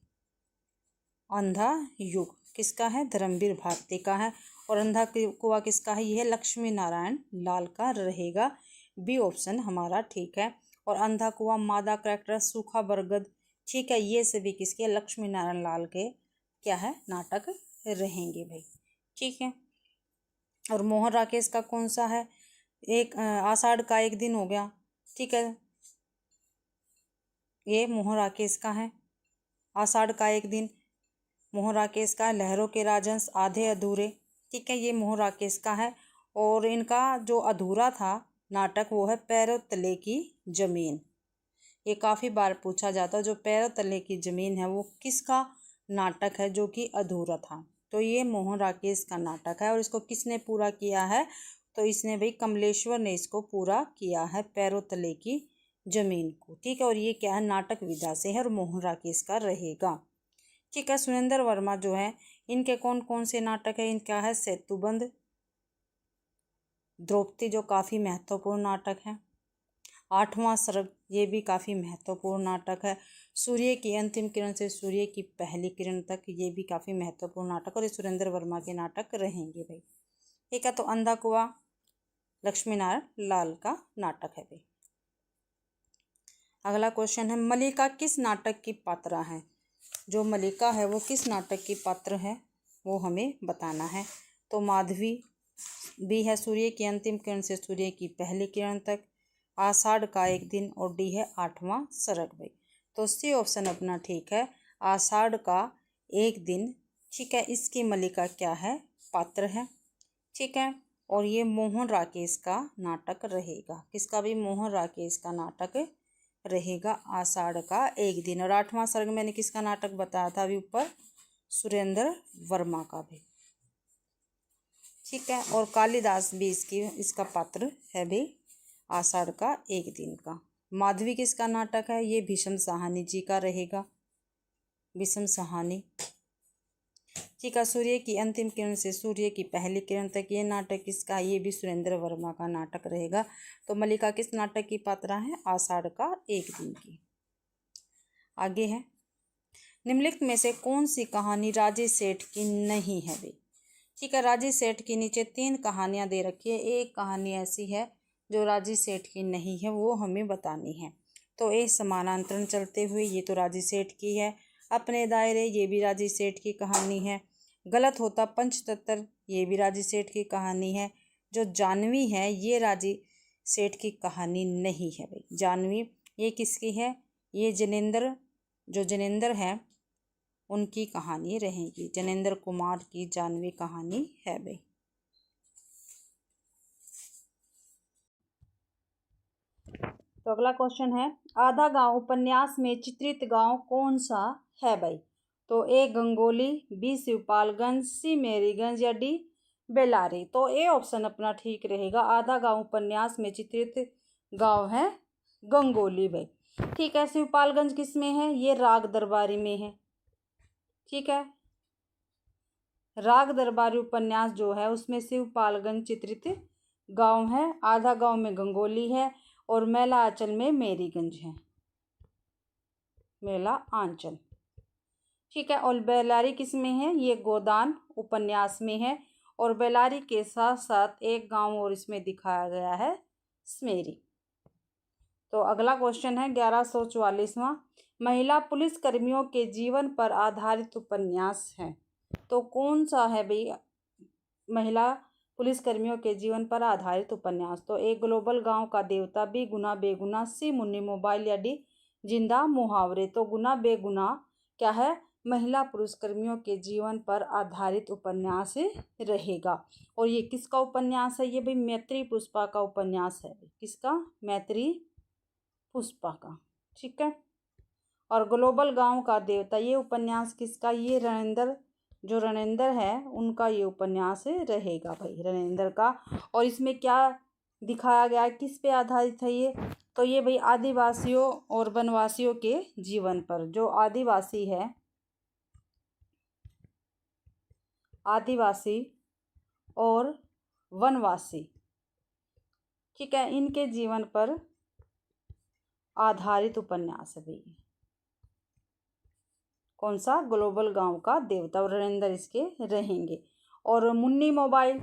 अंधा युग किसका है, धर्मवीर भारती का है। और अंधा कुआं किसका है, यह लक्ष्मी नारायण लाल का रहेगा। बी ऑप्शन हमारा ठीक है। और अंधा कुआं, मादा करैक्टर, सूखा बरगद, ठीक है, ये सभी किसके, लक्ष्मी नारायण लाल के क्या है, नाटक रहेंगे भाई। ठीक है, और मोहन राकेश का कौन सा है, एक आषाढ़ का एक दिन हो गया। ठीक है, ये मोहन राकेश का है, आषाढ़ का एक दिन। मोहन राकेश का लहरों के राजहंस, आधे अधूरे। ठीक है, ये मोहन राकेश का है। और इनका जो अधूरा था नाटक वो है पैरों तले की जमीन। ये काफ़ी बार पूछा जाता है, जो पैरों तले की जमीन है वो किसका नाटक है जो कि अधूरा था। तो ये मोहन राकेश का नाटक है। और इसको किसने पूरा किया है, तो इसने भाई कमलेश्वर ने इसको पूरा किया है, पैरों तले की जमीन को। ठीक है, और ये क्या है, नाटक विधा से है और मोहन राकेश का रहेगा। ठीक है, सुरेंद्र वर्मा जो है इनके कौन कौन से नाटक है, इनका है सेतुबंध, द्रौपदी जो काफ़ी महत्वपूर्ण नाटक है, आठवां सर्ग ये भी काफ़ी महत्वपूर्ण नाटक है, सूर्य की अंतिम किरण से सूर्य की पहली किरण तक ये भी काफ़ी महत्वपूर्ण नाटक, और ये सुरेंद्र वर्मा के नाटक रहेंगे भाई। ठीक है, तो अंधा कुआं लक्ष्मी नारायण लाल का नाटक है भाई। अगला क्वेश्चन है, मल्लिका किस नाटक की पात्रा है। जो मल्लिका है वो किस नाटक की पात्र है वो हमें बताना है। तो माधवी, बी है सूर्य की अंतिम किरण से सूर्य की पहली किरण तक, आषाढ़ का एक दिन, और डी है आठवां सर्ग भाई। तो सी ऑप्शन अपना ठीक है, आषाढ़ का एक दिन। ठीक है, इसकी मल्लिका क्या है, पात्र है। ठीक है, और ये मोहन राकेश का नाटक रहेगा, किसका भी, मोहन राकेश का नाटक रहेगा, आषाढ़ का एक दिन। और आठवां सर्ग मैंने किसका नाटक बताया था अभी ऊपर, सुरेंद्र वर्मा का भी। ठीक है, और कालिदास भी इसका पात्र है भी, आषाढ़ का एक दिन का। माधवी किसका नाटक है, ये भीष्म साहनी जी का रहेगा, भीष्म साहनी। ठीक है, सूर्य की अंतिम किरण से सूर्य की पहली किरण तक ये नाटक किसका, ये भी सुरेंद्र वर्मा का नाटक रहेगा। तो मल्लिका किस नाटक की पात्रा है, आषाढ़ का एक दिन की। आगे है, निम्नलिखित में से कौन सी कहानी राजेश सेठ की नहीं है भाई। ठीक है, राजेश सेठ की नीचे 3 कहानियां दे रखी है, एक कहानी ऐसी है जो राजेश सेठ की नहीं है, वो हमें बतानी है। तो ए समानांतरण चलते हुए, ये तो राजेश सेठ की है। अपने दायरे, ये भी राजेश सेठ की कहानी है। गलत होता पंचतंत्र, ये भी राजेश सेठ की कहानी है। जो जानवी है ये राजेश सेठ की कहानी नहीं है भाई। जानवी ये किसकी है, ये जनेंद्र, जो जनेंद्र है उनकी कहानी रहेगी, जनेंद्र कुमार की जानवी कहानी है भाई। तो अगला क्वेश्चन है, आधा गांव उपन्यास में चित्रित गांव कौन सा है भाई। तो ए गंगोली, बी शिवपालगंज, सी मेरीगंज, या डी बेलारी। तो ए ऑप्शन अपना ठीक रहेगा, आधा गांव उपन्यास में चित्रित गांव है गंगोली भाई। ठीक है, शिवपालगंज किस में है, ये राग दरबारी में है। ठीक है, राग दरबारी उपन्यास जो है उसमें शिवपालगंज चित्रित गांव है, आधा गांव में गंगोली है, और मेला आंचल में मेरीगंज है, मेला आंचल। ठीक है, और बेलारी किस में है, ये गोदान उपन्यास में है, और बेलारी के साथ साथ एक गांव और इसमें दिखाया गया है, स्मेरी। तो अगला क्वेश्चन है 1144वां, महिला पुलिस कर्मियों के जीवन पर आधारित उपन्यास है। तो कौन सा है भाई महिला पुलिस कर्मियों के जीवन पर आधारित उपन्यास? तो ए ग्लोबल गांव का देवता, बी गुना बेगुना, सी मुन्नी मोबाइल, या डी जिंदा मुहावरे। तो गुना बेगुना क्या है? महिला पुलिसकर्मियों के जीवन पर आधारित उपन्यास रहेगा। और ये किसका उपन्यास है? ये भाई मैत्री पुष्पा का उपन्यास है। किसका? मैत्री पुष्पा का। ठीक है। और ग्लोबल गांव का देवता, ये उपन्यास किसका? ये रणेंद्र है उनका ये उपन्यास रहेगा भाई, रणेंद्र का। और इसमें क्या दिखाया गया है, किस पे आधारित है ये? तो ये भाई आदिवासियों और वनवासियों के जीवन पर। जो आदिवासी है, आदिवासी और वनवासी, ठीक है, इनके जीवन पर आधारित उपन्यास है भाई। कौन सा? ग्लोबल गांव का देवता, और रणेंद्र इसके रहेंगे। और मुन्नी मोबाइल,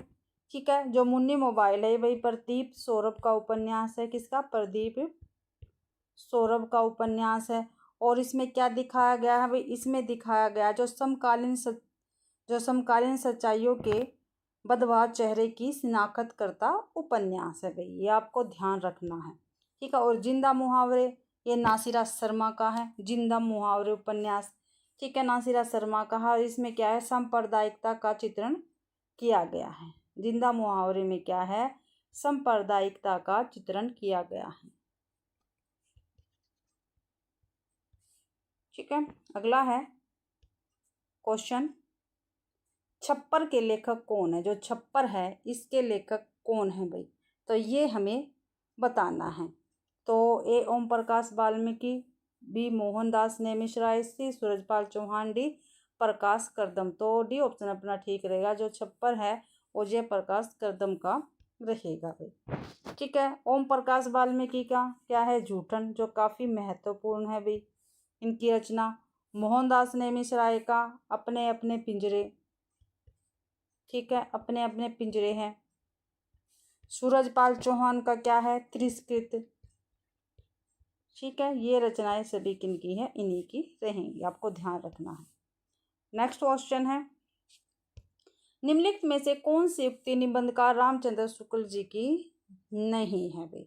ठीक है, जो मुन्नी मोबाइल है भाई प्रदीप सौरभ का उपन्यास है। किसका? प्रदीप सौरभ का उपन्यास है। और इसमें क्या दिखाया गया है भाई? इसमें दिखाया गया जो समकालीन सच्चाइयों के बदवार चेहरे की शिनाख्त करता उपन्यास है भाई, ये आपको ध्यान रखना है। ठीक है। और जिंदा मुहावरे, ये नासिरा शर्मा का है, जिंदा मुहावरे उपन्यास। ठीक है, नासिरा शर्मा का है। इसमें क्या है? सांप्रदायिकता का चित्रण किया गया है। जिंदा मुहावरे में क्या है? सांप्रदायिकता का चित्रण किया गया है। ठीक है। अगला है क्वेश्चन, छप्पर के लेखक कौन है? जो छप्पर है इसके लेखक कौन है भाई? तो ये हमें बताना है। तो ए ओम प्रकाश वाल्मीकि, बी मोहनदास नेमिशराय, सी सूरजपाल चौहान, डी प्रकाश करदम। तो डी ऑप्शन अपना ठीक रहेगा। जो छप्पर है वो जय प्रकाश करदम का रहेगा भाई। ठीक है। ओम प्रकाश वाल्मीकि का क्या है? जूठन, जो काफ़ी महत्वपूर्ण है भाई इनकी रचना। मोहनदास नेमिशराय का अपने अपने पिंजरे, ठीक है, अपने अपने पिंजरे हैं। सूरजपाल चौहान का क्या है? तिरस्कृत। ठीक है, ये रचनाएं सभी किनकी है? इन्हीं की रहेंगी, आपको ध्यान रखना है। नेक्स्ट क्वेश्चन है, निम्नलिखित में से कौन सी उक्ति निबंधकार रामचंद्र शुक्ल जी की नहीं है भाई?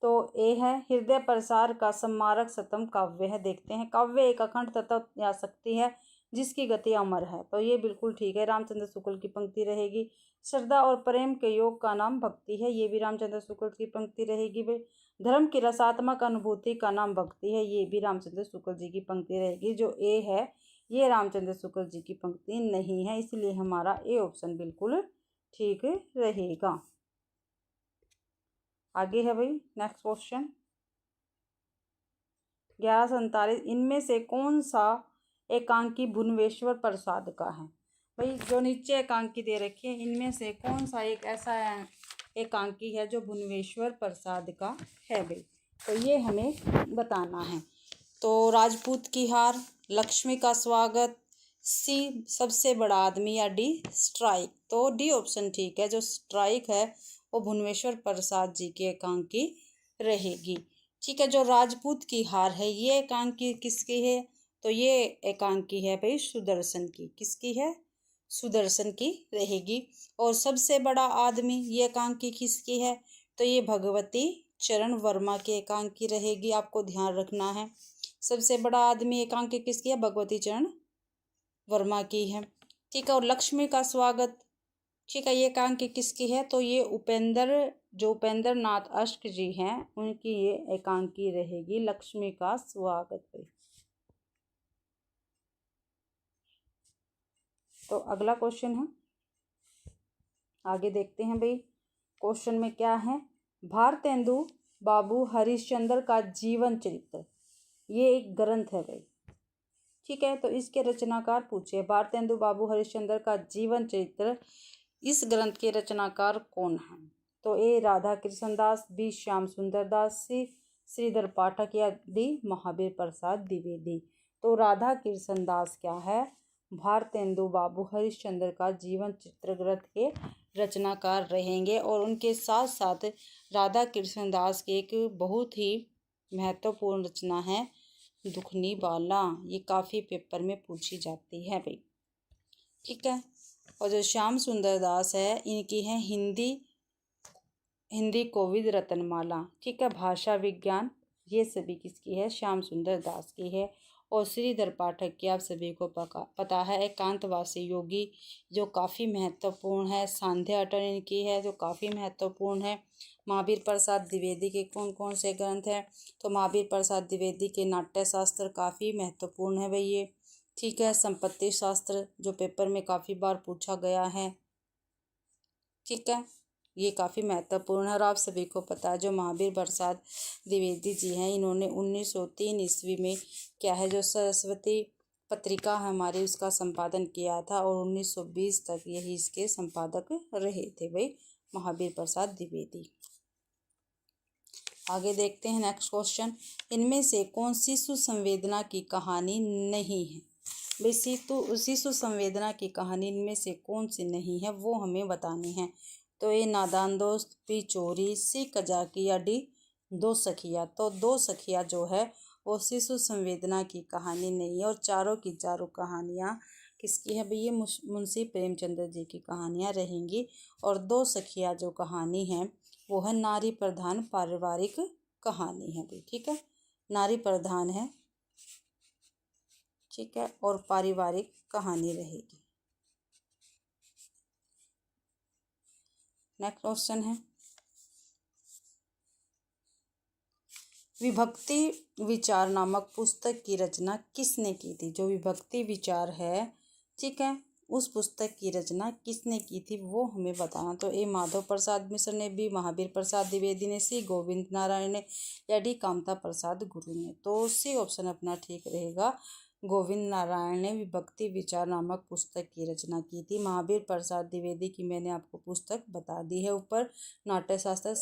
तो ए है हृदय प्रसार का सम्मारक सतम काव्य है। देखते हैं, काव्य एक अखंड तत्व या शक्ति है जिसकी गति अमर है। तो ये बिल्कुल ठीक है, रामचंद्र शुक्ल की पंक्ति रहेगी। श्रद्धा और प्रेम के योग का नाम भक्ति है, ये भी रामचंद्र शुक्ल की पंक्ति रहेगी भाई। धर्म की रसात्मक अनुभूति का नाम भक्ति है, ये भी रामचंद्र शुक्ल जी की पंक्ति रहेगी। जो ए है ये रामचंद्र शुक्ल जी की पंक्ति नहीं है, इसलिए हमारा ए ऑप्शन बिल्कुल ठीक रहेगा। आगे है भाई नेक्स्ट क्वेश्चन 1147, इनमें से कौन सा एकांकी भुवनेश्वर प्रसाद का है? भाई जो नीचे एकांकी दे रखी है इनमें से कौन सा एक ऐसा एकांकी है जो भुवनेश्वर प्रसाद का है भाई? तो ये हमें बताना है। तो राजपूत की हार, लक्ष्मी का स्वागत, सी सबसे बड़ा आदमी, या डी स्ट्राइक। तो डी ऑप्शन ठीक है, जो स्ट्राइक है वो भुवनेश्वर प्रसाद जी की एकांकी रहेगी। ठीक है। जो राजपूत की हार है ये एकांकी किसकी है? तो ये एकांकी है भाई सुदर्शन की। किसकी है? सुदर्शन की रहेगी। और सबसे बड़ा आदमी ये एकांकी किसकी है? तो ये भगवती चरण वर्मा की एकांकी रहेगी, आपको ध्यान रखना है। सबसे बड़ा आदमी एकांकी किसकी है? भगवती चरण वर्मा की है। ठीक है। और लक्ष्मी का स्वागत, ठीक है, ये एकांकी किसकी है? तो ये उपेंद्र नाथ अष्ट जी हैं उनकी ये एकांकी रहेगी, लक्ष्मी का स्वागत पे। तो अगला क्वेश्चन है, आगे देखते हैं भाई क्वेश्चन में क्या है। भारतेंदु बाबू हरिश्चंद्र का जीवन चरित्र, ये एक ग्रंथ है भाई। ठीक है। तो इसके रचनाकार पूछे, भारतेंदु बाबू हरिश्चंद्र का जीवन चरित्र, इस ग्रंथ के रचनाकार कौन हैं? तो ए राधा कृष्ण दास, बी श्याम सुंदर दास, सी श्रीधर पाठक, या डी महावीर प्रसाद द्विवेदी। तो राधा कृष्ण दास क्या है? भारतेंदु बाबू हरिश्चंद्र का जीवन चित्र ग्रंथ के रचनाकार रहेंगे। और उनके साथ साथ राधा कृष्ण दास के एक बहुत ही महत्वपूर्ण रचना है दुखनी बाला। ये काफ़ी पेपर में पूछी जाती है भाई, ठीक है। और जो श्याम सुंदर दास है, इनकी है हिंदी कोविद रत्नमाला, ठीक है। भाषा विज्ञान, ये सभी किसकी है? श्याम सुंदर दास की है। और श्रीधर पाठक की आप सभी को पता है एकांतवासी योगी, जो काफ़ी महत्वपूर्ण है। सांध्य अटन इनकी है, जो काफ़ी महत्वपूर्ण है। महावीर प्रसाद द्विवेदी के कौन कौन से ग्रंथ हैं? तो महावीर प्रसाद द्विवेदी के नाट्य शास्त्र काफ़ी महत्वपूर्ण है भाई ये, ठीक है। संपत्ति शास्त्र, जो पेपर में काफ़ी बार पूछा गया है, ठीक है, ये काफ़ी महत्वपूर्ण है। और आप सभी को पता है जो महावीर प्रसाद द्विवेदी जी हैं, इन्होंने 1903 ईस्वी में क्या है, जो सरस्वती पत्रिका हमारी, उसका संपादन किया था। और 1920 तक यही इसके संपादक रहे थे भाई, महावीर प्रसाद द्विवेदी। आगे देखते हैं नेक्स्ट क्वेश्चन। इनमें से कौन शिशु संवेदना की कहानी नहीं है? भाई शिशु संवेदना की कहानी इनमें से कौन सी नहीं है, वो हमें बतानी है। तो ये नादान दोस्त, बी चोरी, सी कजाकी या डी दो सखिया। तो दो सखिया जो है वो शिशु संवेदना की कहानी नहीं है। और चारों की चारों कहानियाँ किसकी है भाई? ये मुंशी प्रेमचंद्र जी की कहानियाँ रहेंगी। और दो सखिया जो कहानी है वो है नारी प्रधान पारिवारिक कहानी है भाई, ठीक है। नारी प्रधान है, ठीक है, और पारिवारिक कहानी रहेगी। नेक्स्ट क्वेश्चन है, विभक्ति विचार नामक पुस्तक की रचना किसने की थी? जो विभक्ति विचार है, ठीक है, उस पुस्तक की रचना किसने की थी वो हमें बताना। तो ए माधव प्रसाद मिश्र ने, बी महावीर प्रसाद द्विवेदी ने, सी गोविंद नारायण ने, या डी कामता प्रसाद गुरु ने। तो सी ऑप्शन अपना ठीक रहेगा, गोविंद नारायण ने विभक्ति विचार नामक पुस्तक की रचना की थी। महावीर प्रसाद द्विवेदी की मैंने आपको पुस्तक बता दी है ऊपर, नाट्य शास्त्र,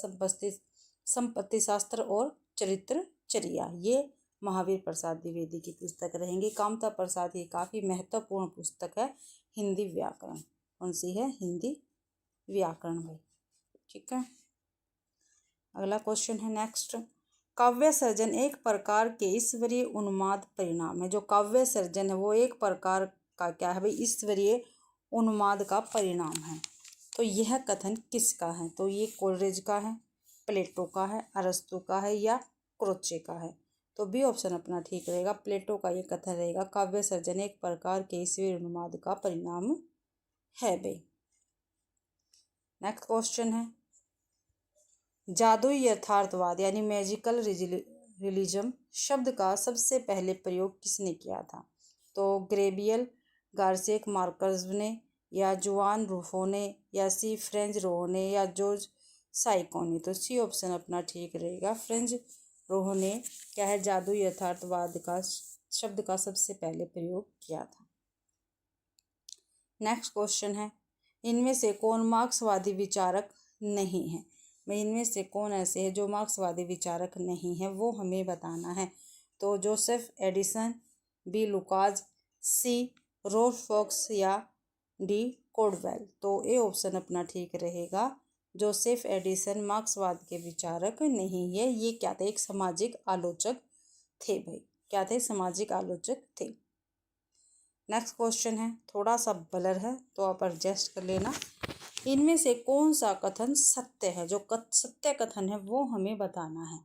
संपत्ति शास्त्र और चरित्र चर्या, ये महावीर प्रसाद द्विवेदी की पुस्तक रहेंगी। कामता प्रसाद की काफ़ी महत्वपूर्ण पुस्तक है हिंदी व्याकरण। कौन सी है? हिंदी व्याकरण भाई, ठीक है। अगला क्वेश्चन है नेक्स्ट, काव्य सर्जन एक प्रकार के ईश्वरीय उन्माद परिणाम है। जो काव्य सर्जन है वो एक प्रकार का क्या है भाई? ईश्वरीय उन्माद का परिणाम है। तो यह कथन किसका है? तो ये कोलरिज का है, प्लेटो का है, अरस्तु का है, या क्रोचे का है। तो बी ऑप्शन अपना ठीक रहेगा, प्लेटो का ये कथन रहेगा, काव्य सर्जन एक प्रकार के ईश्वरीय उन्माद का परिणाम है भाई। नेक्स्ट क्वेश्चन है, जादुई यथार्थवाद यानी मैजिकल रिलीजम शब्द का सबसे पहले प्रयोग किसने किया था? तो ग्रेबियल गार्सिया मार्क्स ने, या जुआन रूफो ने, या सी फ्रेंच रोह ने, या जॉर्ज साइको ने। तो सी ऑप्शन अपना ठीक रहेगा, फ्रेंच रोह ने क्या है, जादुई यथार्थवाद का शब्द का सबसे पहले प्रयोग किया था। नेक्स्ट क्वेश्चन है, इनमें से कौन मार्क्सवादी विचारक नहीं है? इनमें से कौन ऐसे है जो मार्क्सवादी विचारक नहीं है वो हमें बताना है। तो जोसेफ एडिसन, बी लुकास, सी रोल्फ फॉक्स, या डी कोडवेल। तो ए ऑप्शन अपना ठीक रहेगा, जोसेफ एडिसन मार्क्सवाद के विचारक नहीं है। ये क्या थे? एक सामाजिक आलोचक थे भाई, क्या थे? सामाजिक आलोचक थे। नेक्स्ट क्वेश्चन है, थोड़ा सा ब्लर है तो आप एडजस्ट कर लेना। इनमें से कौन सा कथन सत्य है? जो सत्य कथन है वो हमें बताना है।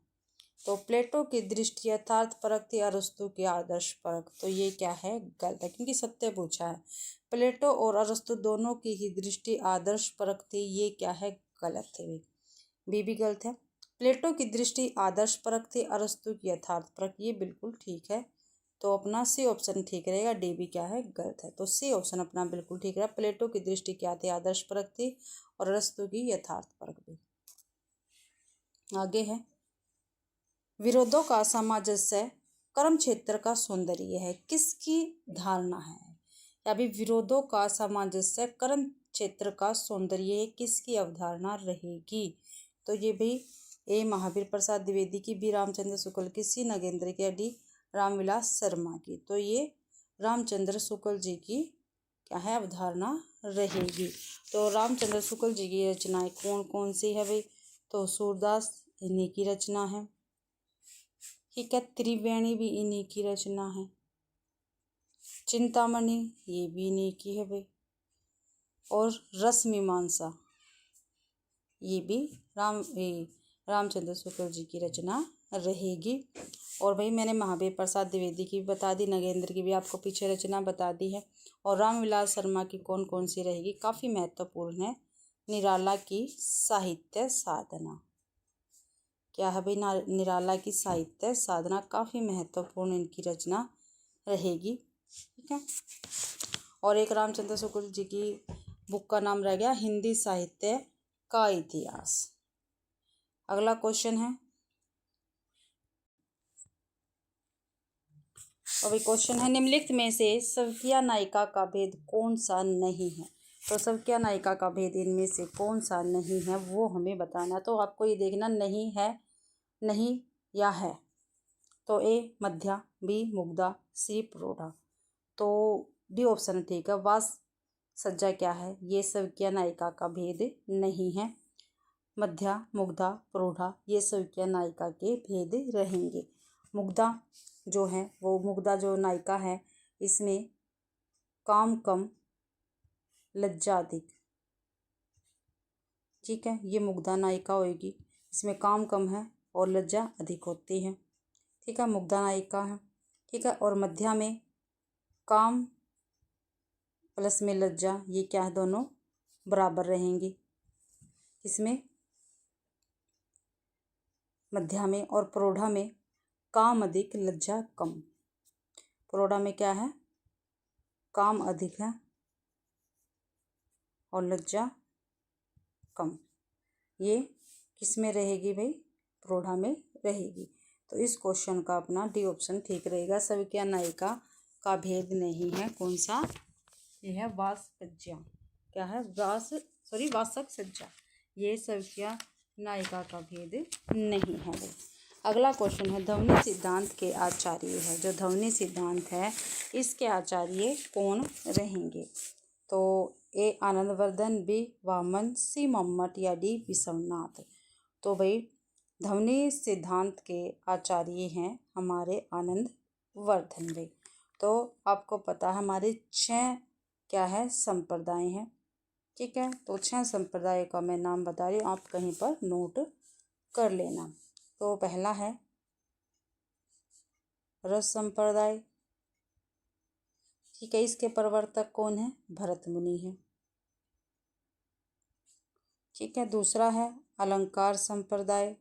तो प्लेटो की दृष्टि यथार्थ परक थी, अरस्तु की आदर्श परक। तो ये क्या है? गलत है, क्योंकि सत्य पूछा है। प्लेटो और अरस्तु दोनों की ही दृष्टि आदर्श परक थी, ये क्या है? गलत है, बी भी गलत है। प्लेटो की दृष्टि आदर्श परक थी, अरस्तु की यथार्थ परक, ये बिल्कुल ठीक है। तो अपना सी ऑप्शन ठीक रहेगा, डी भी क्या है? गलत है। तो सी ऑप्शन अपना बिल्कुल ठीक रहा, प्लेटो की दृष्टि क्या थी? आदर्श परक थी, और अरस्तु की यथार्थ परक भी। आगे है, विरोधों का सामंजस्य कर्म क्षेत्र का सौंदर्य है, किसकी धारणा है? या भी विरोधों का सामंजस्य कर्म क्षेत्र का सौंदर्य है, किसकी अवधारणा रहेगी? तो ये भी ए महावीर प्रसाद द्विवेदी की, बी रामचंद्र शुक्ल की, सी नगेंद्र की, डी रामविलास शर्मा की। तो ये रामचंद्र शुक्ल जी की क्या है? अवधारणा रहेगी। तो रामचंद्र शुक्ल जी की रचनाएं कौन कौन सी है भाई? तो सूरदास इन्हीं की रचना है। ठीक है। त्रिवेणी भी इन्हीं की रचना है। चिंतामणि ये भी इन्हीं की है भाई। और रसमीमांसा ये भी रामचंद्र शुक्ल जी की रचना रहेगी। और भाई मैंने महावीर प्रसाद द्विवेदी की भी बता दी, नगेंद्र की भी आपको पीछे रचना बता दी है। और रामविलास शर्मा की कौन कौन सी रहेगी, काफ़ी महत्वपूर्ण है। निराला की साहित्य साधना, क्या है भाई, निराला की साहित्य साधना काफ़ी महत्वपूर्ण इनकी रचना रहेगी। ठीक है। और एक रामचंद्र शुक्ल जी की बुक का नाम रह गया हिंदी साहित्य का इतिहास। अगला क्वेश्चन है, अभी क्वेश्चन है, निम्नलिखित में से सवकिया नायिका का भेद कौन सा नहीं है। तो सवकिया नायिका का भेद इनमें से कौन सा नहीं है वो हमें बताना। तो आपको ये देखना नहीं है, नहीं या है। तो ए मध्या, बी मुग्धा, सी प्रोढ़ा। तो डी ऑप्शन ठीक है। वास सज्जा क्या है, ये सवकिया नायिका का भेद नहीं है। मध्या, मुग्धा, प्रोढ़ा ये सवकिया नायिका के भेद रहेंगे। मुग्धा जो है वो, मुग्धा जो नायिका है इसमें काम कम लज्जा अधिक। ठीक है, ये मुग्धा नायिका होगी, इसमें काम कम है और लज्जा अधिक होती है। ठीक है, मुग्धा नायिका है। ठीक है। और मध्या में काम प्लस में लज्जा, ये क्या है, दोनों बराबर रहेंगी इसमें मध्या में। और प्रोढ़ा में काम अधिक लज्जा कम। प्रोढ़ा में क्या है, काम अधिक है और लज्जा कम। ये किस में रहेगी भाई, प्रोढ़ा में रहेगी। तो इस क्वेश्चन का अपना डी ऑप्शन ठीक रहेगा। सवकिया नायिका का भेद नहीं है, कौन सा, ये है वाससज्जा। क्या है, वासक सज्जा, ये सवकिया नायिका का भेद नहीं है भाई। अगला क्वेश्चन है, ध्वनि सिद्धांत के आचार्य है, जो ध्वनि सिद्धांत है इसके आचार्य कौन रहेंगे। तो ए आनंदवर्धन, बी वामन, सी मम्मट या डी विश्वनाथ। तो भाई ध्वनि सिद्धांत के आचार्य हैं हमारे आनंदवर्धन भाई। तो आपको पता है हमारे 6 क्या है संप्रदाय हैं। ठीक है, तो 6 संप्रदाय का मैं नाम बता रही हूँ, आप कहीं पर नोट कर लेना। तो पहला है रस संप्रदाय। ठीक है, इसके प्रवर्तक कौन है, भरत मुनि है। ठीक है, दूसरा है अलंकार संप्रदाय,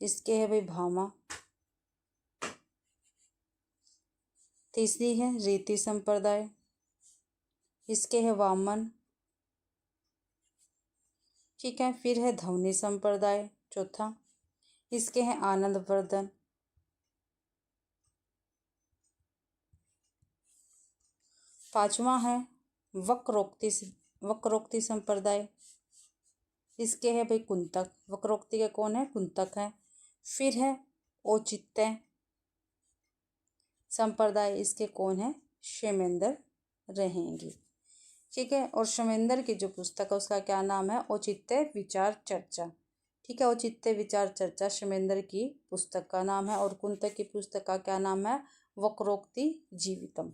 इसके है भाई भामा। तीसरी है रीति संप्रदाय, इसके है वामन। ठीक है, फिर है ध्वनि संप्रदाय चौथा, इसके हैं आनंदवर्धन। पांचवा है वक्रोक्ति संप्रदाय, इसके है भाई कुंतक। वक्रोक्ति के कौन है, कुंतक है। फिर है औचित्य संप्रदाय, इसके कौन है, क्षेमेंद्र रहेंगे। ठीक है, और क्षेमेंद्र की जो पुस्तक है उसका क्या नाम है, औचित्य विचार चर्चा। ठीक है, औचित्य विचार चर्चा क्षेमेंद्र की पुस्तक का नाम है। और कुंतक की पुस्तक का क्या नाम है, वक्रोक्ति जीवितम।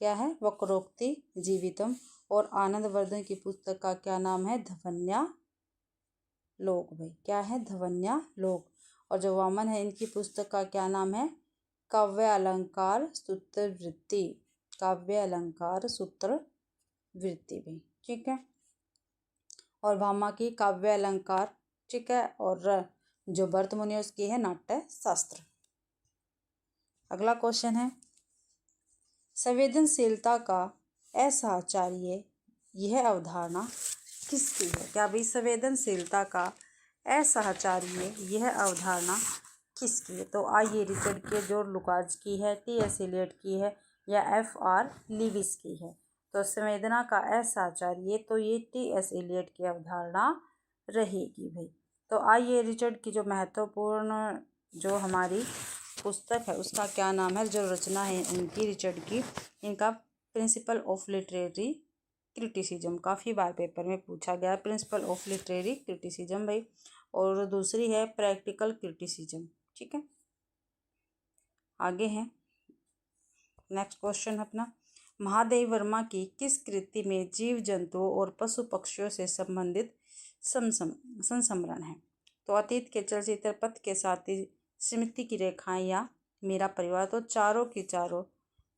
क्या है, वक्रोक्ति जीवितम। और आनंदवर्धन की पुस्तक का क्या नाम है, ध्वन्या लोक भाई। क्या है, ध्वन्या लोक। और जो वामन है इनकी पुस्तक का क्या नाम है, काव्य अलंकार सूत्र वृत्ति। काव्य अलंकार सूत्र वृत्ति भाई। ठीक है, और भामा की काव्य अलंकार। ठीक है, और जो भरत मुनि उसकी है नाट्य शास्त्र। अगला क्वेश्चन है, संवेदनशीलता का असाहचर्य यह अवधारणा किसकी है। क्या भाई, संवेदनशीलता का असाहचर्य यह अवधारणा किसकी है। तो आइए रिचर्ड के, जॉर्ज लुकास की है, टी.एस. एलियट की है या F.R. लीविस की है। तो संवेदना का असाहचर्य, तो ये टी.एस. एलियट की अवधारणा रहेगी भाई। तो आइए रिचर्ड की जो महत्वपूर्ण जो हमारी पुस्तक है उसका क्या नाम है, जो रचना है इनकी रिचर्ड की, इनका प्रिंसिपल ऑफ लिटरेरी क्रिटिसिज्म। काफ़ी बार पेपर में पूछा गया प्रिंसिपल ऑफ लिटरेरी क्रिटिसिज्म भाई। और दूसरी है प्रैक्टिकल क्रिटिसिज्म। ठीक है, आगे है नेक्स्ट क्वेश्चन अपना, महादेवी वर्मा की किस कृति में जीव जंतुओं और पशु पक्षियों से संबंधित संस्मरण है? तो अतीत के चलचित्र, पथ के साथी, स्मृति की रेखाएं या मेरा परिवार। तो चारों की चारों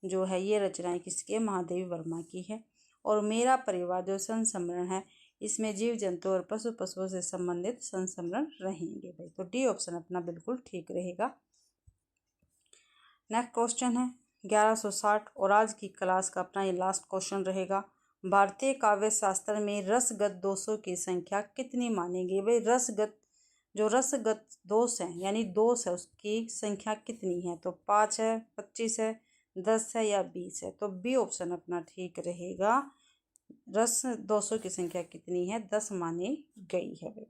जो है ये रचनाएं किसकी है? महादेवी वर्मा की है। और मेरा परिवार जो संस्मरण है इसमें जीव जंतु और पशुओं से संबंधित संस्मरण रहेंगे भाई। तो डी ऑप्शन अपना बिल्कुल ठीक रहेगा। नेक्स्ट क्वेश्चन है 1160 और आज की क्लास का अपना ये लास्ट क्वेश्चन रहेगा। भारतीय काव्य शास्त्र में रसगत दोषों की संख्या कितनी मानी गई? भाई रसगत दोष है यानी दोष है उसकी संख्या कितनी है? तो 5 है, 25 है, 10 है या 20 है? तो बी ऑप्शन अपना ठीक रहेगा। रस दोषों की संख्या कितनी है? 10 मानी गई है भाई।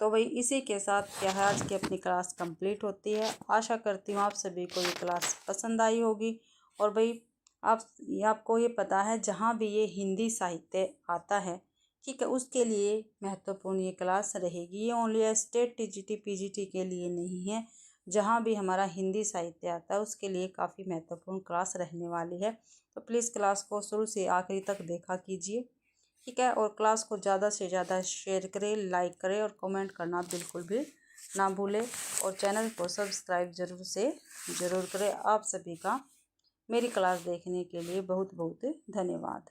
तो भाई इसी के साथ क्या है आज की अपनी क्लास कंप्लीट होती है। आशा करती हूँ आप सभी को ये क्लास पसंद आई होगी। और भाई आपको ये पता है जहाँ भी ये हिंदी साहित्य आता है, ठीक है, उसके लिए महत्वपूर्ण ये क्लास रहेगी। ये ओनली स्टेट टीजीटी पीजीटी के लिए नहीं है, जहाँ भी हमारा हिंदी साहित्य आता है उसके लिए काफ़ी महत्वपूर्ण क्लास रहने वाली है। तो प्लीज़ क्लास को शुरू से आखिरी तक देखा कीजिए, ठीक है। और क्लास को ज़्यादा से ज़्यादा शेयर करें, लाइक करें और कमेंट करना बिल्कुल भी ना भूलें। और चैनल को सब्सक्राइब ज़रूर करें। आप सभी का मेरी क्लास देखने के लिए बहुत बहुत धन्यवाद।